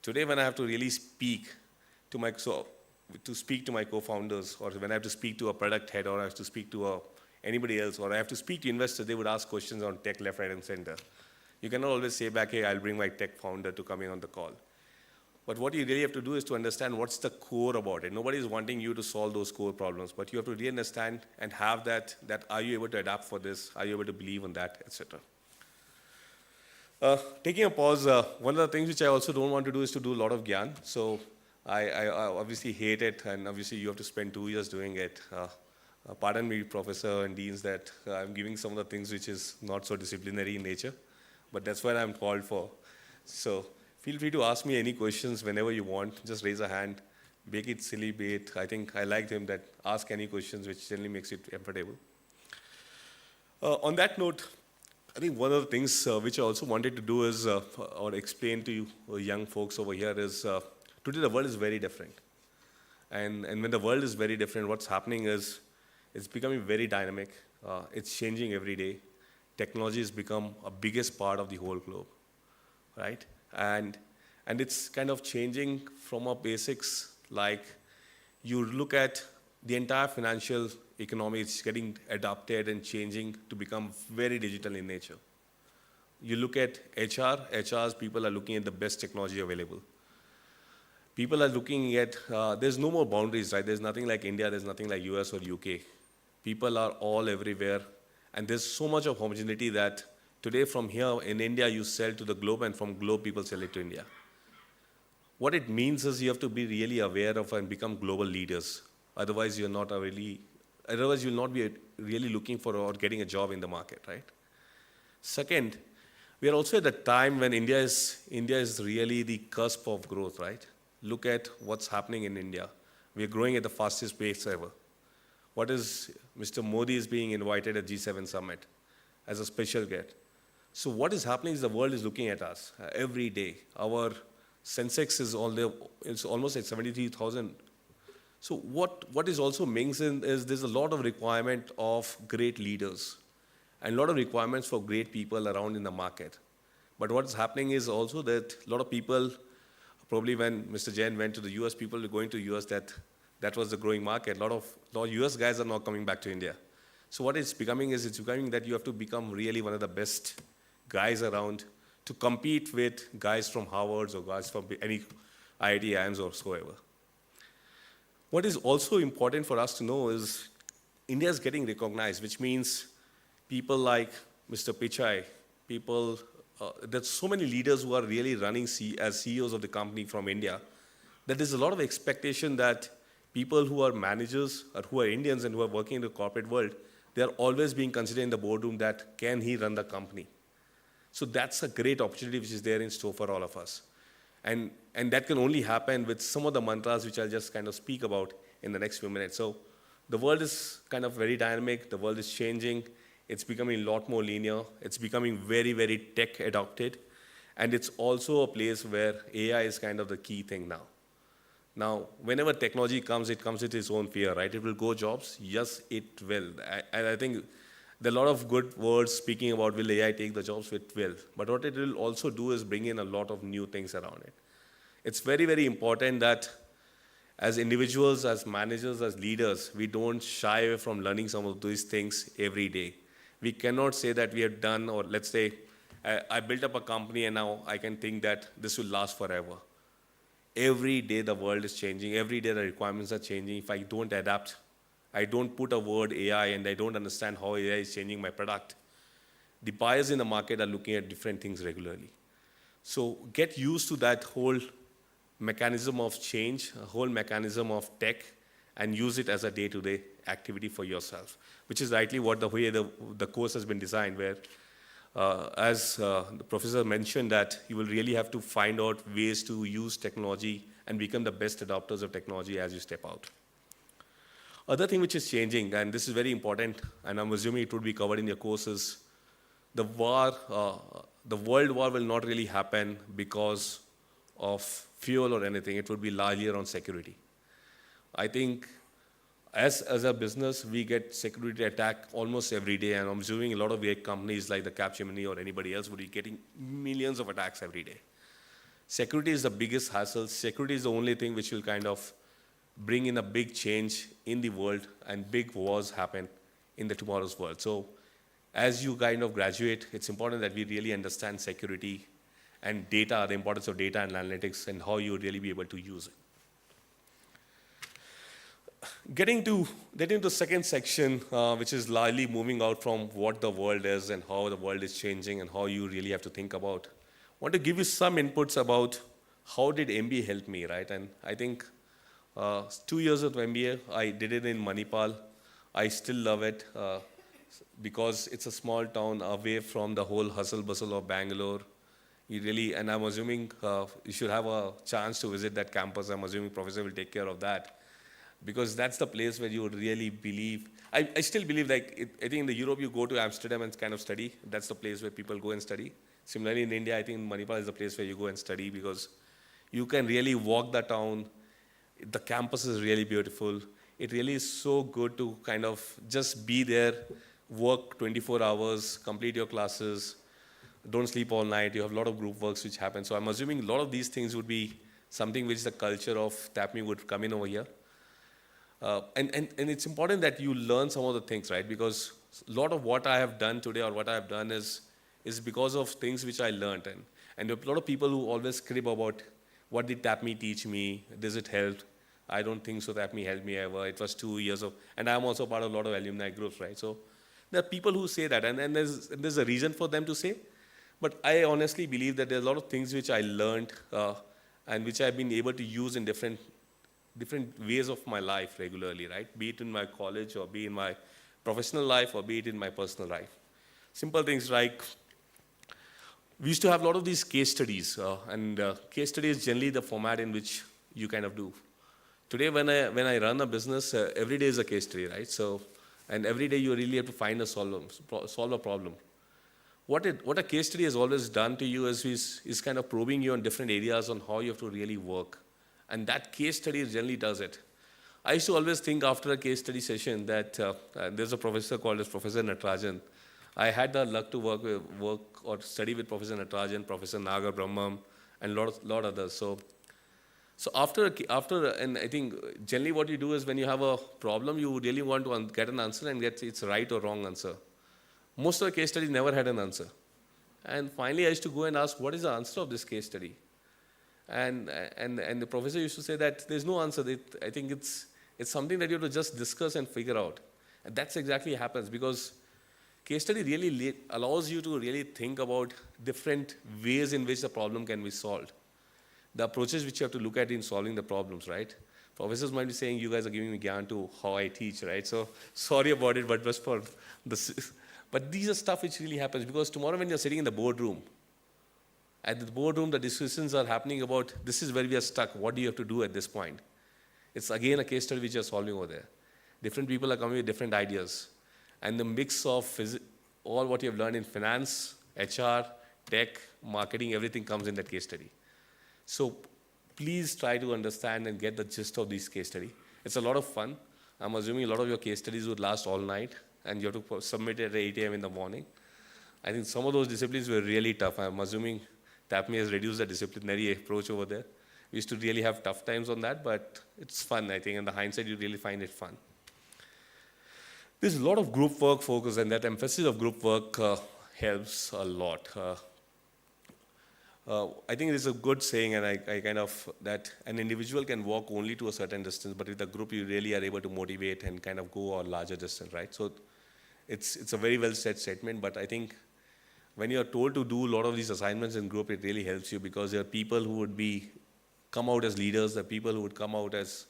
Today, when I have to really speak to my co-founders, or when I have to speak to a product head, or I have to speak to anybody else, or I have to speak to investors, they would ask questions on tech left, right, and center. You cannot always say back, hey, I'll bring my tech founder to come in on the call. But what you really have to do is to understand what's the core about it. Nobody is wanting you to solve those core problems, but you have to really understand and have that are you able to adapt for this? Are you able to believe in that, etc. Taking a pause, one of the things which I also don't want to do is to do a lot of gyan. So I obviously hate it, and obviously you have to spend 2 years doing it. Pardon me, professor and deans, that I'm giving some of the things which is not so disciplinary in nature, but that's what I'm called for. So feel free to ask me any questions whenever you want. Just raise a hand, make it silly, bait. I think I liked him that ask any questions, which generally makes it comfortable. On that note, I think one of the things which I also wanted to do is, or explain to you young folks over here is, today the world is very different. And when the world is very different, what's happening is it's becoming very dynamic. It's changing every day. Technology has become a biggest part of the whole globe, right? And it's kind of changing from our basics, like you look at the entire financial economy, it's getting adapted and changing to become very digital in nature. You look at HR's people are looking at the best technology available. People are looking at, there's no more boundaries, right? There's nothing like India, there's nothing like US or UK. People are all everywhere, and there's so much of homogeneity that today from here in India, you sell to the globe, and from globe, people sell it to India. What it means is you have to be really aware of and become global leaders. Otherwise, you'll not be really looking for or getting a job in the market, right? Second, we are also at a time when India is really the cusp of growth, right? Look at what's happening in India. We are growing at the fastest pace ever. Mr. Modi is being invited at G7 summit as a special guest. So what is happening is the world is looking at us every day. Our Sensex is almost at 73,000. So what is also mixing is there's a lot of requirement of great leaders and a lot of requirements for great people around in the market. But what's happening is also that a lot of people, probably when Mr. Jain went to the US, people were going to US, that was the growing market. A lot of US guys are now coming back to India. So what it's becoming that you have to become really one of the best guys around to compete with guys from Harvard or guys from any IIT, IIMs or so ever. What is also important for us to know is India is getting recognized, which means people like Mr. Pichai, there's so many leaders who are really running as CEOs of the company from India, that there's a lot of expectation that people who are managers or who are Indians and who are working in the corporate world, they're always being considered in the boardroom that can he run the company. So that's a great opportunity which is there in store for all of us. And that can only happen with some of the mantras which I'll just kind of speak about in the next few minutes. So the world is kind of very dynamic. The world is changing. It's becoming a lot more linear. It's becoming very, very tech adopted. And it's also a place where AI is kind of the key thing now. Now, whenever technology comes, it comes with its own fear, right? It will go jobs. Yes, it will. And I think there are a lot of good words speaking about will AI take the jobs, it will. But what it will also do is bring in a lot of new things around it. It's very, very important that as individuals, as managers, as leaders, we don't shy away from learning some of these things every day. We cannot say that we have done, or let's say, I built up a company and now I can think that this will last forever. Every day the world is changing. Every day the requirements are changing. If I don't adapt, I don't put a word AI and I don't understand how AI is changing my product, the buyers in the market are looking at different things regularly. So get used to that whole mechanism of change, a whole mechanism of tech, and use it as a day-to-day activity for yourself, which is rightly what the way the course has been designed, where as the professor mentioned, that you will really have to find out ways to use technology and become the best adopters of technology as you step out. Other thing which is changing, and this is very important, and I'm assuming it would be covered in your courses, the world war will not really happen because of fuel or anything. It would be largely around security. I think as a business, we get security attack almost every day, and I'm assuming a lot of big companies like the Capgemini or anybody else would be getting millions of attacks every day. Security is the biggest hassle. Security is the only thing which will kind of bring in a big change in the world, and big wars happen in the tomorrow's world. So as you kind of graduate, it's important that we really understand security and data, the importance of data and analytics, and how you would really be able to use it. Getting to the second section, which is largely moving out from what the world is and how the world is changing and how you really have to think about. I want to give you some inputs about how did MBA help me, right? And I think 2 years of MBA, I did it in Manipal. I still love it because it's a small town away from the whole hustle bustle of Bangalore. You really, and I'm assuming you should have a chance to visit that campus. I'm assuming professor will take care of that, because that's the place where you would really believe. I still believe, like, I think in the Europe you go to Amsterdam and kind of study. That's the place where people go and study. Similarly in India, I think Manipal is the place where you go and study, because you can really walk the town. The campus is really beautiful. It really is so good to kind of just be there, work 24 hours, complete your classes, don't sleep all night. You have a lot of group works which happen. So I'm assuming a lot of these things would be something which the culture of TAPMI would come in over here. And it's important that you learn some of the things, right? Because a lot of what I have done today, or what I have done is because of things which I learned. And there are a lot of people who always crib about, what did TAPMI teach me? Does it help? I don't think so. TAPMI helped me ever. It was 2 years of, and I'm also part of a lot of alumni groups, right? So there are people who say that, and there's a reason for them to say. But I honestly believe that there's a lot of things which I learned and which I've been able to use in different ways of my life regularly, right? Be it in my college, or be in my professional life, or be it in my personal life. Simple things like, we used to have a lot of these case studies, and case study is generally the format in which you kind of do. Today, when I run a business, every day is a case study, right? So, and every day you really have to find solve a problem. What a case study has always done to you is kind of probing you on different areas on how you have to really work. And that case study generally does it. I used to always think after a case study session that there's a professor called as Professor Natarajan. I had the luck to work or study with Professor Natarajan, Professor Nagar Brahmam, and lot others. So after, and I think generally what you do is, when you have a problem, you really want to get an answer and get its right or wrong answer. Most of the case studies never had an answer. And finally, I used to go and ask, what is the answer of this case study? And the professor used to say that there's no answer. I think it's something that you have to just discuss and figure out. And that's exactly what happens, because case study really allows you to really think about different ways in which the problem can be solved. The approaches which you have to look at in solving the problems, right? Professors might be saying, you guys are giving me gyan to how I teach, right? So sorry about it, but just for this. But these are stuff which really happens, because tomorrow when you're sitting in the boardroom, at the boardroom, the discussions are happening about, this is where we are stuck. What do you have to do at this point? It's again a case study which you're solving over there. Different people are coming with different ideas. And the mix of all what you have learned in finance, HR, tech, marketing, everything comes in that case study. So please try to understand and get the gist of this case study. It's a lot of fun. I'm assuming a lot of your case studies would last all night, and you have to submit it at 8 a.m. in the morning. I think some of those disciplines were really tough. I'm assuming TAPMI has reduced the disciplinary approach over there. We used to really have tough times on that, but it's fun, I think. In the hindsight, you really find it fun. There's a lot of group work focus, and that emphasis of group work helps a lot. I think it is a good saying, and I kind of, that an individual can walk only to a certain distance, but with a group, you really are able to motivate and kind of go a larger distance, right? So it's a very well said statement, but I think when you're told to do a lot of these assignments in group, it really helps you, because there are people who would come out as leaders, there are people who would come out as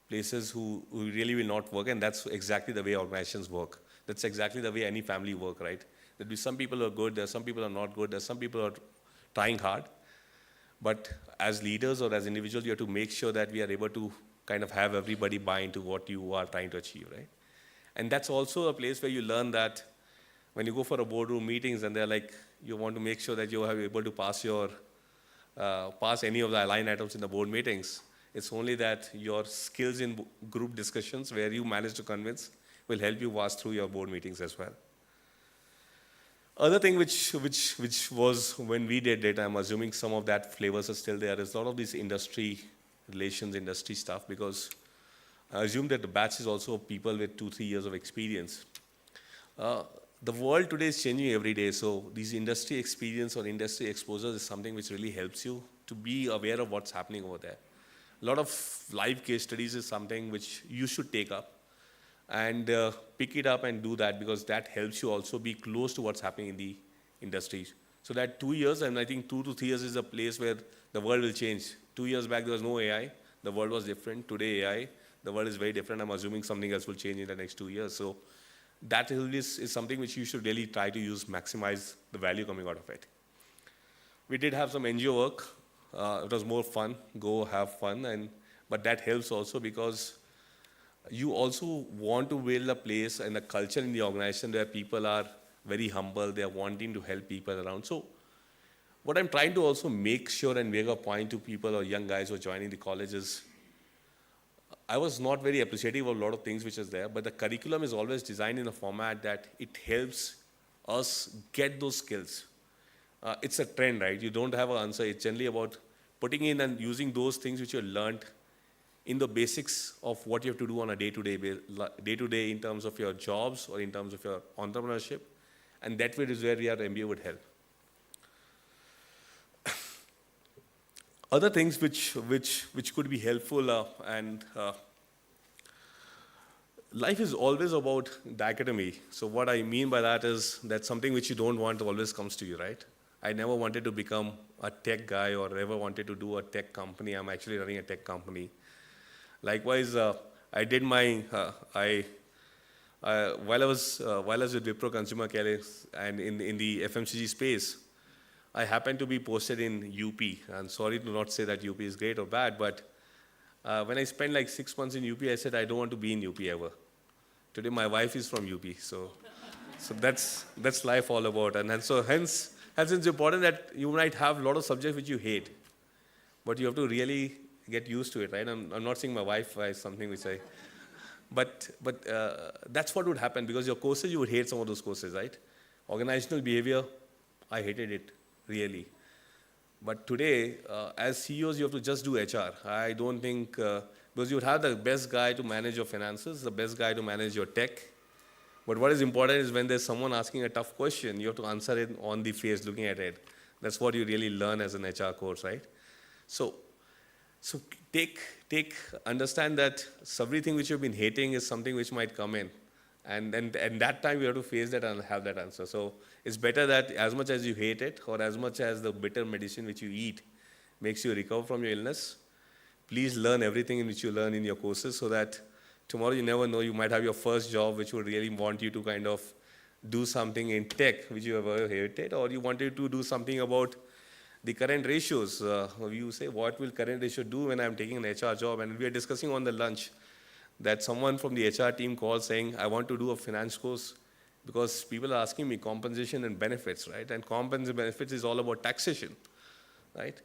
places who really will not work, and that's exactly the way organizations work. That's exactly the way any family work, right? There'll be some people who are good, there's some people who are not good, there's some people who are trying hard. But as leaders or as individuals, you have to make sure that we are able to kind of have everybody buy into what you are trying to achieve, right? And that's also a place where you learn that when you go for a boardroom meetings and they're like, you want to make sure that you are able to pass any of the line items in the board meetings. It's only that your skills in group discussions where you manage to convince will help you pass through your board meetings as well. Other thing which was when we did it, I'm assuming some of that flavors are still there, is a lot of these industry relations, industry stuff, because I assume that the batch is also people with 2-3 years of experience. The world today is changing every day, so these industry experience or industry exposure is something which really helps you to be aware of what's happening over there. A lot of live case studies is something which you should take up and pick it up and do that, because that helps you also be close to what's happening in the industry. So that 2 years, and I think 2 to 3 years is a place where the world will change. 2 years back, there was no AI. The world was different. Today, AI, the world is very different. I'm assuming something else will change in the next 2 years. So that is something which you should really try to use, maximize the value coming out of it. We did have some NGO work. It was more fun, go have fun, but that helps also because you also want to build a place and a culture in the organization where people are very humble, they are wanting to help people around. So what I'm trying to also make sure and make a point to people or young guys who are joining the college is, I was not very appreciative of a lot of things which is there, but the curriculum is always designed in a format that it helps us get those skills. It's a trend, right? You don't have an answer. It's generally about putting in and using those things which you learned in the basics of what you have to do on a day-to-day in terms of your jobs or in terms of your entrepreneurship. And that way is where your MBA would help. Other things which could be helpful life is always about dichotomy. So what I mean by that is that something which you don't want always comes to you, right? I never wanted to become a tech guy or ever wanted to do a tech company. I'm actually running a tech company. Likewise, I did my, while I was with Wipro Consumer Care and in the FMCG space, I happened to be posted in UP. I'm sorry to not say that UP is great or bad, but when I spent like 6 months in UP, I said I don't want to be in UP ever. Today, my wife is from UP, so that's life all about. And so hence it's important that you might have a lot of subjects which you hate, but you have to really get used to it, right? I'm not saying my wife is something which but that's what would happen, because your courses, you would hate some of those courses, right? Organizational behavior, I hated it, really. But today, as CEOs, you have to just do HR. I don't think, because you would have the best guy to manage your finances, the best guy to manage your tech. But what is important is when there's someone asking a tough question, you have to answer it on the face, looking at it. That's what you really learn as an HR course, right? So understand that everything which you've been hating is something which might come in. And that time you have to face that and have that answer. So it's better that as much as you hate it, or as much as the bitter medicine which you eat makes you recover from your illness, please learn everything in which you learn in your courses, so that tomorrow you never know, you might have your first job which would really want you to kind of do something in tech which you have ever hated, or you wanted to do something about the current ratios. You say, what will current ratio do when I'm taking an HR job? And we are discussing on the lunch that someone from the HR team called saying, I want to do a finance course because people are asking me compensation and benefits, right? And compensation and benefits is all about taxation, right?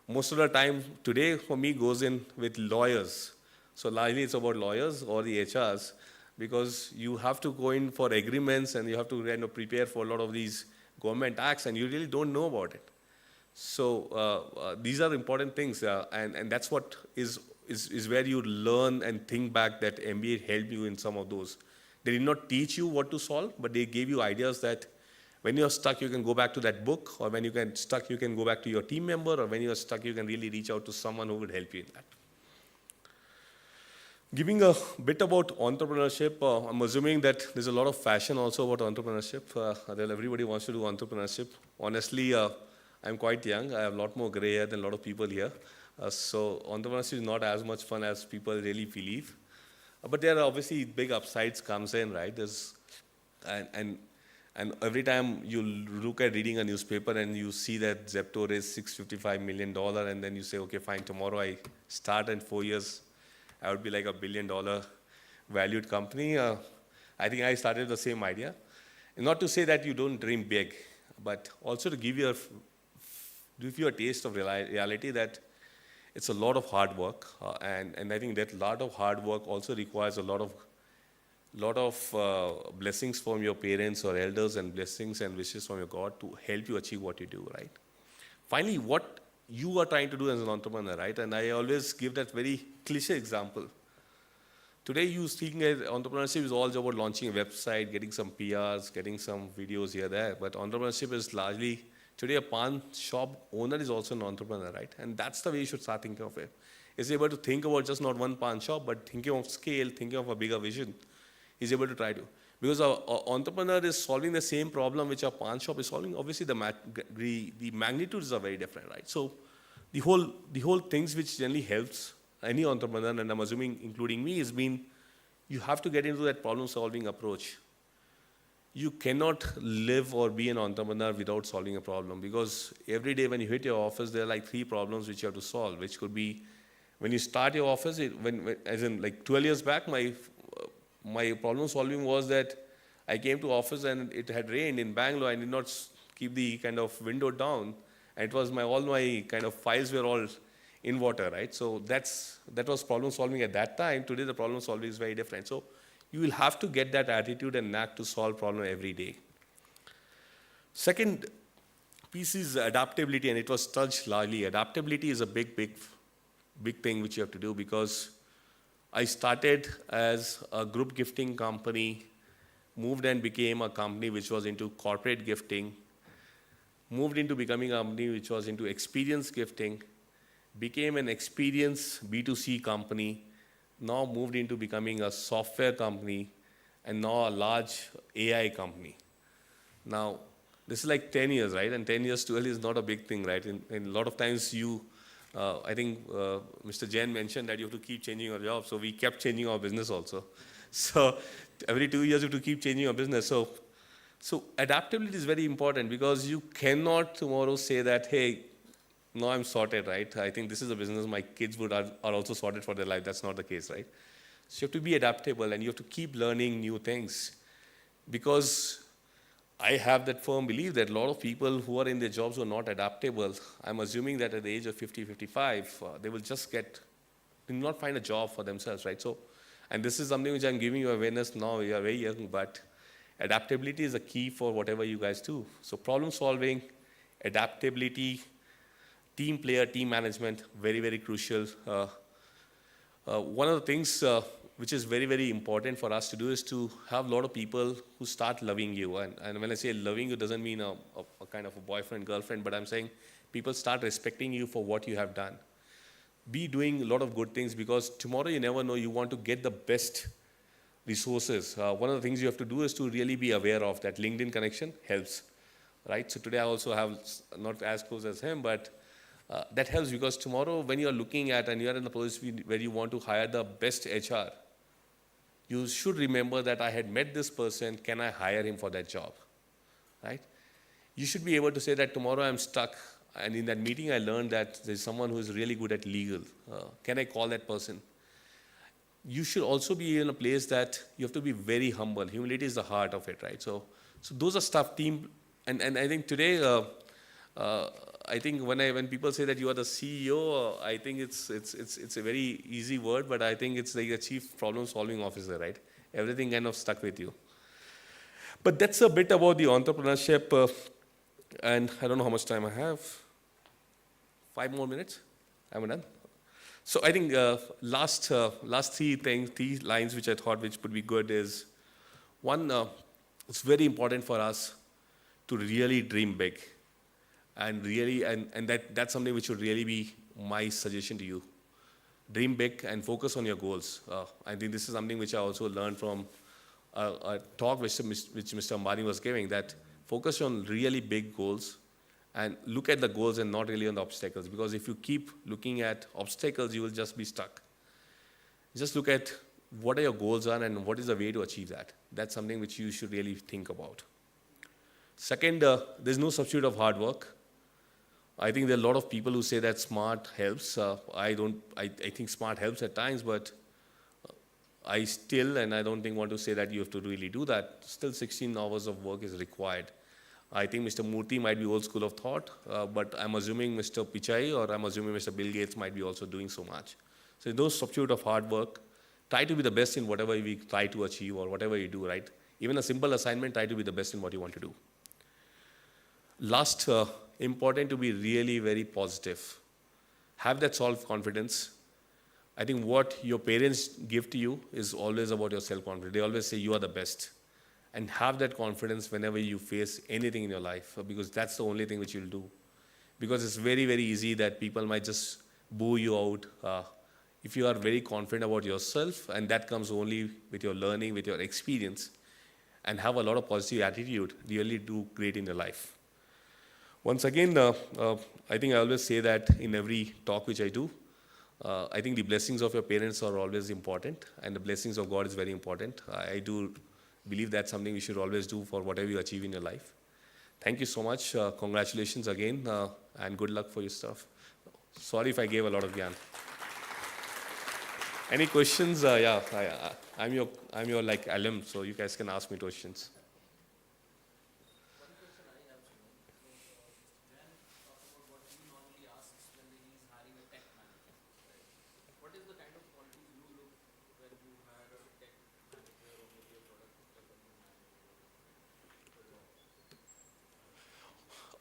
Most of the time today for me goes in with lawyers. So largely it's about lawyers or the HRs, because you have to go in for agreements and you have to prepare for a lot of these government acts, and you really don't know about it. So these are important things, and that's what is where you learn and think back that MBA helped you in some of those. They did not teach you what to solve, but they gave you ideas that when you're stuck, you can go back to that book, or when you get stuck, you can go back to your team member, or when you're stuck, you can really reach out to someone who would help you in that. Giving a bit about entrepreneurship, I'm assuming that there's a lot of fashion also about entrepreneurship. Everybody wants to do entrepreneurship. Honestly, I'm quite young. I have a lot more gray hair than a lot of people here. So entrepreneurship is not as much fun as people really believe. But there are obviously big upsides comes in, right? And every time you look at reading a newspaper and you see that Zepto raised $655 million, and then you say, okay, fine, tomorrow I start in 4 years I would be like $1 billion valued company. I think I started the same idea. And not to say that you don't dream big, but also to give you a taste of reality that it's a lot of hard work. And I think that lot of hard work also requires a lot of blessings from your parents or elders and blessings and wishes from your God to help you achieve what you do, right? Finally, what you are trying to do as an entrepreneur, right? And I always give that very cliche example. Today, you think entrepreneurship is all about launching a website, getting some PRs, getting some videos here, there. But entrepreneurship is largely, today a pawn shop owner is also an entrepreneur, right? And that's the way you should start thinking of it. Is able to think about just not one pawn shop, but thinking of scale, thinking of a bigger vision. He's able to try to. Because an entrepreneur is solving the same problem which a pawn shop is solving. Obviously, the magnitudes are very different, right? So the whole things which generally helps any entrepreneur, and I'm assuming including me, has been you have to get into that problem-solving approach. You cannot live or be an entrepreneur without solving a problem, because every day when you hit your office, there are like 3 problems which you have to solve, which could be when you start your office, as in like 12 years back, my problem solving was that I came to office and it had rained in Bangalore. I did not keep the kind of window down, and it was all my kind of files were all in water, right? So that was problem solving at that time. Today the problem solving is very different. So you will have to get that attitude and knack to solve problem every day. Second piece is adaptability, and it was touched largely. Adaptability is a big thing which you have to do, because I started as a group gifting company, moved and became a company which was into corporate gifting, moved into becoming a company which was into experience gifting, became an experience B2C company, now moved into becoming a software company, and now a large AI company. Now, this is like 10 years, right? And 10 years, 12 is not a big thing, right? And a lot of times I think Mr. Jain mentioned that you have to keep changing your job. So we kept changing our business also. So every 2 years you have to keep changing your business. So adaptability is very important, because you cannot tomorrow say that, hey, now I'm sorted, right? I think this is a business my kids are also sorted for their life. That's not the case, right? So you have to be adaptable, and you have to keep learning new things, because I have that firm belief that a lot of people who are in their jobs who are not adaptable, I'm assuming that at the age of 50, 55, they will not find a job for themselves, right? So, and this is something which I'm giving you awareness now. You are very young, but adaptability is a key for whatever you guys do. So problem solving, adaptability, team player, team management, very, very crucial. One of the things which is very, very important for us to do is to have a lot of people who start loving you. And when I say loving you, doesn't mean a kind of a boyfriend, girlfriend, but I'm saying people start respecting you for what you have done. Be doing a lot of good things, because tomorrow you never know, you want to get the best resources. One of the things you have to do is to really be aware of that. LinkedIn connection helps, right? So today I also have, not as close as him, but that helps, because tomorrow when you're looking at and you're in a position where you want to hire the best HR, you should remember that I had met this person, can I hire him for that job, right? You should be able to say that tomorrow I'm stuck, and in that meeting I learned that there's someone who is really good at legal. Can I call that person? You should also be in a place that you have to be very humble. Humility is the heart of it, right? So those are stuff, team, and I think today, I think when people say that you are the CEO, I think it's a very easy word, but I think it's like a chief problem-solving officer, right? Everything kind of stuck with you. But that's a bit about the entrepreneurship, and I don't know how much time I have. 5 more minutes? I'm done. So I think last 3 lines which I thought which would be good is, one, it's very important for us to really dream big. And really, and that's something which would really be my suggestion to you. Dream big and focus on your goals. I think this is something which I also learned from a talk which Mr. Ambani was giving, that focus on really big goals and look at the goals and not really on the obstacles. Because if you keep looking at obstacles, you will just be stuck. Just look at what are your goals are and what is the way to achieve that. That's something which you should really think about. Second, there's no substitute of hard work. I think there are a lot of people who say that smart helps. I think smart helps at times, but I still, and I don't think want to say that you have to really do that, still 16 hours of work is required. I think Mr. Murthy might be old school of thought, but I'm assuming Mr. Pichai or I'm assuming Mr. Bill Gates might be also doing so much. So no substitute of hard work. Try to be the best in whatever we try to achieve or whatever you do, right? Even a simple assignment, try to be the best in what you want to do. Last, important to be really very positive. Have that self-confidence. I think what your parents give to you is always about your self-confidence. They always say you are the best. And have that confidence whenever you face anything in your life, because that's the only thing which you'll do. Because it's very, very easy that people might just boo you out. If you are very confident about yourself, and that comes only with your learning, with your experience, and have a lot of positive attitude, really do great in your life. Once again, I think I always say that in every talk which I do, I think the blessings of your parents are always important, and the blessings of God is very important. I do believe that's something we should always do for whatever you achieve in your life. Thank you so much. Congratulations again, and good luck for your stuff. Sorry if I gave a lot of gyan. Any questions? Yeah, I'm your like alum, so you guys can ask me questions.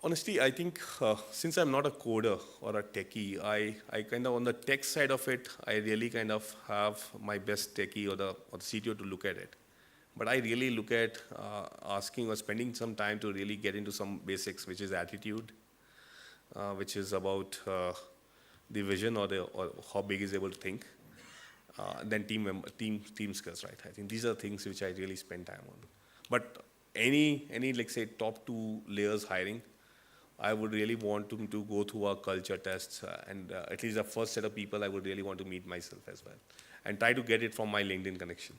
Honestly, I think since I'm not a coder or a techie, I kind of, on the tech side of it, I really kind of have my best techie or the CTO to look at it. But I really look at asking or spending some time to really get into some basics, which is attitude, which is about the vision or how big is able to think, then team skills, right? I think these are things which I really spend time on. But any like say top 2 layers hiring, I would really want to go through our culture tests, and at least the first set of people I would really want to meet myself as well, and try to get it from my LinkedIn connection.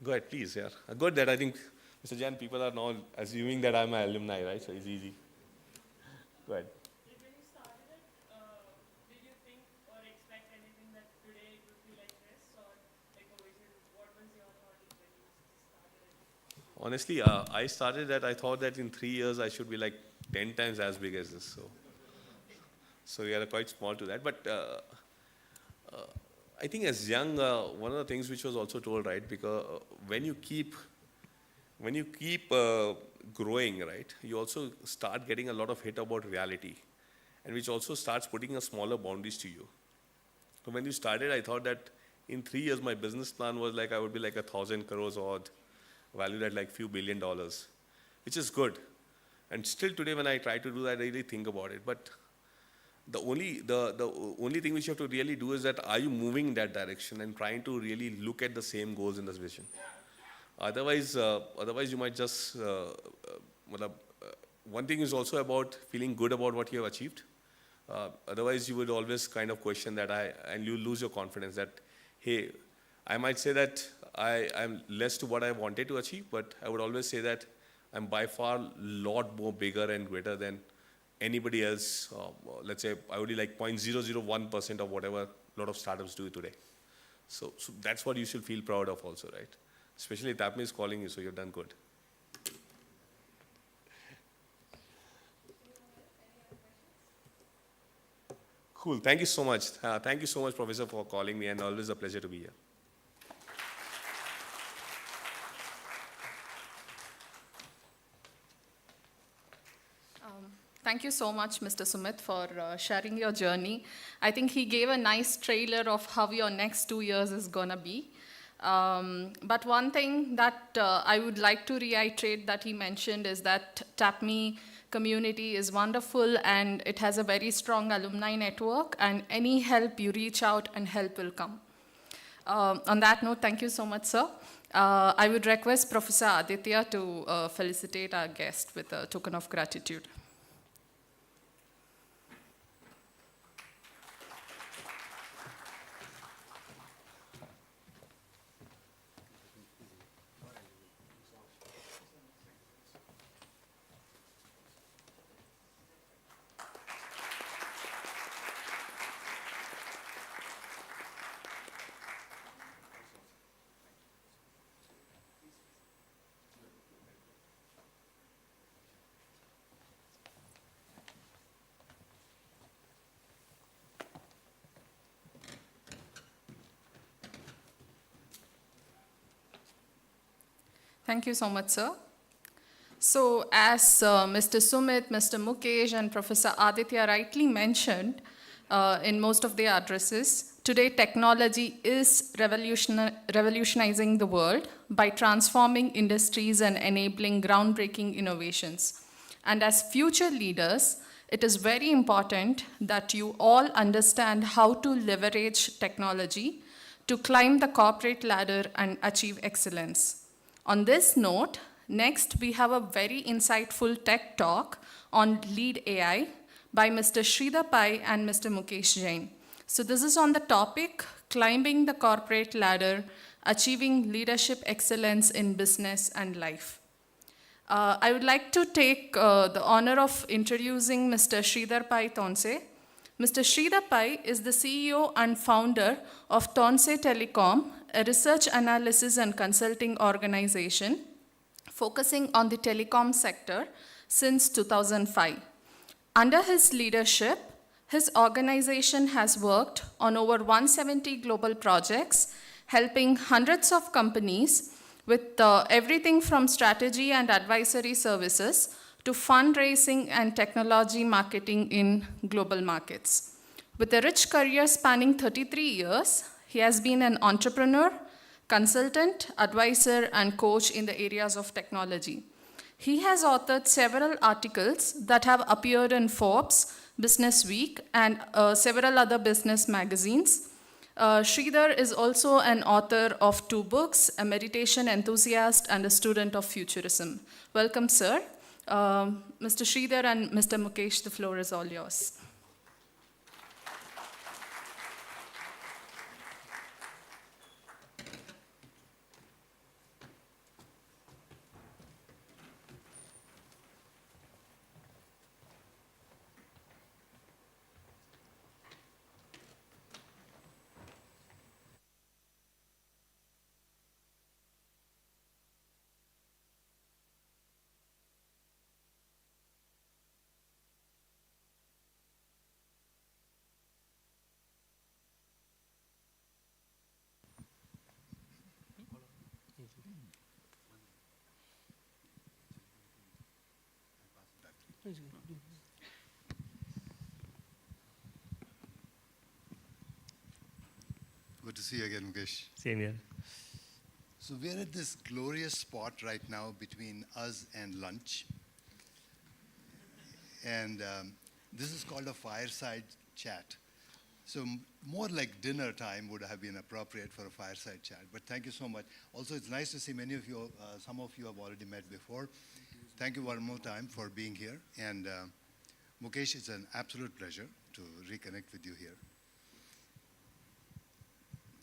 Go ahead, please. Yeah, good that I think, Mr. Jan, people are now assuming that I'm an alumni, right? So it's easy. Go ahead. When you started it, did you think or expect anything that today it would be like this, or like what was your thought when you started it? Honestly, I started that, I thought that in 3 years I should be like 10 times as big as this. So we are quite small to that. But I think as young, one of the things which was also told, right, because when you keep growing, right, you also start getting a lot of hit about reality, and which also starts putting a smaller boundaries to you. So when you started, I thought that in 3 years my business plan was like I would be like 1,000 crores odd, valued at like few $1 billion, which is good. And still today when I try to do that, I really think about it. But the only thing which you have to really do is that are you moving in that direction and trying to really look at the same goals in this vision? Otherwise you might just, one thing is also about feeling good about what you have achieved. Otherwise you would always kind of question that and you lose your confidence that, hey, I might say that I'm less to what I wanted to achieve, but I would always say that I'm by far a lot more bigger and greater than anybody else. Let's say I would be like 0.001% of whatever a lot of startups do today. So that's what you should feel proud of also, right? Especially TAPMI is calling you, so you've done good. Cool, thank you so much. Thank you so much, Professor, for calling me, and always a pleasure to be here. Thank you so much, Mr. Sumit, for sharing your journey. I think he gave a nice trailer of how your next 2 years is going to be. But one thing that I would like to reiterate that he mentioned is that TAPMI community is wonderful and it has a very strong alumni network, and any help you reach out and help will come. On that note, thank you so much, sir. I would request Professor Aditya to felicitate our guest with a token of gratitude. Thank you so much, sir. So, as Mr. Sumit, Mr. Mukesh, and Professor Aditya rightly mentioned in most of their addresses, today technology is revolutionizing the world by transforming industries and enabling groundbreaking innovations. And as future leaders, it is very important that you all understand how to leverage technology to climb the corporate ladder and achieve excellence. On this note, next we have a very insightful tech talk on Lead AI by Mr. Sridhar Pai and Mr. Mukesh Jain. So this is on the topic, climbing the corporate ladder, achieving leadership excellence in business and life. I would like to take the honor of introducing Mr. Sridhar Pai Tonse. Mr. Sridhar Pai is the CEO and founder of Tonse Telecom, a research analysis and consulting organization focusing on the telecom sector since 2005. Under his leadership, his organization has worked on over 170 global projects, helping hundreds of companies with everything from strategy and advisory services to fundraising and technology marketing in global markets. With a rich career spanning 33 years, he has been an entrepreneur, consultant, advisor, and coach in the areas of technology. He has authored several articles that have appeared in Forbes, Business Week, and several other business magazines. Sridhar is also an author of 2 books, a meditation enthusiast, and a student of futurism. Welcome, sir. Mr. Sridhar and Mr. Mukesh, the floor is all yours. Good to see you again, Mukesh. Same here. So we're at this glorious spot right now between us and lunch. And this is called a fireside chat. So more like dinner time would have been appropriate for a fireside chat. But thank you so much. Also, it's nice to see many of you, some of you have already met before. Thank you one more time for being here. And Mukesh, it's an absolute pleasure to reconnect with you here.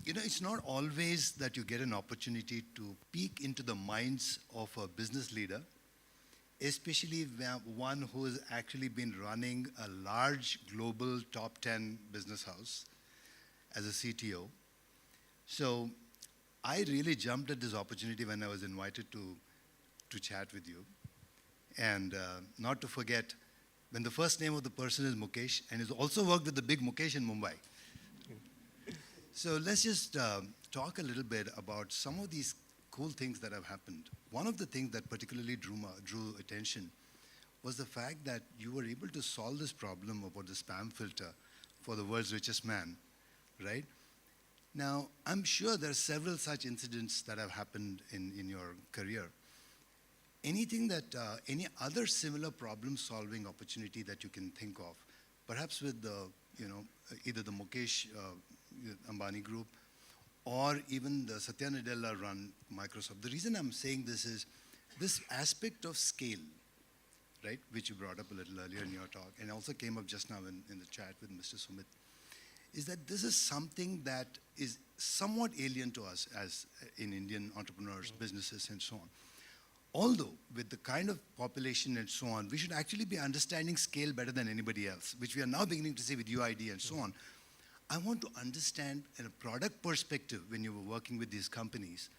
You know, it's not always that you get an opportunity to peek into the minds of a business leader, especially one who has actually been running a large global top 10 business house as a CTO. So I really jumped at this opportunity when I was invited to chat with you. And not to forget, when the first name of the person is Mukesh, and he's also worked with the big Mukesh in Mumbai. So let's just talk a little bit about some of these cool things that have happened. One of the things that particularly drew attention was the fact that you were able to solve this problem about the spam filter for the world's richest man, right? Now, I'm sure there are several such incidents that have happened in your career. Anything that, any other similar problem-solving opportunity that you can think of, perhaps with the, either the Mukesh Ambani group or even the Satya Nadella run Microsoft. The reason I'm saying this is this aspect of scale, right, which you brought up a little earlier in your talk and also came up just now in the chat with Mr. Sumit, is that this is something that is somewhat alien to us as in Indian entrepreneurs, businesses, and so on. Although, with the kind of population and so on, we should actually be understanding scale better than anybody else, which we are now beginning to see with UID and so on. I want to understand, in a product perspective, when you were working with these companies,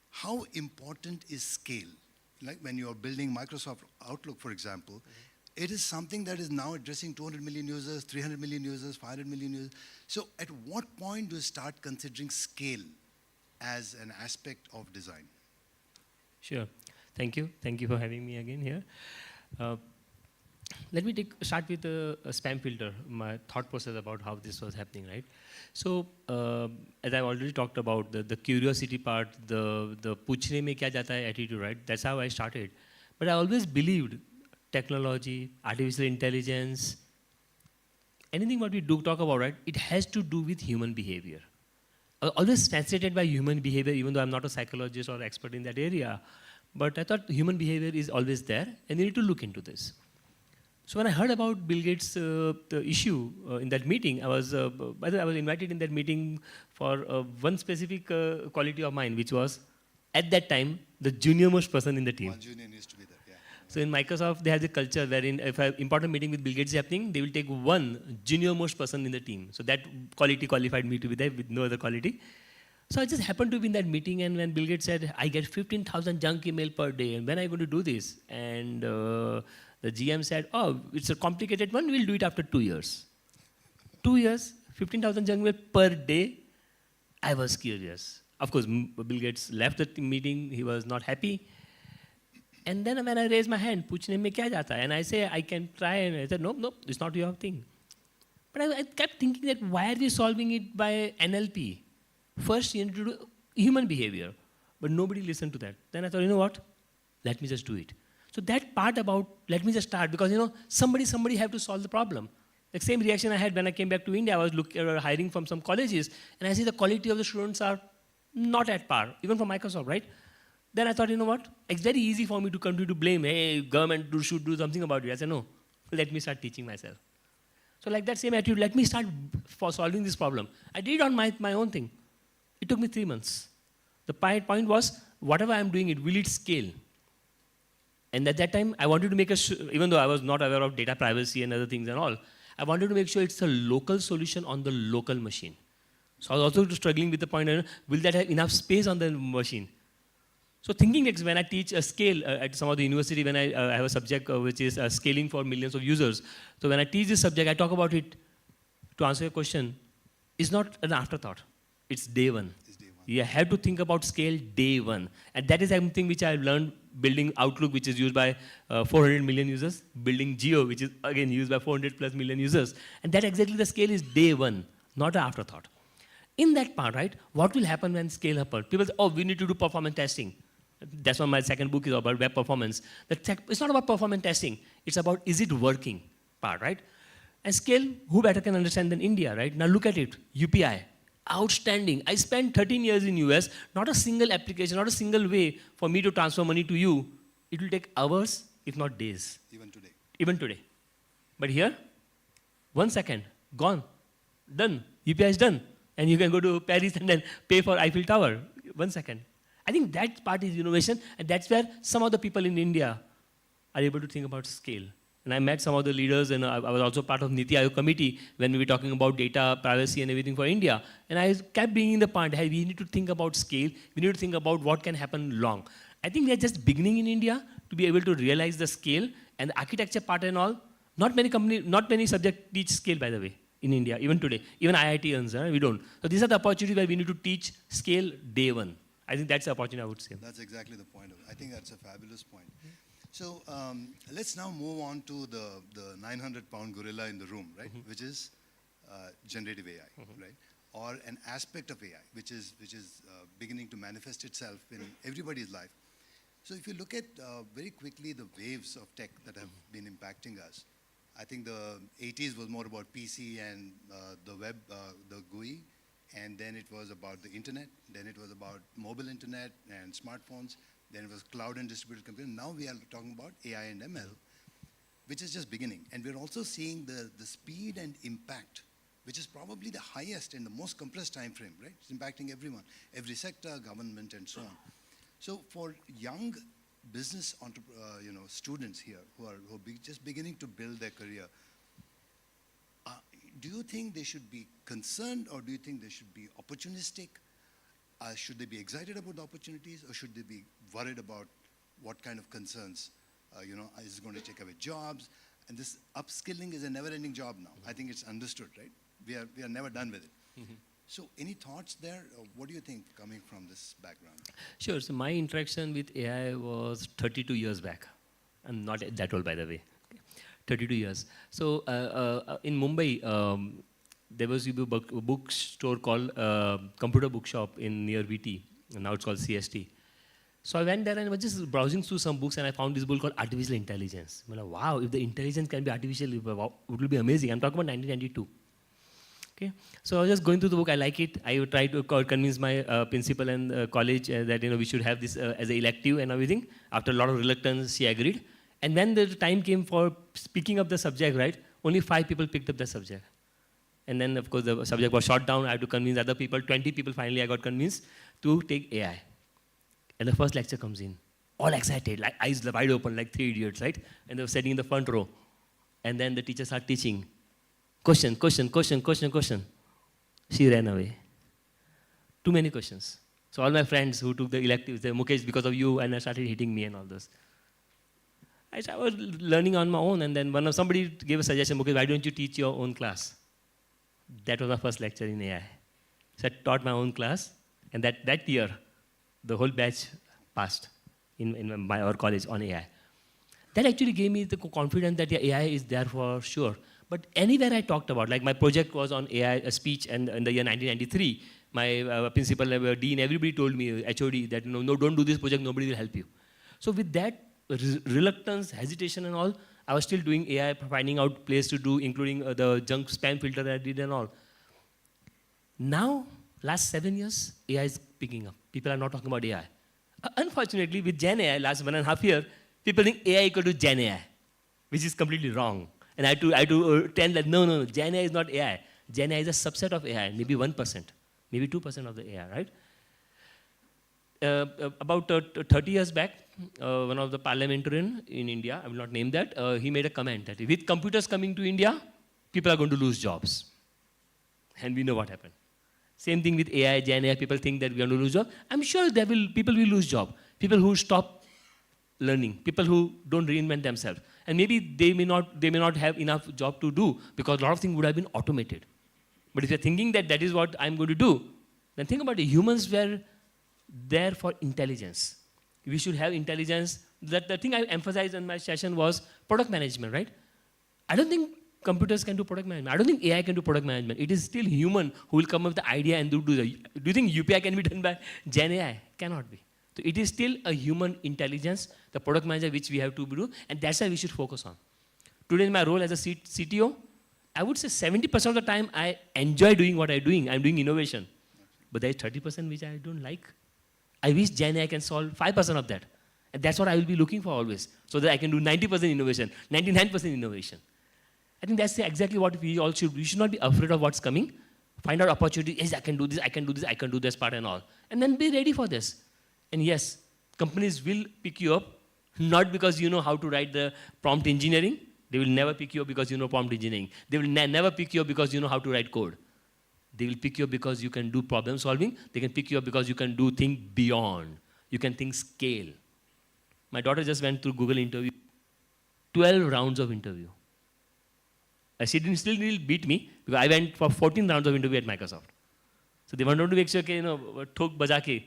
how important is scale? Like when you are building Microsoft Outlook, for example, it is something that is now addressing 200 million users, 300 million users, 500 million users. So at what point do you start considering scale as an aspect of design? Sure. Thank you. Thank you for having me again here. Let me start with a spam filter, my thought process about how this was happening, right? So, as I've already talked about, the curiosity part, the puchne mein kya jata hai attitude, right? That's how I started. But I always believed technology, artificial intelligence, anything what we do talk about, right? It has to do with human behavior. Always fascinated by human behavior, even though I'm not a psychologist or expert in that area. But I thought human behavior is always there, and we need to look into this. So when I heard about Bill Gates' the issue in that meeting, I was, by the way, I was invited in that meeting for one specific quality of mine, which was, at that time, the junior most person in the team. One junior needs to be there, yeah. So in Microsoft, they have a culture wherein if an important meeting with Bill Gates is happening, they will take one junior most person in the team. So that quality qualified me to be there with no other quality. So I just happened to be in that meeting, and when Bill Gates said, I get 15,000 junk email per day, and when are you going to do this? And the GM said, oh, it's a complicated one, we'll do it after 2 years. 2 years, 15,000 junk mail per day. I was curious. Of course, Bill Gates left the meeting, he was not happy. And then when I raised my hand, puchne mein kya jata hai? And I say, I can try, and I said, no, it's not your thing. But I kept thinking that why are we solving it by NLP? First, you need to do human behavior. But nobody listened to that. Then I thought, you know what? Let me just do it. So that part about, let me just start, because somebody have to solve the problem. The same reaction I had when I came back to India. I was hiring from some colleges, and I see the quality of the students are not at par, even from Microsoft, right? Then I thought, you know what? It's very easy for me to continue to blame, hey, government should do something about it. I said, no, let me start teaching myself. So like that same attitude, let me start for solving this problem. I did it on my own thing. It took me 3 months. The point was, whatever I'm doing, will it scale? And at that time, I wanted to make even though I was not aware of data privacy and other things and all, I wanted to make sure it's a local solution on the local machine. So I was also struggling with the point, will that have enough space on the machine? So thinking next, when I teach a scale at some of the university, when I have a subject which is scaling for millions of users. So when I teach this subject, I talk about it, to answer your question, it's not an afterthought. It's day one. You have to think about scale day one. And that is something which I've learned building Outlook, which is used by 400 million users, building Geo, which is again used by 400 plus million users. And that exactly the scale is day one, not an afterthought. In that part, right, what will happen when scale happens? People say, oh, we need to do performance testing. That's why my second book is about web performance. It's not about performance testing. It's about, is it working part, right? And scale, who better can understand than India, right? Now look at it, UPI. Outstanding. I spent 13 years in US, not a single application, not a single way for me to transfer money to you. It will take hours, if not days. Even today. Even today. But here, 1 second, gone, done. UPI is done. And you can go to Paris and then pay for Eiffel Tower. 1 second. I think that part is innovation, and that's where some of the people in India are able to think about scale. And I met some of the leaders, and I was also part of Niti Aayog committee when we were talking about data privacy and everything for India. And I kept bringing the point, hey, we need to think about scale. We need to think about what can happen long. I think we are just beginning in India to be able to realize the scale and the architecture part and all. Not many subjects teach scale, by the way, in India, even today. Even IIT earns, we don't. So these are the opportunities where we need to teach scale day one. I think that's the opportunity I would say. That's exactly the point. I think that's a fabulous point. So let's now move on to the 900-pound gorilla in the room, right? Which is generative AI, right? Or an aspect of AI, which is beginning to manifest itself in everybody's life. So if you look at very quickly the waves of tech that have been impacting us, I think the 80s was more about PC and the web, the GUI, and then it was about the internet, then it was about mobile internet and smartphones, then it was cloud and distributed computing. Now we are talking about AI and ML, which is just beginning. And we're also seeing the speed and impact, which is probably the highest in the most compressed time frame, right? It's impacting everyone, every sector, government, and so on. So for young business students here who are just beginning to build their career, do you think they should be concerned, or do you think they should be opportunistic? Should they be excited about the opportunities, or should they be worried about what kind of concerns? Is it going to take away jobs? And this upskilling is a never-ending job now. I think it's understood, right? We are never done with it. So any thoughts there? What do you think coming from this background? Sure. So my interaction with AI was 32 years back. I'm not that old, by the way. 32 years. So in Mumbai, there was a bookstore called Computer Bookshop in near VT. And now it's called CST. So I went there and was just browsing through some books, and I found this book called Artificial Intelligence. I'm like, wow, if the intelligence can be artificial, it will be amazing. I'm talking about 1992. Okay, so I was just going through the book. I like it. I would try to convince my principal and college that we should have this as an elective and everything. After a lot of reluctance, she agreed. And when the time came for picking up the subject, right, only 5 people picked up the subject. And then, of course, the subject was shot down. I had to convince other people. 20 people finally I got convinced to take AI. And the first lecture comes in, all excited, like eyes wide open, like 3 idiots, right? And they were sitting in the front row. And then the teacher started teaching. Question, question, question, question, question. She ran away. Too many questions. So all my friends who took the electives, they Mukesh, because of you, and I started hitting me and all this. I was learning on my own, and then somebody gave a suggestion, Mukesh, why don't you teach your own class? That was my first lecture in AI. So I taught my own class, and that year, the whole batch passed in our college on AI. That actually gave me the confidence that AI is there for sure. But anywhere I talked about, like my project was on AI, a speech, and in the year 1993, my principal, dean, everybody told me, HOD, that no, don't do this project, nobody will help you. So with that reluctance, hesitation and all, I was still doing AI, finding out place to do, including the junk spam filter I did and all. Now, last 7 years, AI is picking up. People are not talking about AI. Unfortunately, with Gen AI, last 1.5 years, people think AI equal to Gen AI, which is completely wrong. And I had to tell that, no, Gen AI is not AI. Gen AI is a subset of AI, maybe 1%, maybe 2% of the AI, right? About 30 years back, one of the parliamentarian in India, I will not name that, he made a comment that with computers coming to India, people are going to lose jobs. And we know what happened. Same thing with AI, Gen AI, people think that we are going to lose jobs. I'm sure people will lose jobs. People who stop learning, people who don't reinvent themselves. And maybe they may not have enough job to do because a lot of things would have been automated. But if you're thinking that that is what I'm going to do, then think about it. Humans were there for intelligence. We should have intelligence. That the thing I emphasized in my session was product management, right? I don't think computers can do product management. I don't think AI can do product management. It is still human who will come up with the idea and do the. Do you think UPI can be done by Gen AI? Cannot be. So it is still a human intelligence, the product manager which we have to do, and that's why we should focus on. Today in my role as a CTO, I would say 70% of the time I enjoy doing what I'm doing. I'm doing innovation. But there is 30% which I don't like. I wish Gen AI can solve 5% of that. And that's what I will be looking for always, so that I can do 90% innovation, 99% innovation. I think that's exactly what we all should do. We should not be afraid of what's coming. Find out opportunity. Yes, I can do this, I can do this, I can do this part and all. And then be ready for this. And yes, companies will pick you up, not because you know how to write the prompt engineering. They will never pick you up because you know prompt engineering. They will never pick you up because you know how to write code. They will pick you up because you can do problem solving. They can pick you up because you can do things beyond. You can think scale. My daughter just went through Google interview, 12 rounds of interview. She still beat me because I went for 14 rounds of interview at Microsoft. So they wanted to make sure, thok baja ke,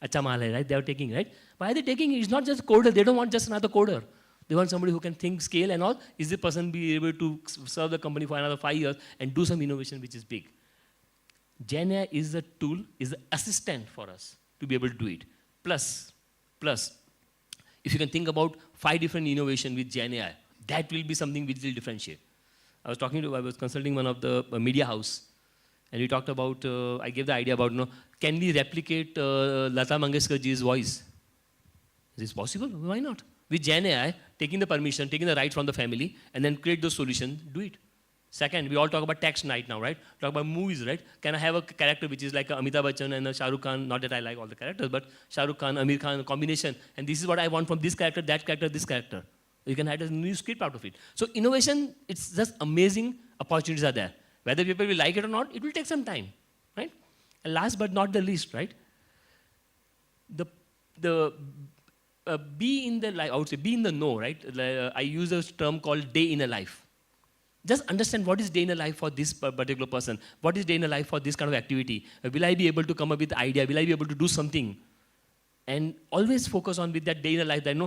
acha maal hai, right? They are taking, right? Why are they taking? It's not just coder. They don't want just another coder. They want somebody who can think scale and all. Is the person be able to serve the company for another 5 years and do some innovation which is big? Gen AI is a tool, is an assistant for us to be able to do it. Plus, if you can think about 5 different innovations with Gen AI, that will be something which will differentiate. I was consulting one of the media house, and we talked about, I gave the idea about, can we replicate Lata Mangeshkar ji's voice? Is this possible? Why not? With Gen AI, taking the permission, taking the right from the family, and then create those solutions, do it. Second, we all talk about text night now, right? Talk about movies, right? Can I have a character which is like Amitabh Bachchan and Shah Rukh Khan? Not that I like all the characters, but Shah Rukh Khan, Amir Khan combination. And this is what I want from this character, that character, this character. You can add a new script out of it. So innovation, it's just amazing opportunities are there. Whether people will like it or not, it will take some time, right? And last but not the least, right? Be in the life, I would say, be in the know, right? I use a term called day in a life. Just understand what is day in a life for this particular person. What is day in a life for this kind of activity? Will I be able to come up with the idea? Will I be able to do something? And always focus on with that day in a life. That,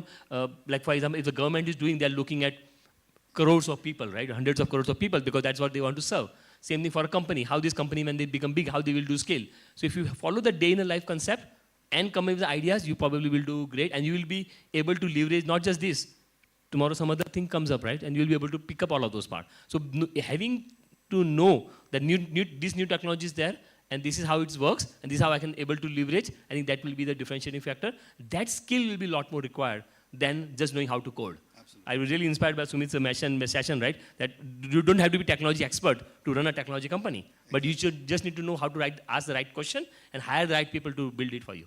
like for example, if the government is doing, they're looking at crores of people, right? Hundreds of crores of people, because that's what they want to serve. Same thing for a company. How this company, when they become big, how they will do scale. So if you follow the day in a life concept and come up with the ideas, you probably will do great, and you will be able to leverage not just this. Tomorrow some other thing comes up, right? And you'll be able to pick up all of those parts. So having to know that this new technology is there, and this is how it works, and this is how I can able to leverage, I think that will be the differentiating factor. That skill will be a lot more required than just knowing how to code. Absolutely. I was really inspired by Sumit's session, right? That you don't have to be technology expert to run a technology company, exactly. But you should just need to know how to ask the right question and hire the right people to build it for you.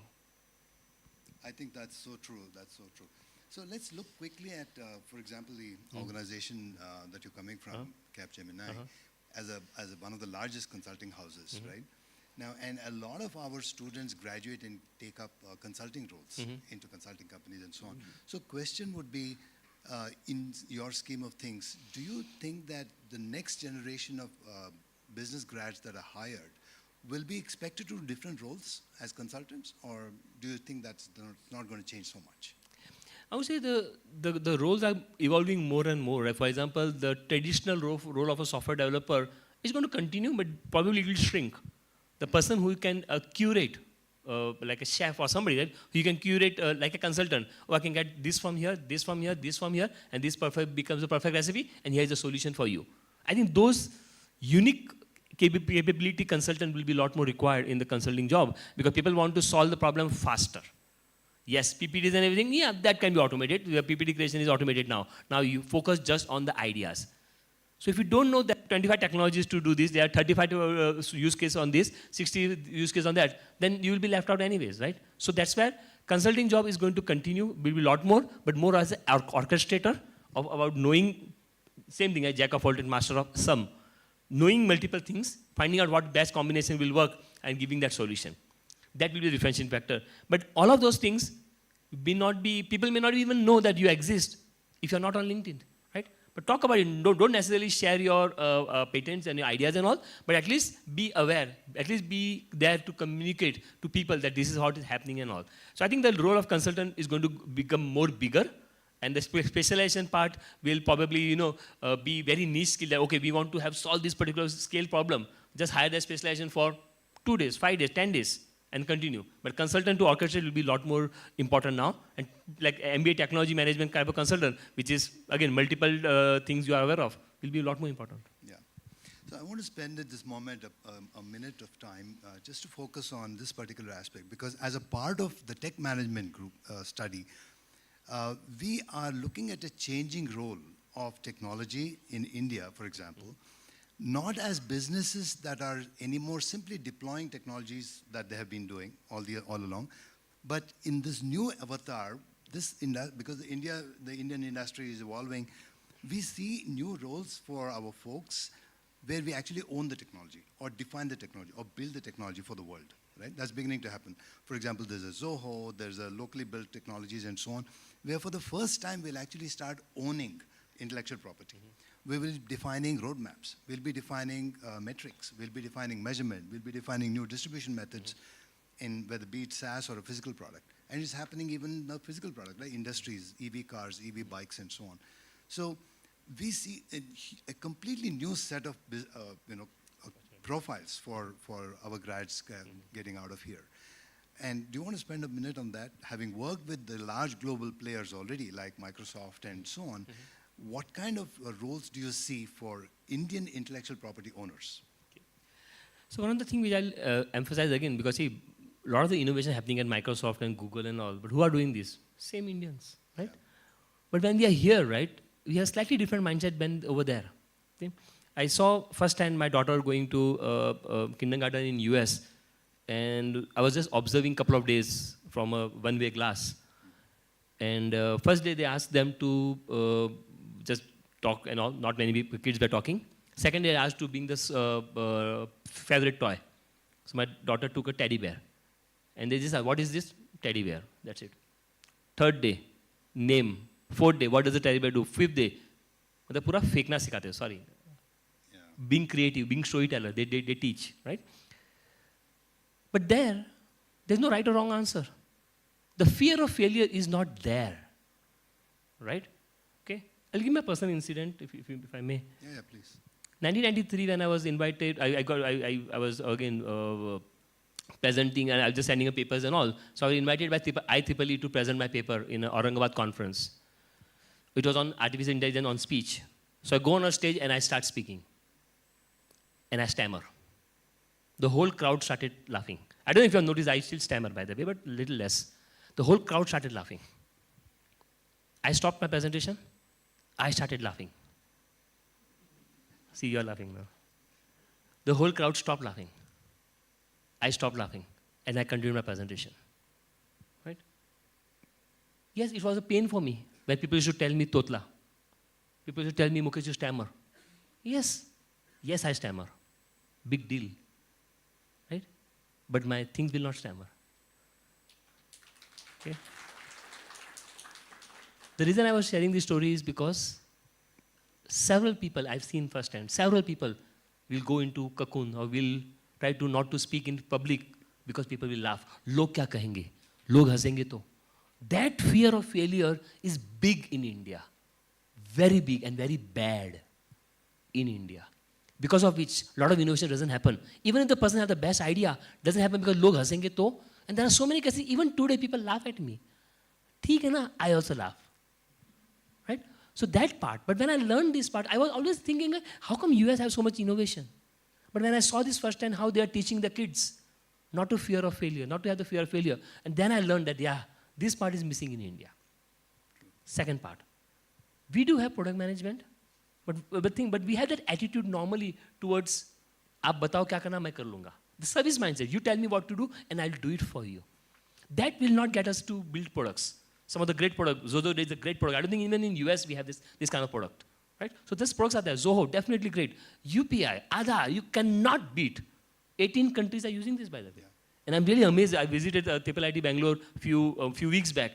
I think that's so true. That's so true. So let's look quickly at, for example, the organization that you're coming from, Capgemini, as one of the largest consulting houses, right? Now, and a lot of our students graduate and take up consulting roles into consulting companies and so on. So question would be, in your scheme of things, do you think that the next generation of business grads that are hired will be expected to do different roles as consultants, or do you think that's not going to change so much? I would say the roles are evolving more and more. Right? For example, the traditional role of a software developer is going to continue, but probably it will shrink. The person who can curate, like a chef or somebody, right? Who can curate like a consultant. Oh, I can get this from here, this from here, this from here, and this becomes a perfect recipe, and here's a solution for you. I think those unique capability consultant will be a lot more required in the consulting job, because people want to solve the problem faster. Yes, PPTs and everything, yeah, that can be automated. The PPT creation is automated now. Now you focus just on the ideas. So if you don't know that 25 technologies to do this, there are 35 use cases on this, 60 use cases on that, then you will be left out anyways, right? So that's where consulting job is going to continue, will be a lot more, but more as an orchestrator about knowing, same thing, a jack of all and master of some. Knowing multiple things, finding out what best combination will work, and giving that solution. That will be the differentiating factor. But all of those things people may not even know that you exist if you're not on LinkedIn, right? But talk about it. Don't necessarily share your patents and your ideas and all, but at least be aware, at least be there to communicate to people that this is how it is happening and all. So I think the role of consultant is going to become more bigger, and the specialization part will probably, be very niche skill. That, okay, we want to solve this particular scale problem. Just hire the specialization for 2 days, 5 days, 10 days. And continue. But consultant to orchestrate will be a lot more important now. And like MBA Technology Management kind of consultant, which is, again, multiple things you are aware of, will be a lot more important. Yeah. So I want to spend at this moment a minute of time just to focus on this particular aspect, because as a part of the tech management group study, we are looking at a changing role of technology in India, for example, not as businesses that are anymore simply deploying technologies that they have been doing all along, but in this new avatar, because the Indian industry is evolving, we see new roles for our folks where we actually own the technology or define the technology or build the technology for the world, right? That's beginning to happen. For example, there's a Zoho, there's a locally built technologies and so on, where for the first time we'll actually start owning intellectual property. We will be defining roadmaps. We'll be defining metrics. We'll be defining measurement. We'll be defining new distribution methods in whether be it SaaS or a physical product. And it's happening even in the physical product, like industries, EV cars, EV bikes, and so on. So we see a completely new set of profiles for our grads getting out of here. And do you want to spend a minute on that? Having worked with the large global players already, like Microsoft and so on, what kind of roles do you see for Indian intellectual property owners? Okay. So one of the things which I'll emphasize again, because see, a lot of the innovation happening at Microsoft and Google and all, but who are doing this? Same Indians, right? Yeah. But when we are here, right, we have slightly different mindset than over there. Okay? I saw firsthand my daughter going to kindergarten in US, and I was just observing a couple of days from a one-way glass. And first day they asked them to just talk and all, not many kids were talking. Second day I asked to bring this favorite toy. So my daughter took a teddy bear. And they just said, what is this? Teddy bear, that's it. Third day, name. Fourth day, what does the teddy bear do? Fifth day, मतलब पूरा फेंकना सिखाते हो, sorry. being creative, being storyteller. They teach, right? But there's no right or wrong answer. The fear of failure is not there, right? Okay, I'll give my personal incident if I may. Yeah, please. 1993, when I was invited, I was again presenting and I was just sending up papers and all. So I was invited by IEEE to present my paper in an Aurangabad conference. It was on artificial intelligence on speech. So I go on a stage and I start speaking. And I stammer. The whole crowd started laughing. I don't know if you have noticed, I still stammer, by the way, but a little less. The whole crowd started laughing. I stopped my presentation. I started laughing. See, you're laughing now. The whole crowd stopped laughing. I stopped laughing. And I continued my presentation. Right? Yes, it was a pain for me when people used to tell me totla. People used to tell me, Mukesh, you stammer. Yes. Yes, I stammer. Big deal. Right? But my things will not stammer. Okay? The reason I was sharing this story is because several people I've seen firsthand, several people will go into cocoon or will try to not to speak in public because people will laugh. Log kya kahenge? Log hasenge to. That fear of failure is big in India. Very big and very bad in India. Because of which a lot of innovation doesn't happen. Even if the person has the best idea, doesn't happen because log hasenge to. And there are so many cases, even today people laugh at me. Theek hai na, I also laugh. Right? So that part, but when I learned this part, I was always thinking, how come US have so much innovation? But when I saw this firsthand, how they are teaching the kids not to fear of failure, not to have the fear of failure, and then I learned that, yeah, this part is missing in India. Second part, we do have product management, but we have that attitude normally towards, aap batao kya karna, main kar lunga. The service mindset, you tell me what to do, and I'll do it for you. That will not get us to build products. Some of the great products, Zoho is a great product. I don't think even in US we have this kind of product, right? So these products are there. Zoho, definitely great. UPI, Aadhaar, you cannot beat. 18 countries are using this, by the way. Yeah. And I'm really amazed. I visited TAPMI Bengaluru a few weeks back.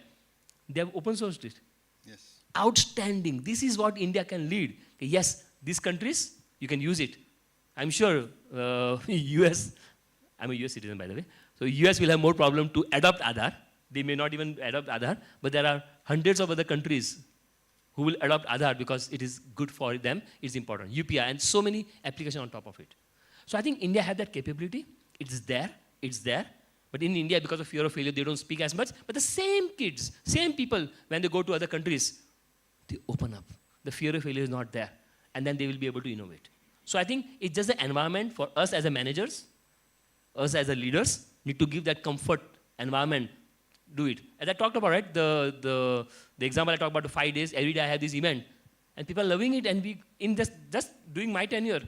They have open sourced it. Yes. Outstanding. This is what India can lead. Yes, these countries, you can use it. I'm sure US, I'm a US citizen, by the way. So US will have more problem to adopt Aadhaar. They may not even adopt Aadhaar, but there are hundreds of other countries who will adopt Aadhaar because it is good for them, it's important. UPI and so many applications on top of it. So I think India has that capability. It's there. But in India, because of fear of failure, they don't speak as much. But the same kids, same people, when they go to other countries, they open up. The fear of failure is not there. And then they will be able to innovate. So I think it's just the environment for us as a managers, us as a leaders, need to give that comfort environment. Do it. As I talked about, right, the example I talked about, the 5 days, every day I have this event. And people are loving it. And we, in just doing my tenure,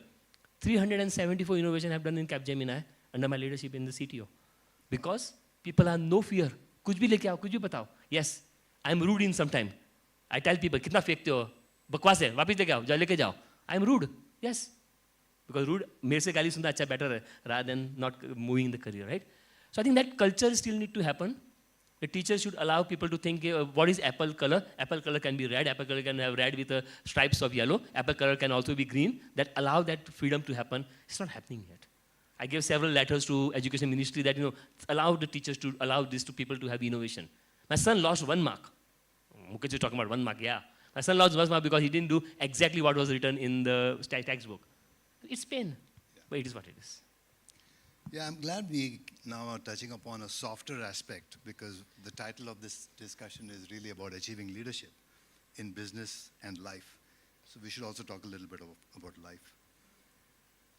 374 innovation I've done in Capgemini under my leadership in the CTO. Because people have no fear. Kuch bhi leke aao, kuch bhi batao. Yes, I'm rude in some time. I tell people, kitna fekhte ho? Bakwas hai, wapis leke aao, leke jao. I'm rude. Yes. Because rude, mere se gali sunna acha better hai, rather than not moving the career, right? So I think that culture still need to happen. The teachers should allow people to think, what is apple color? Apple color can be red. Apple color can have red with stripes of yellow. Apple color can also be green. That allow that freedom to happen. It's not happening yet. I gave several letters to Education Ministry that, allow the teachers to allow this to people to have innovation. My son lost 1 mark. Mukesh is talking about 1 mark, yeah. My son lost 1 mark because he didn't do exactly what was written in the textbook. It's pain, but it is what it is. Yeah, I'm glad we now are touching upon a softer aspect because the title of this discussion is really about achieving leadership in business and life. So we should also talk a little bit about life.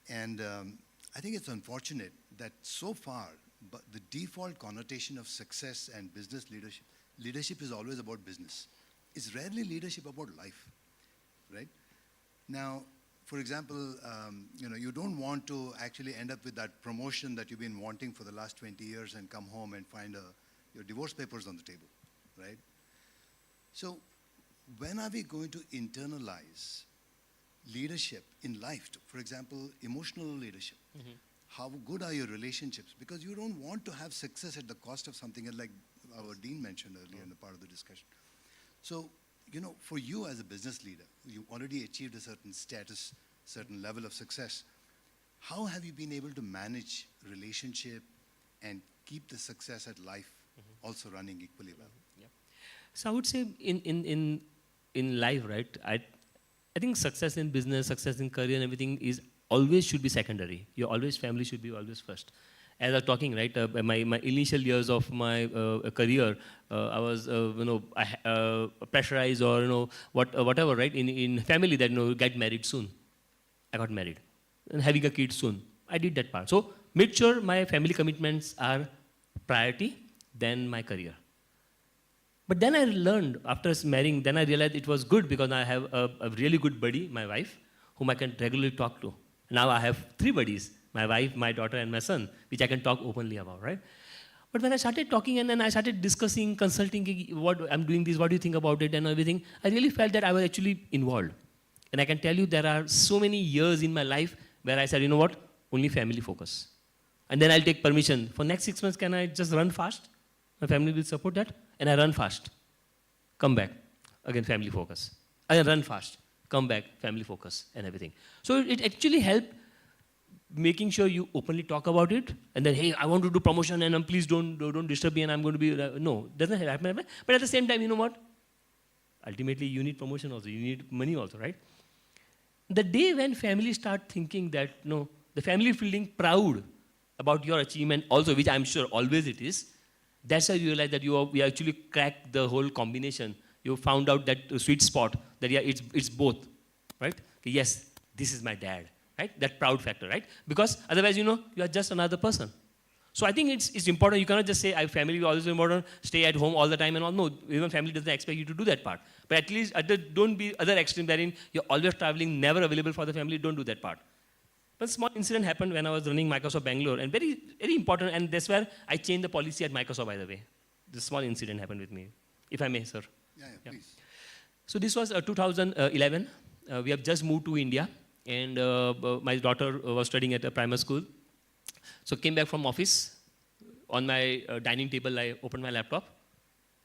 And I think it's unfortunate that so far, but the default connotation of success and business leadership is always about business. It's rarely leadership about life, right? Now, for example, you don't want to actually end up with that promotion that you've been wanting for the last 20 years and come home and find your divorce papers on the table, right? So when are we going to internalize leadership in life? For example, emotional leadership. Mm-hmm. How good are your relationships? Because you don't want to have success at the cost of something, like our dean mentioned earlier in the part of the discussion. So, for you as a business leader, you already achieved a certain status certain level of success. How have you been able to manage relationship and keep the success at life also running equally well? So I would say in life, right, I think success in business, success in career and everything is always should be secondary. Your always family should be always first. As I was talking, right, my initial years of my career, I was, pressurized or, whatever, right, in family that, get married soon. I got married. And having a kid soon. I did that part. So, made sure my family commitments are priority than my career. But then I learned, after marrying, then I realized it was good because I have a really good buddy, my wife, whom I can regularly talk to. Now I have 3 buddies, my wife, my daughter, and my son, which I can talk openly about, right? But when I started talking and then I started discussing, consulting, what I'm doing this, what do you think about it and everything, I really felt that I was actually involved. And I can tell you there are so many years in my life where I said, you know what, only family focus. And then I'll take permission. For next 6 months, can I just run fast? My family will support that. And I run fast. Come back. Again, family focus. I run fast. Come back, family focus and everything. So it actually helped making sure you openly talk about it. And then, hey, I want to do promotion and please don't disturb me and I'm going to be, no, doesn't happen. But at the same time, you know what? Ultimately, you need promotion also. You need money also, right? The day when family start thinking that, no, the family feeling proud about your achievement also, which I'm sure always it is, that's how you realize that we actually cracked the whole combination. You found out that sweet spot, that yeah, it's both, right? Yes, this is my dad, right? That proud factor, right? Because otherwise, you are just another person. So I think it's important. You cannot just say, family is always important, stay at home all the time and all. No, even family doesn't expect you to do that part. But at least don't be other extreme wherein you're always traveling, never available for the family. Don't do that part. One small incident happened when I was running Microsoft Bangalore, and very, very important, and that's where I changed the policy at Microsoft, by the way. This small incident happened with me, if I may, sir. Yeah, please. So this was 2011. We have just moved to India, and my daughter was studying at a primary school. So came back from office. On my dining table, I opened my laptop,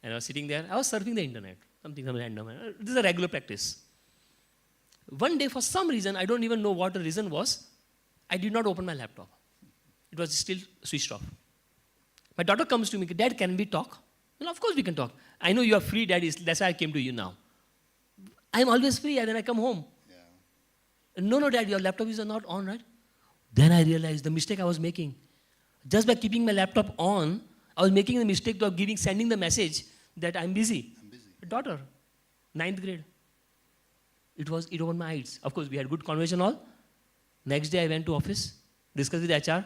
and I was sitting there. I was surfing the internet, something random. This is a regular practice. One day, for some reason, I don't even know what the reason was, I did not open my laptop. It was still switched off. My daughter comes to me, Dad, can we talk? Well, of course we can talk. I know you are free, Dad. That's why I came to you now. I'm always free, and then I come home. Yeah. No, Dad, your laptop is not on, right? Then I realized the mistake I was making. Just by keeping my laptop on, I was making the mistake of sending the message that I'm busy. Daughter, 9th grade. It opened my eyes. Of course, we had good conversation all. Next day, I went to office, discussed with HR.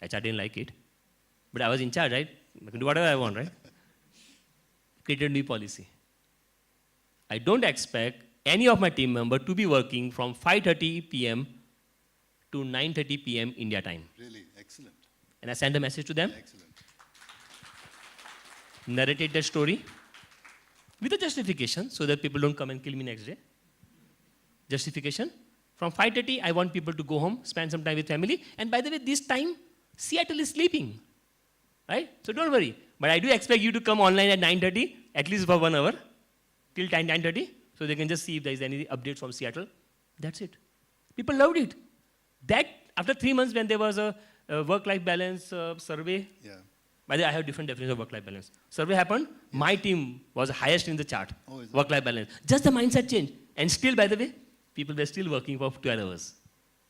HR didn't like it. But I was in charge, right? I can do whatever I want, right? Created a new policy. I don't expect any of my team member to be working from 5:30 p.m. to 9:30 p.m. India time. Really, excellent. And I sent a message to them. Excellent. Narrated that story with a justification so that people don't come and kill me next day. Justification. From 5:30, I want people to go home, spend some time with family. And by the way, this time, Seattle is sleeping. Right? So don't worry. But I do expect you to come online at 9:30, at least for 1 hour, till 9:30, so they can just see if there is any updates from Seattle. That's it. People loved it. That, after 3 months when there was a work-life balance survey, by the way, I have different definitions of work-life balance. Survey happened, my team was highest in the chart, work-life balance. Just the mindset change. And still, by the way, people were still working for 12 hours.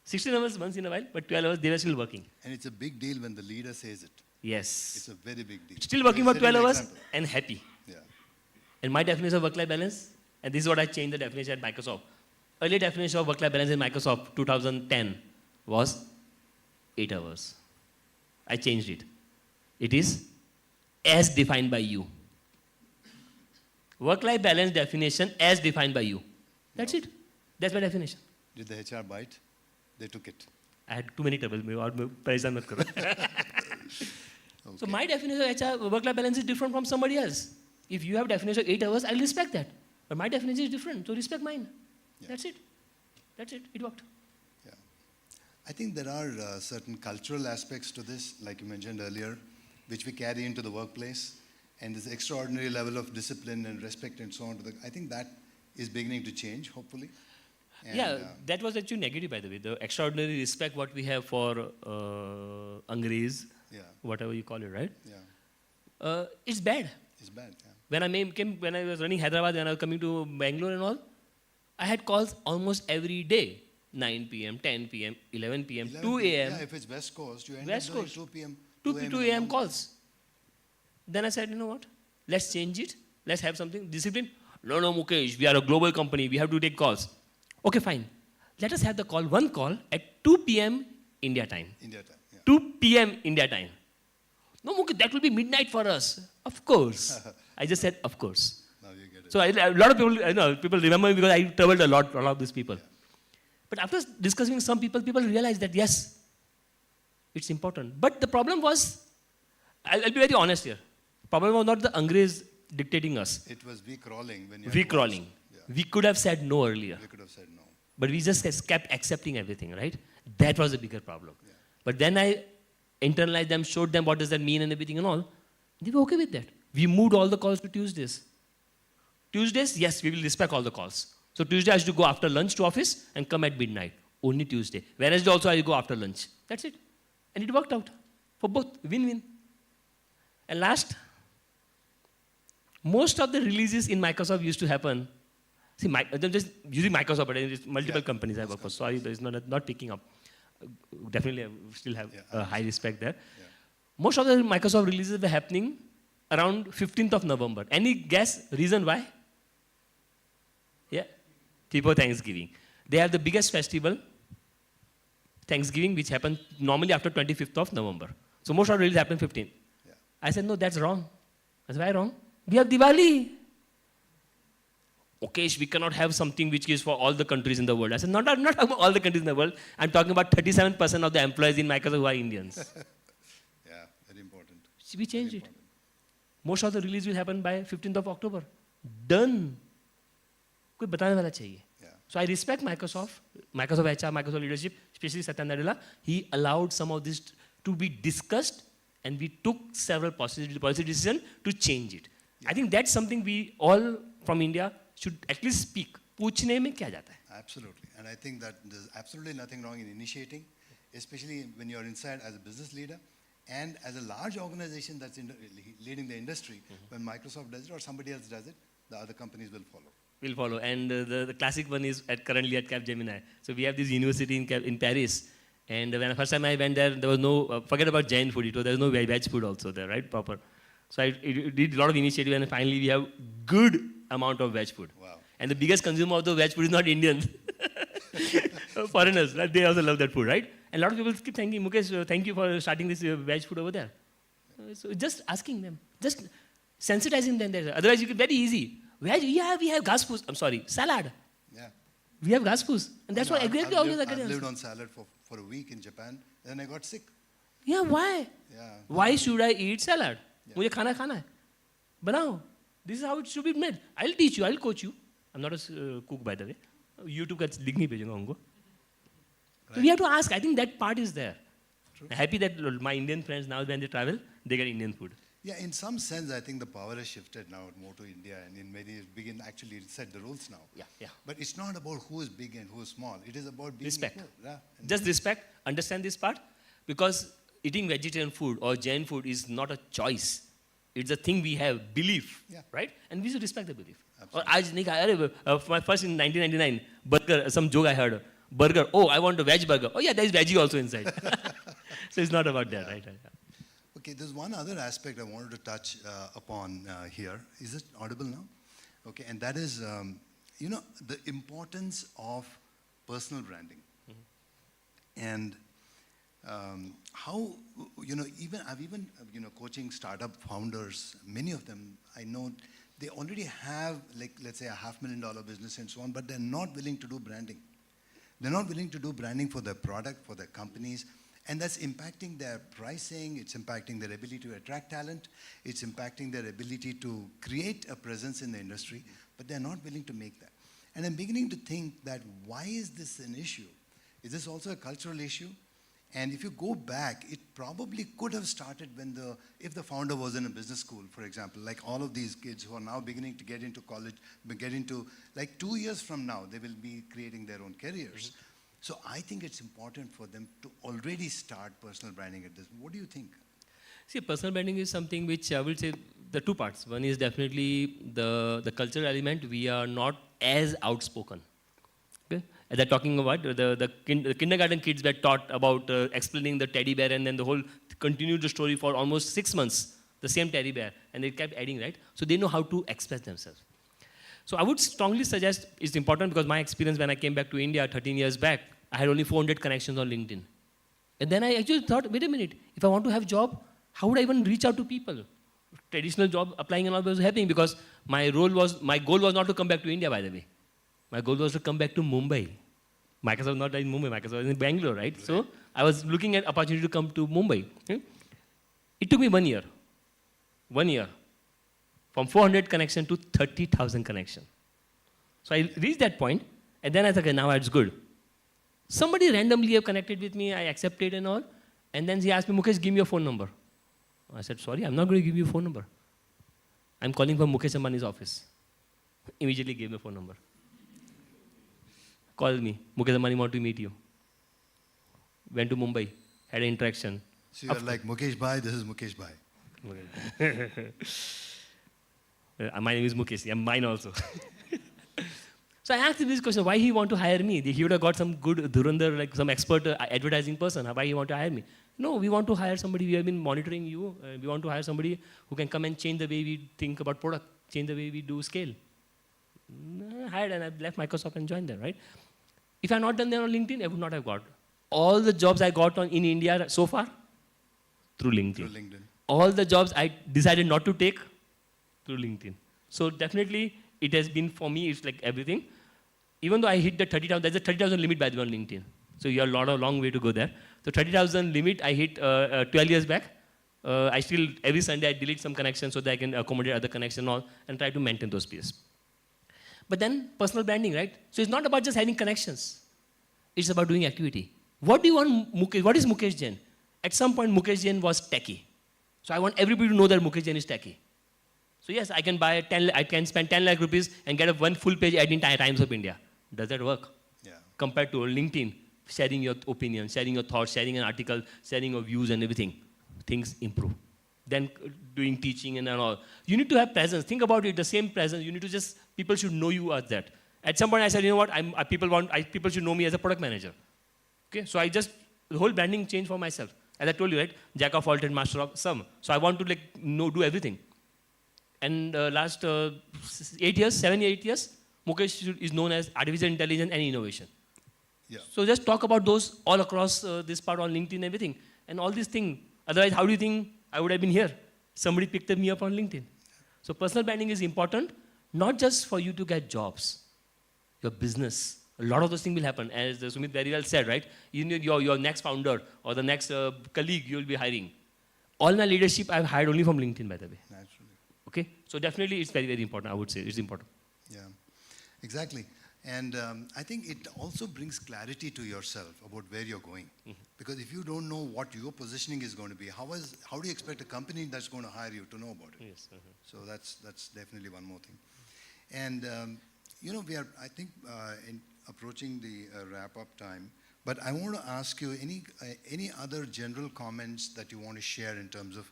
16 hours once in a while, but 12 hours, they were still working. And it's a big deal when the leader says it. Yes. It's a very big deal. Still working for 12 hours example. and happy. Yeah. And my definition of work-life balance, and this is what I changed the definition at Microsoft. Earlier definition of work-life balance in Microsoft 2010 was 8 hours. I changed it. It is as defined by you. Work-life balance definition as defined by you. That's it. That's my definition. Did the HR bite? They took it. I had too many troubles. So my definition of HR work-life balance is different from somebody else. If you have definition of 8 hours, I'll respect that. But my definition is different, so respect mine. Yeah. That's it. That's it. It worked. Yeah. I think there are certain cultural aspects to this, like you mentioned earlier, which we carry into the workplace. And this extraordinary level of discipline and respect and so on. I think that is beginning to change, hopefully. And, Yeah, that was actually negative, by the way. The extraordinary respect what we have for Angrez, yeah, whatever you call it, right? yeah, It's bad. it's bad. Yeah. When I was running Hyderabad and I was coming to Bangalore and all, I had calls almost every day. 9 p.m., 10 p.m., 11 p.m., 2 a.m. Yeah, if it's West Coast, you end West up doing Coast. 2 p.m. 2 in the a.m. morning. calls. Then I said, you know what? Let's change it. Let's have something discipline. No, Mukesh, we are a global company. We have to take calls. Okay, fine. Let us have one call at 2 p.m. India time. India time. Yeah. 2 p.m. India time. No, Mukesh, that will be midnight for us. Of course. I just said, of course. Now you get it. So a lot of people, people remember me because I traveled a lot of these people. But after discussing with some people realized that yes, it's important. But the problem was, I'll be very honest here. The problem was not the Angrez dictating us. It was we crawling when you We crawling. Yeah. We could have said no earlier. We could have said no. But we just kept accepting everything, right? That was the bigger problem. Yeah. But then I internalized them, showed them what does that mean and everything and all. They were okay with that. We moved all the calls to Tuesdays. Tuesdays, yes, we will respect all the calls. So Tuesday I used to go after lunch to office and come at midnight. Only Tuesday. Wednesday also I will go after lunch. That's it. And it worked out. For both. Win-win. And last, most of the releases in Microsoft used to happen. See, I'm just using Microsoft, but it's multiple companies I work for. Sorry, it's not picking up. Definitely, I still have high respect there. Yeah. Most of the Microsoft releases were happening around 15th of November. Any guess reason why? Yeah, before Thanksgiving. They have the biggest festival, Thanksgiving, which happens normally after 25th of November. So most of the releases happen 15th. Yeah. I said, no, that's wrong. I said, why wrong? We have Diwali. Okay, we cannot have something which is for all the countries in the world. I said, I'm not talking about all the countries in the world. I'm talking about 37% of the employees in Microsoft who are Indians. Yeah, very important. We changed Very it. important. Most of the release will happen by 15th of October. Done. कोई बताने वाला चाहिए. Yeah. So I respect Microsoft HR, Microsoft leadership, especially Satya Nadella. He allowed some of this to be discussed and we took several policy decisions to change it. I think that's something we all from India should at least speak. पूछने में क्या जाता है? Absolutely. And I think that there's absolutely nothing wrong in initiating, especially when you're inside as a business leader and as a large organization that's leading the industry. When Microsoft does it or somebody else does it, the other companies will follow. Will follow. And the classic one is currently at Capgemini. So we have this university in Paris. And when the first time I went there was no, forget about Jain food, there was no veg food also there, right, proper. So I did a lot of initiative and finally we have good amount of veg food. Wow. And the biggest consumer of the veg food is not Indians. Foreigners, right? They also love that food, right? And a lot of people keep thanking, Mukesh, thank you for starting this veg food over there. So just asking them, just sensitizing them there. Otherwise you could very easy. Veg, yeah, we have ghas-fus. I'm sorry, salad. Yeah. We have ghas-fus. And that's what exactly always I get. I've lived on salad for a week in Japan, then I got sick. Yeah, why? Yeah. Why should I eat salad? मुझे खाना है. बनाओ. This is how it should be made. I'll teach you, I'll coach you. I'm not a cook, by the way. YouTube का link नहीं भेजूंगा उनको. So we have to ask. I think that part is there. True. I'm happy that my Indian friends now when they travel, they get Indian food. Yeah, in some sense, I think the power has shifted now more to India, and in many begin actually set the rules now. Yeah. But it's not about who is big and who is small. It is about being Respect. equal. Yeah. And Just respect, understand this part, because eating vegetarian food or Jain food is not a choice. It's a thing we have, belief, Yeah. right? And we should respect the belief. Or Absolutely. my first in 1999, burger, some joke I heard, burger, oh, I want a veg burger. Oh yeah, there is veggie also inside. So it's not about that, right? Okay, there's one other aspect I wanted to touch upon here. Is it audible now? Okay, and that is, the importance of personal branding. And how, I've even coaching startup founders, many of them, I know they already have, like, let's say, a $500,000 business and so on, but they're not willing to do branding. They're not willing to do branding for their product, for their companies, and that's impacting their pricing, it's impacting their ability to attract talent, it's impacting their ability to create a presence in the industry, but they're not willing to make that. And I'm beginning to think that why is this an issue? Is this also a cultural issue? And if you go back, it probably could have started if the founder was in a business school, for example, like all of these kids who are now beginning to get into college, like 2 years from now, they will be creating their own careers. So I think it's important for them to already start personal branding at this. What do you think? See, personal branding is something which I will say the two parts. One is definitely the cultural element. We are not as outspoken. Okay? And they're talking about the kindergarten kids were taught about explaining the teddy bear, and then the whole continued the story for almost 6 months, the same teddy bear, and they kept adding, right? So they know how to express themselves. So I would strongly suggest it's important, because my experience when I came back to India 13 years back, I had only 400 connections on LinkedIn. And then I actually thought, wait a minute, if I want to have a job, how would I even reach out to people? Traditional job applying and all was happening, because my goal was not to come back to India, by the way. My goal was to come back to Mumbai. Microsoft was not in Mumbai, Microsoft was in Bangalore, right? So I was looking at opportunity to come to Mumbai. Okay? It took me 1 year. 1 year. From 400 connection to 30,000 connection. So I reached that point, and then I thought, okay, now it's good. Somebody randomly have connected with me, I accepted and all, and then he asked me, Mukesh, give me your phone number. I said, sorry, I'm not going to give you a phone number. I'm calling from Mukesh Ambani's office. Immediately gave me a phone number. Called me, Mukesh Ambani want to meet you. Went to Mumbai, had an interaction. So you're like, Mukesh Bhai, this is Mukesh Bhai. My name is Mukesh, yeah, mine also. So I asked him this question, why he want to hire me? He would have got some good Dhurandhar, like some expert advertising person. Why he want to hire me? No, we want to hire somebody, we have been monitoring you. We want to hire somebody who can come and change the way we think about product, change the way we do scale. I hired, and I left Microsoft and joined them, right? If I had not done that on LinkedIn, I would not have got. All the jobs I got in India so far, through LinkedIn. All the jobs I decided not to take, through LinkedIn. So definitely, it has been, for me, it's like everything. Even though I hit the 30,000, there's a 30,000 limit by the way on LinkedIn. So you have a long way to go there. So 30,000 limit I hit 12 years back. I still, every Sunday I delete some connections so that I can accommodate other connections and all, and try to maintain those peers. But then personal branding, right? So it's not about just having connections. It's about doing activity. What do you want Mukesh? What is Mukesh Jain? At some point, Mukesh Jain was techie. So I want everybody to know that Mukesh Jain is techie. So yes, I can spend 10 lakh rupees and get a one full page ad in Times of India. Does that work? Yeah. Compared to LinkedIn, sharing your opinion, sharing your thoughts, sharing an article, sharing your views and everything, things improve. Then doing teaching and all. You need to have presence. Think about it, the same presence. You need to just, people should know you as that. At some point I said, you know what, people should know me as a product manager. Okay, so the whole branding changed for myself. As I told you, right, jack of all trades, master of some. So I want to do everything. And last 7, 8 years, Mukesh is known as artificial intelligence and innovation. Yeah. So just talk about those all across this part on LinkedIn and everything. And all these things. Otherwise, how do you think I would have been here? Somebody picked me up on LinkedIn. So personal branding is important, not just for you to get jobs, your business. A lot of those things will happen. As Sumit very well said, right? You need your next founder or the next colleague you will be hiring. All my leadership I've hired only from LinkedIn, by the way. Naturally. Okay? So definitely it's very, very important, I would say. It's important. Yeah, exactly. And I think it also brings clarity to yourself about where you're going. Mm-hmm. Because if you don't know what your positioning is going to be, how do you expect a company that's going to hire you to know about it? Yes. Uh-huh. So that's definitely one more thing. And we are, I think, approaching the wrap-up time. But I want to ask you any other general comments that you want to share in terms of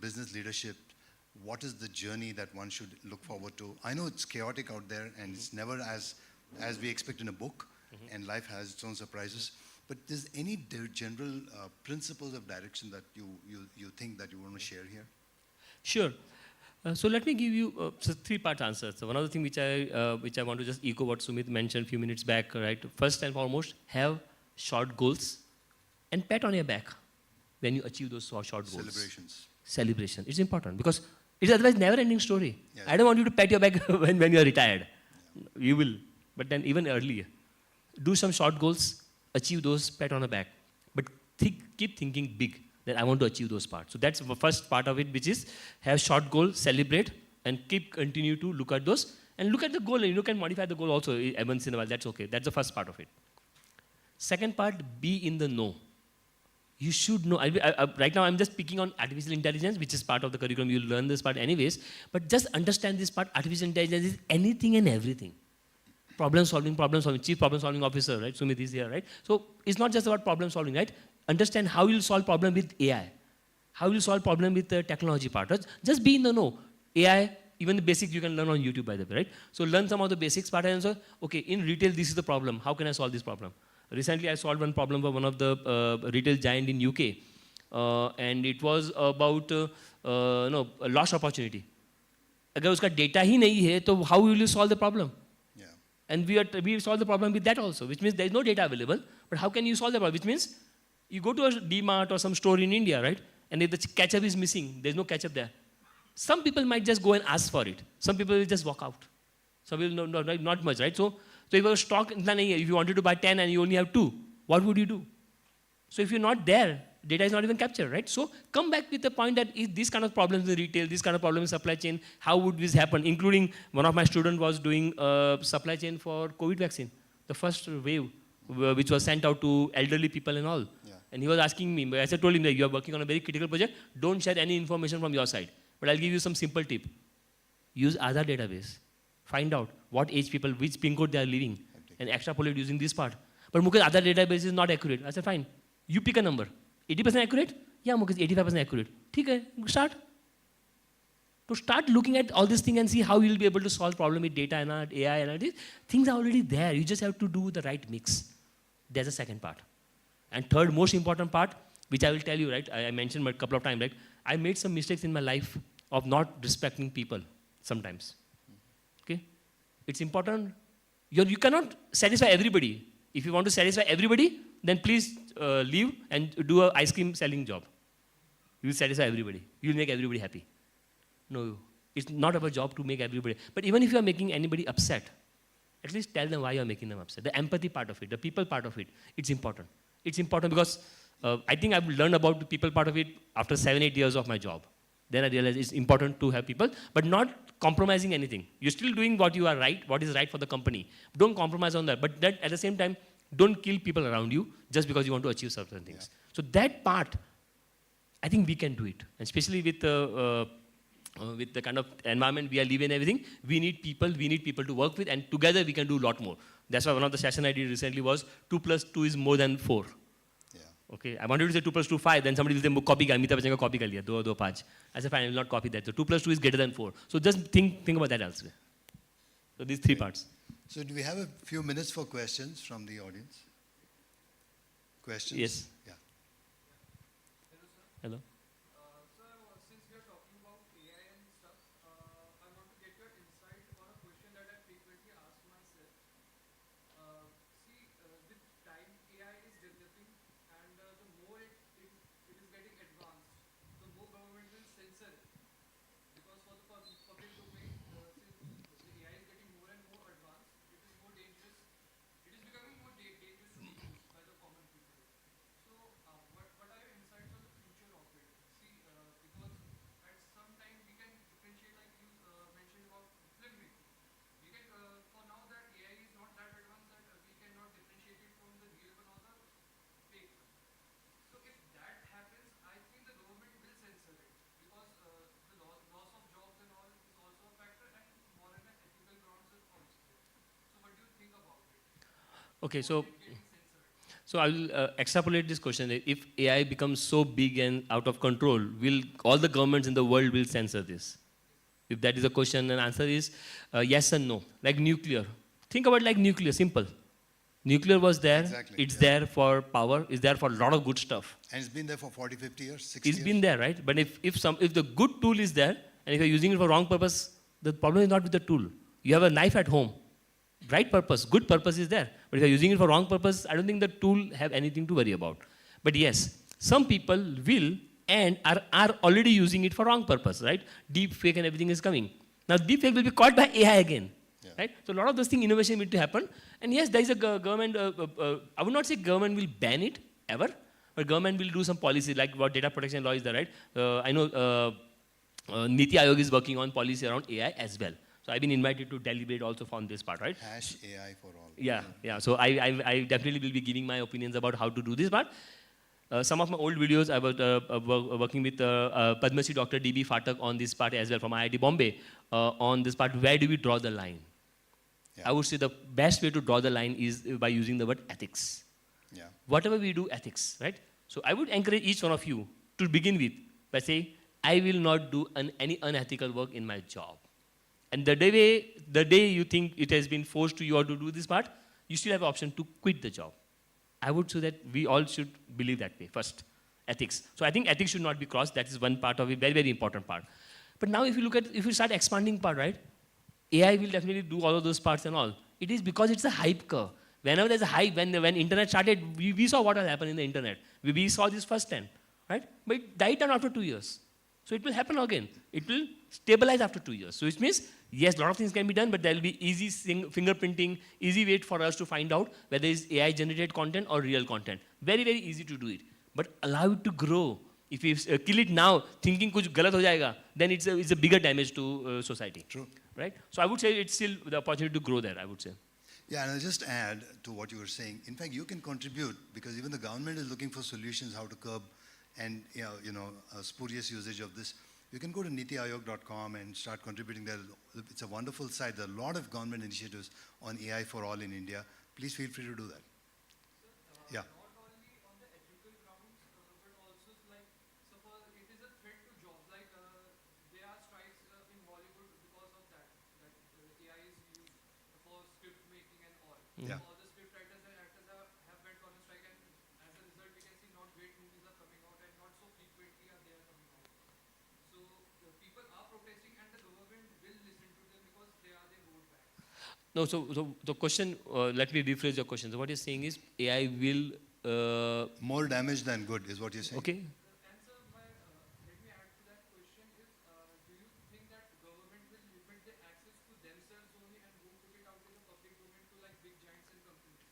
business leadership. What is the journey that one should look forward to? I know it's chaotic out there, and it's never as we expect in a book, and life has its own surprises. But is any general principles of direction that you think that you want to share here? Sure. So let me give you 3-part answer. So one other thing which I want to just echo what Sumit mentioned a few minutes back, right? First and foremost, have short goals and pat on your back when you achieve those short goals. Celebration. It's important because it's otherwise never-ending story. Yes. I don't want you to pat your back when you're retired. Yeah. You will. But then even earlier, do some short goals, achieve those, pat on the back. But keep thinking big. That I want to achieve those parts. So that's the first part of it, which is have short goals, celebrate, and continue to look at those. And look at the goal, and you can modify the goal also once in a while. That's okay. That's the first part of it. Second part, be in the know. You should know. Right now, I'm just speaking on artificial intelligence, which is part of the curriculum. You'll learn this part anyways. But just understand this part. Artificial intelligence is anything and everything. Problem solving, chief problem solving officer, right? Sumit is here, right? So it's not just about problem solving, right? Understand how you'll solve problem with AI. How you'll solve problem with the technology part. Right? Just be in the know. AI, even the basics you can learn on YouTube, by the way, right? So learn some of the basics part and say, okay, in retail, this is the problem. How can I solve this problem? Recently, I solved one problem for one of the retail giant in UK. And it was about a lost opportunity. If uska data hi nahi hai, to how will you solve the problem? Yeah. And we solve the problem with that also, which means there is no data available. But how can you solve the problem? Which means you go to a D-Mart or some store in India, right? And if the ketchup is missing, there's no ketchup there. Some people might just go and ask for it. Some people will just walk out. Some will not much, right? So if your stock, if you wanted to buy 10 and you only have 2, what would you do? So if you're not there, data is not even captured, right? So come back with the point that is these kind of problems in retail, this kind of problem in supply chain, how would this happen? Including one of my students was doing supply chain for COVID vaccine, the first wave, which was sent out to elderly people and all. Yeah. And he was asking me, as I told him that you are working on a very critical project, don't share any information from your side. But I'll give you some simple tip. Use Aadhaar database. Find out what age people, which PIN code they are living, and extrapolate using this part. But Mukesh, Aadhaar database is not accurate. I said, fine. You pick a number. 80% accurate? Yeah, Mukesh, 85% accurate. Okay, start. To start looking at all this thing and see how you'll be able to solve problem with data and AI and all this. Things are already there. You just have to do the right mix. There's a second part. And third, most important part, which I will tell you, right? I mentioned a couple of times, right? I made some mistakes in my life of not respecting people sometimes. Okay? It's important. You cannot satisfy everybody. If you want to satisfy everybody, then please leave and do an ice cream selling job. You will satisfy everybody. You will make everybody happy. No, it's not our job to make everybody. But even if you are making anybody upset, at least tell them why you are making them upset. The empathy part of it, the people part of it, it's important. It's important because I think I've learned about the people part of it after 7-8 years of my job. Then I realized it's important to have people, but not compromising anything. You're still doing what you are right, what is right for the company. Don't compromise on that. But that at the same time, don't kill people around you just because you want to achieve certain things. Yeah. So that part, I think we can do it. And especially with the kind of environment we are living and everything, we need people to work with, and together we can do a lot more. That's why one of the sessions I did recently was 2 plus 2 is more than 4. Yeah. Okay, I wanted to say 2 plus 2, 5, then somebody will say, copy, Amitabh Bachchan ka copy kar liya, 2, 2, 5. I said, fine, I will not copy that. So 2 plus 2 is greater than 4. So just think about that also. So these 3 parts. So do we have a few minutes for questions from the audience? Questions? Yes. Yeah. Hello. Since we are talking about AI and stuff, I want to get your insight on a question that I frequently ask myself. With time, AI is developing, and the more it is getting advanced, the more government will censor it. Because for the public domain, since the AI is getting more and more advanced, it is more dangerous. It is becoming more dangerous to be used by the common people. So, what are your insights on the future of it? Because at some time we can differentiate, like you mentioned about filmmaking. We can, for now that AI is not that advanced that we cannot differentiate it from the real one or the fake one. So if that happens, I think the government will censor it because the loss of jobs and all is also a factor, and moral and ethical grounds is also there. So what do you think about it? Okay, so I will extrapolate this question. If AI becomes so big and out of control, will all the governments in the world will censor this? If that is a question, and answer is yes and no. Like nuclear. Think about like nuclear, simple. Nuclear was there, it's there for power, it's there for a lot of good stuff. And it's been there for 40, 50 years, 60 years? It's been there, right? But if the good tool is there, and if you're using it for wrong purpose, the problem is not with the tool. You have a knife at home. Right purpose, good purpose is there. But if you're using it for wrong purpose, I don't think the tool have anything to worry about. But yes, some people will and are already using it for wrong purpose, right? Deep fake and everything is coming. Now deep fake will be caught by AI again, right? So a lot of those things, innovation need to happen. And yes, there is a government, I would not say government will ban it ever, but government will do some policy like what data protection law is there, right? I know Niti Aayog is working on policy around AI as well. So I've been invited to deliberate also on this part, right? #AI for all. Yeah. So I definitely will be giving my opinions about how to do this part. Some of my old videos, I was working with Padma Shri Dr. D.B. Phatak on this part as well from IIT Bombay, on this part, where do we draw the line? Yeah. I would say the best way to draw the line is by using the word ethics. Yeah. Whatever we do, ethics, right? So I would encourage each one of you to begin with by saying, I will not do any unethical work in my job. And the day you think it has been forced to you to do this part, you still have an option to quit the job. I would say that we all should believe that way first, ethics. So I think ethics should not be crossed. That is one part of it, very, very important part. But now if you start expanding part, right? AI will definitely do all of those parts and all. It is because it's a hype curve. Whenever there's a hype, when internet started, we saw what will happen in the internet. We saw this first time, right? But it died down after 2 years. So it will happen again. It will stabilize after 2 years. So it means, yes, a lot of things can be done, but there will be easy fingerprinting, easy way for us to find out whether it's AI generated content or real content. Very, very easy to do it. But allow it to grow. If we kill it now, thinking kuch galat ho jayega, then it's a bigger damage to society. True. Right? So I would say it's still the opportunity to grow there, I would say. Yeah, and I'll just add to what you were saying. In fact, you can contribute because even the government is looking for solutions how to curb and spurious usage of this. You can go to nitiayog.com and start contributing there. It's a wonderful site. There are a lot of government initiatives on AI for all in India. Please feel free to do that. Yeah. Not only on the ethical grounds, but also like, suppose it is a threat to jobs. Like there are strikes in Hollywood because of that. That AI is used for script making and all. Yeah. All the script writers and actors have went on a strike, and as a result, we can see not great movies are coming out, and not so frequently are they coming out. So people are protesting, and the government will listen to them because they are their vote banks. No, so the question, let me rephrase your question. So what you're saying is AI will... More damage than good is what you're saying. okay. And sir, let me add to that question is, do you think that government will limit the access to themselves only and won't put it out in the public domain to like big giants and companies?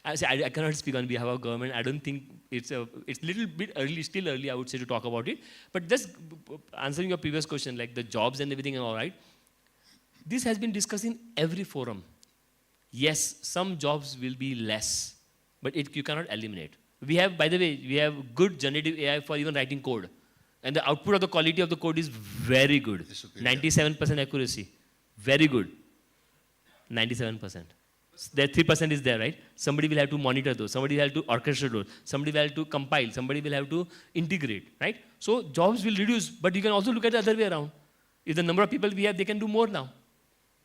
I cannot speak on behalf of government. I don't think it's little bit early, still early, I would say, to talk about it. But just answering your previous question, like the jobs and everything and all right, this has been discussed in every forum. Yes, some jobs will be less, but you cannot eliminate. We have, by the way, we have good generative AI for even writing code. And the output of the quality of the code is very good. 97% accuracy. Very good. 97%. There 3% is there, right? Somebody will have to monitor those. Somebody will have to orchestrate those. Somebody will have to compile. Somebody will have to integrate, right? So jobs will reduce, but you can also look at the other way around. If the number of people we have, they can do more now.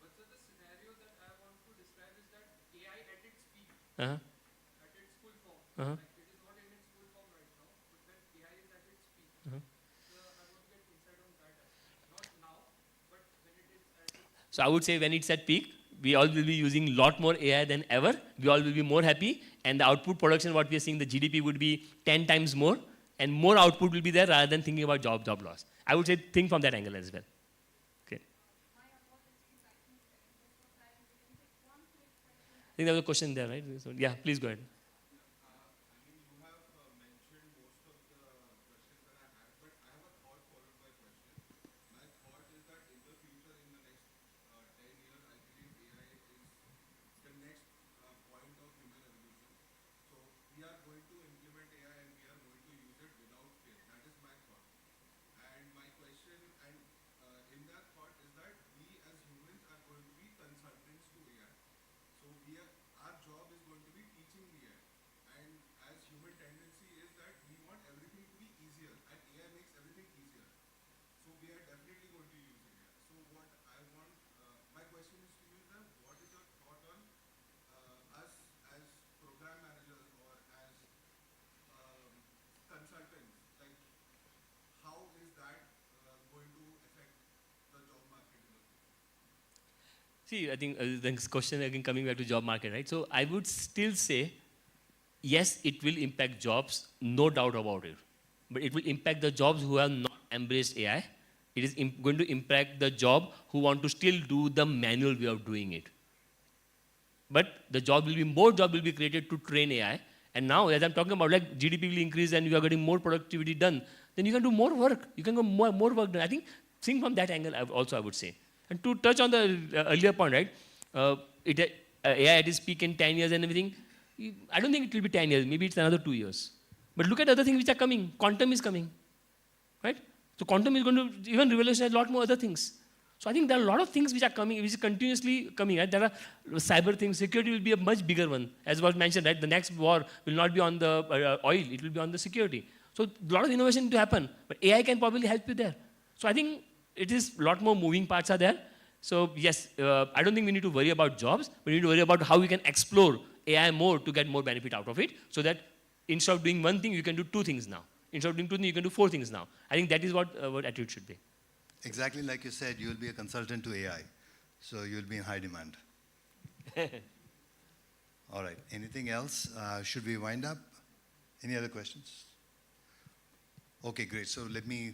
But sir, the scenario that I want to describe is that AI at its peak, Uh-huh. at its full form. Uh-huh. Like it is not in its full form right now, but when AI is at its peak, I want to get insight on that aspect. Not now, but when it is at its So I would say when it's at peak, we all will be using a lot more AI than ever. We all will be more happy. And the output production, what we are seeing, the GDP would be 10 times more. And more output will be there rather than thinking about job loss. I would say think from that angle as well. Okay. I think there was a question there, right? So, yeah, please go ahead. See, I think the next question again coming back to job market, right? So I would still say, yes, it will impact jobs, no doubt about it. But it will impact the jobs who have not embraced AI. It is going to impact the job who want to still do the manual way of doing it. But the more job will be created to train AI. And now, as I'm talking about, like GDP will increase and you are getting more productivity done, then you can do more work. You can get more work done. I think from that angle also I would say. And to touch on the earlier point, right? AI at its peak in 10 years and everything, I don't think it will be 10 years. Maybe it's another 2 years. But look at other things which are coming. Quantum is coming, right? So quantum is going to even revolutionize a lot more other things. So I think there are a lot of things which are coming, which is continuously coming. Right? There are cyber things. Security will be a much bigger one. As was mentioned, right? The next war will not be on the oil. It will be on the security. So a lot of innovation to happen. But AI can probably help you there. So I think it is a lot more moving parts are there. So yes, I don't think we need to worry about jobs. We need to worry about how we can explore AI more to get more benefit out of it. So that instead of doing one thing, you can do two things now. Instead of doing two things, you can do four things now. I think that is what attitude should be. Exactly like you said, you'll be a consultant to AI. So you'll be in high demand. All right. Anything else? Should we wind up? Any other questions? Okay, great. So let me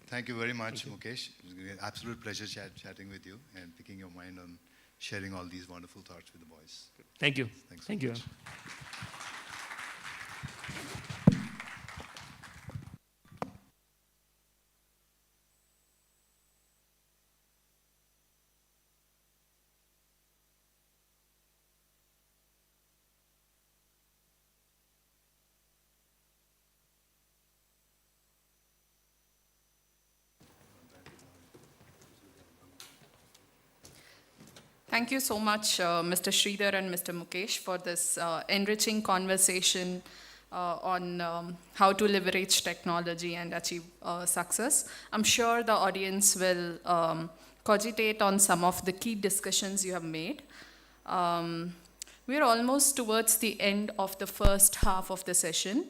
thank you very much, Mukesh. It was an absolute pleasure chatting with you and picking your mind on sharing all these wonderful thoughts with the boys. Thank you. Thanks so Thank you. much. Thank you so much, Mr. Sridhar and Mr. Mukesh, for this enriching conversation on how to leverage technology and achieve success. I'm sure the audience will cogitate on some of the key discussions you have made. We're almost towards the end of the first half of the session.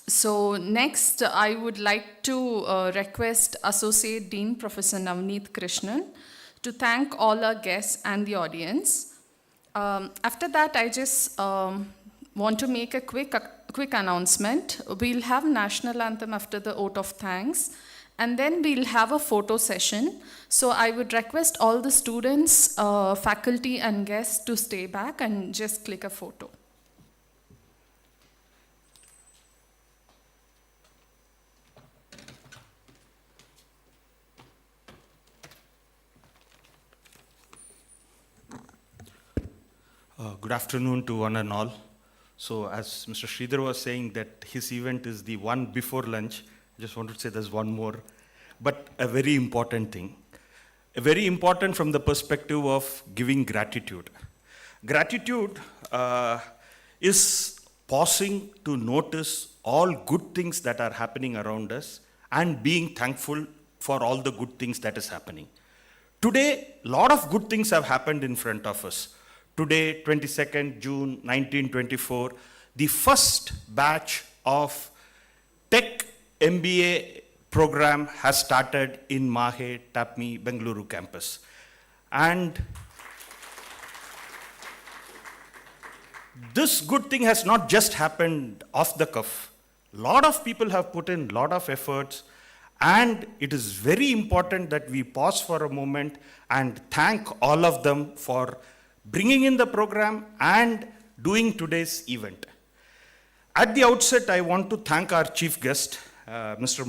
So next, I would like to request Associate Dean Professor Navneet Krishnan to thank all our guests and the audience. After that, I just want to make a quick announcement. We'll have national anthem after the vote of thanks, and then we'll have a photo session. So I would request all the students, faculty and guests to stay back and just click a photo. Good afternoon to one and all. So as Mr. Sridhar was saying that his event is the one before lunch, I just wanted to say there's one more, but a very important thing. Very important from the perspective of giving gratitude. Gratitude is pausing to notice all good things that are happening around us and being thankful for all the good things that is happening. Today, a lot of good things have happened in front of us. Today, 22nd June 1924, the first batch of Tech MBA program has started in MAHE, TAPMI Bengaluru campus. And this good thing has not just happened off the cuff. A lot of people have put in a lot of efforts, and it is very important that we pause for a moment and thank all of them for bringing in the program and doing today's event. At the outset, I want to thank our chief guest, Mr.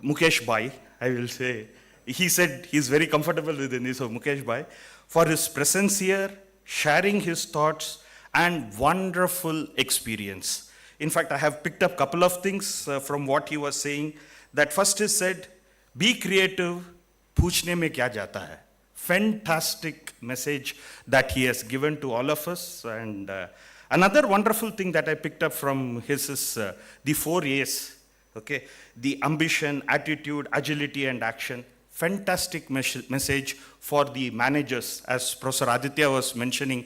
Mukesh Bai, I will say. He said he's very comfortable with this, so Mukesh Bai, for his presence here, sharing his thoughts, and wonderful experience. In fact, I have picked up a couple of things from what he was saying. That first is said, be creative, पूछने में क्या जाता है. Fantastic message that he has given to all of us. And another wonderful thing that I picked up from his is the 4 A's. Okay, the ambition, attitude, agility, and action. Fantastic message for the managers. As Professor Aditya was mentioning,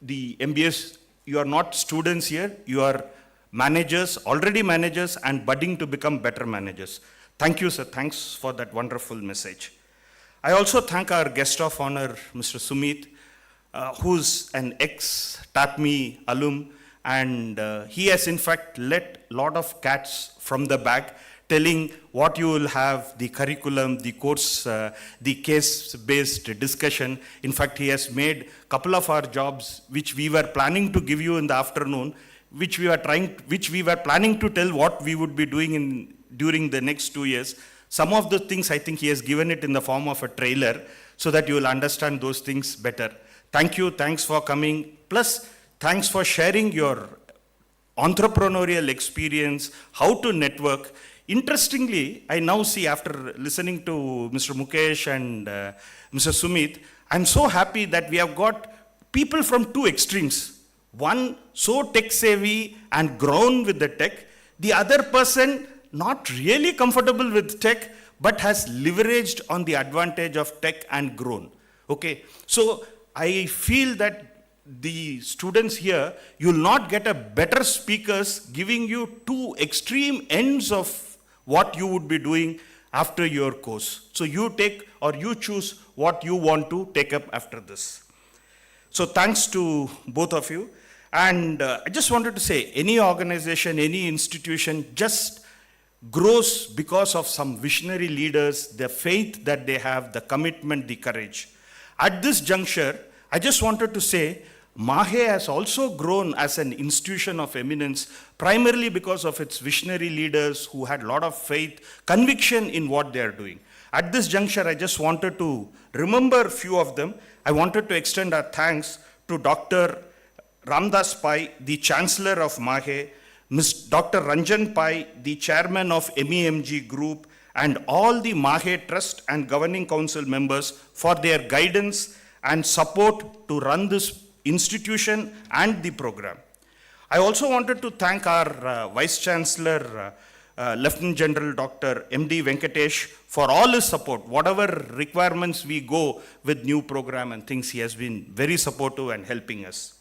the MBAs, you are not students here, you are managers, already managers, and budding to become better managers. Thank you, sir. Thanks for that wonderful message. I also thank our guest of honor, Mr. Sumit, who's an ex-TAPMI alum, and he has in fact let a lot of cats from the bag, telling what you will have, the curriculum, the course, the case-based discussion. In fact, he has made a couple of our jobs, which we were planning to give you in the afternoon, which we were planning to tell what we would be doing during the next 2 years. Some of the things, I think he has given it in the form of a trailer so that you will understand those things better. Thank you, thanks for coming. Plus, thanks for sharing your entrepreneurial experience, how to network. Interestingly, I now see after listening to Mr. Mukesh and Mr. Sumit, I'm so happy that we have got people from two extremes. One so tech savvy and grown with the tech, the other person not really comfortable with tech, but has leveraged on the advantage of tech and grown. Okay, so I feel that the students here, you will not get a better speakers giving you two extreme ends of what you would be doing after your course. So you take or you choose what you want to take up after this. So thanks to both of you. And I just wanted to say, any organization, any institution just grows because of some visionary leaders, the faith that they have, the commitment, the courage. At this juncture, I just wanted to say, MAHE has also grown as an institution of eminence, primarily because of its visionary leaders who had a lot of faith, conviction in what they are doing. At this juncture, I just wanted to remember a few of them. I wanted to extend our thanks to Dr. Ramdas Pai, the Chancellor of MAHE, Dr. Ranjan Pai, the Chairman of MEMG Group, and all the MAHE Trust and Governing Council members for their guidance and support to run this institution and the program. I also wanted to thank our Vice-Chancellor, Lieutenant General Dr. M.D. Venkatesh, for all his support. Whatever requirements we go with new program and things, he has been very supportive and helping us.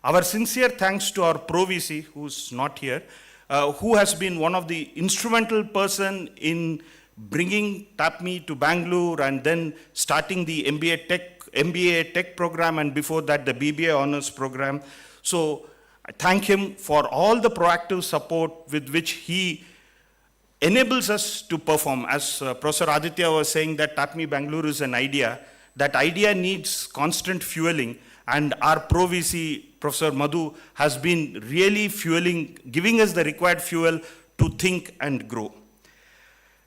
Our sincere thanks to our Pro-VC, who's not here, who has been one of the instrumental person in bringing TAPMI to Bangalore and then starting the MBA Tech program, and before that the BBA Honors program. So I thank him for all the proactive support with which he enables us to perform. As Professor Aditya was saying that TAPMI Bengaluru is an idea, that idea needs constant fueling, and our Pro-VC, Professor Madhu, has been really fueling, giving us the required fuel to think and grow.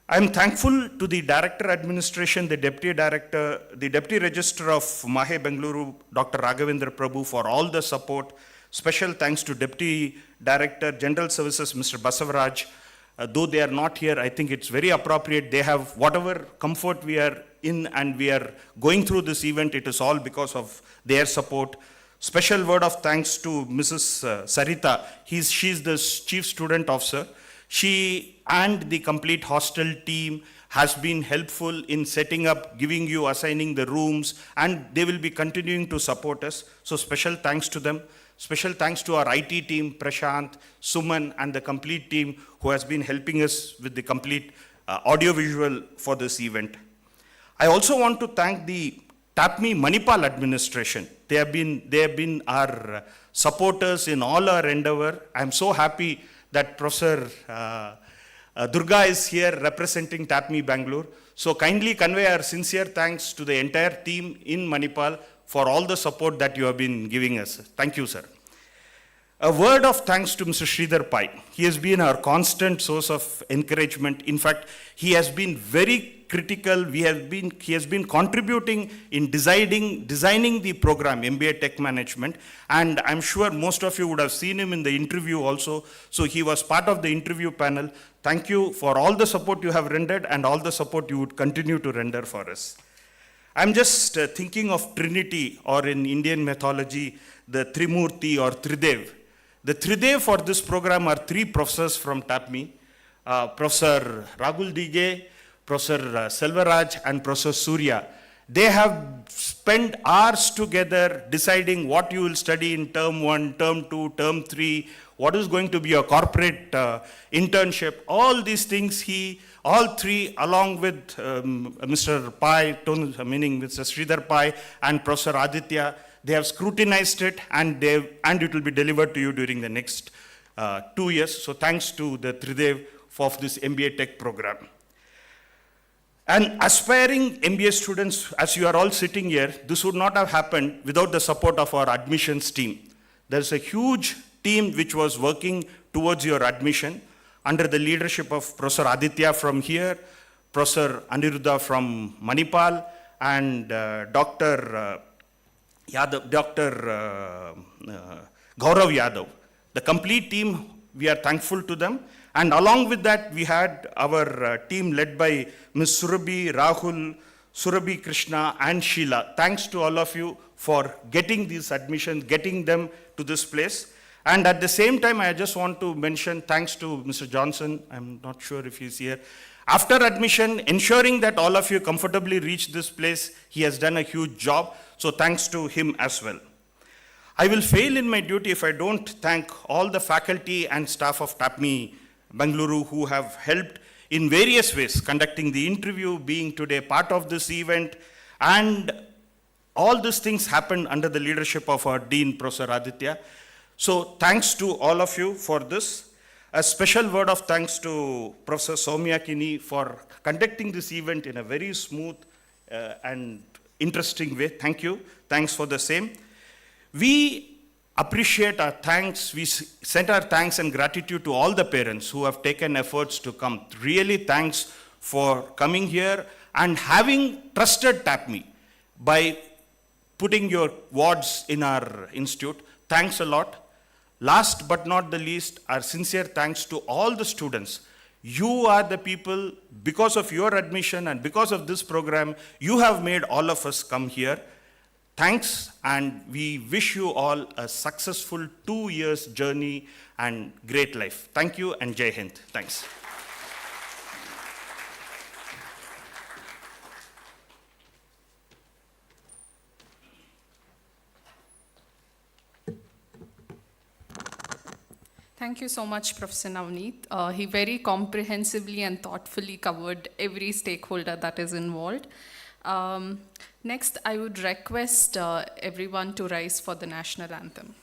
I'm thankful to the Director Administration, the Deputy Director, the Deputy Registrar of MAHE Bengaluru, Dr. Raghavendra Prabhu, for all the support. Special thanks to Deputy Director, General Services, Mr. Basavaraj. Though they are not here, I think it's very appropriate. They have whatever comfort we are in and we are going through this event, it is all because of their support. Special word of thanks to Mrs. Sarita. She's the Chief Student Officer. She and the complete hostel team has been helpful in setting up, giving you, assigning the rooms, and they will be continuing to support us. So special thanks to them. Special thanks to our IT team, Prashant, Suman, and the complete team who has been helping us with the complete audiovisual for this event. I also want to thank the TAPMI Manipal administration. They have been our supporters in all our endeavor. I'm so happy that Professor Durga is here representing TAPMI Bangalore. So kindly convey our sincere thanks to the entire team in Manipal for all the support that you have been giving us. Thank you, sir. A word of thanks to Mr. Sridhar Pai. He has been our constant source of encouragement. In fact, he has been very critical. He has been contributing in designing the program, MBA Tech Management. And I'm sure most of you would have seen him in the interview also. So he was part of the interview panel. Thank you for all the support you have rendered and all the support you would continue to render for us. I'm just thinking of Trinity, or in Indian mythology, the Trimurti or Tridev. The Tridev for this program are three professors from TAPMI, Professor Rahul Dige, Professor Selvaraj, and Professor Surya. They have spent hours together deciding what you will study in term 1, term 2, term 3, what is going to be a corporate internship. All these things all three, along with Mr. Pai, meaning Mr. Sridhar Pai and Professor Aditya, they have scrutinized it, and it will be delivered to you during the next 2 years. So thanks to the Tridev for this MBA Tech program. And aspiring MBA students, as you are all sitting here, this would not have happened without the support of our admissions team. There's a huge team which was working towards your admission under the leadership of Professor Aditya from here, Professor Aniruddha from Manipal, and Dr. Gaurav Yadav. The complete team, we are thankful to them. And along with that, we had our team led by Ms. Surabhi, Rahul, Surabhi Krishna, and Sheila. Thanks to all of you for getting these admissions, getting them to this place. And at the same time, I just want to mention thanks to Mr. Johnson. I'm not sure if he's here. After admission, ensuring that all of you comfortably reach this place, he has done a huge job. So thanks to him as well. I will fail in my duty if I don't thank all the faculty and staff of TAPMI Bengaluru who have helped in various ways, conducting the interview, being today part of this event, and all these things happened under the leadership of our Dean, Professor Aditya. So thanks to all of you for this. A special word of thanks to Professor Soumya Kini for conducting this event in a very smooth and interesting way. Thank you. Thanks for the same. We appreciate our thanks. We send our thanks and gratitude to all the parents who have taken efforts to come. Really thanks for coming here and having trusted TAPMI by putting your wards in our institute. Thanks a lot. Last but not the least, our sincere thanks to all the students. You are the people, because of your admission and because of this program, you have made all of us come here. Thanks, and we wish you all a successful 2 years journey and great life. Thank you, and Jai Hind. Thanks. Thank you so much, Professor Navneet. He very comprehensively and thoughtfully covered every stakeholder that is involved. Next, I would request everyone to rise for the national anthem.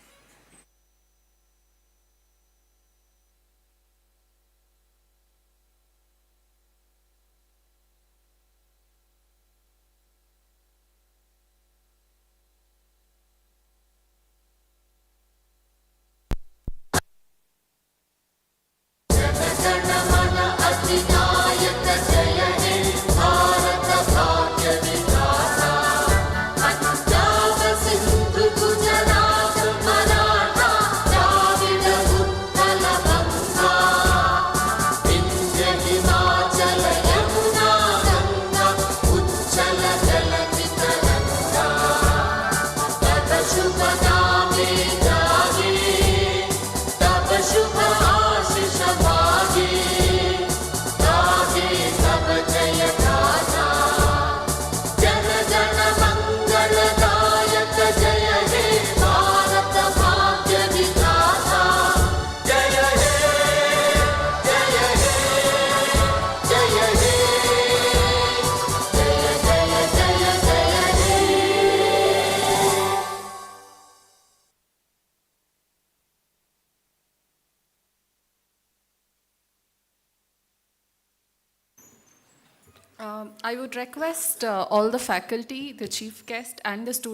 I would request all the faculty, the chief guest, and the students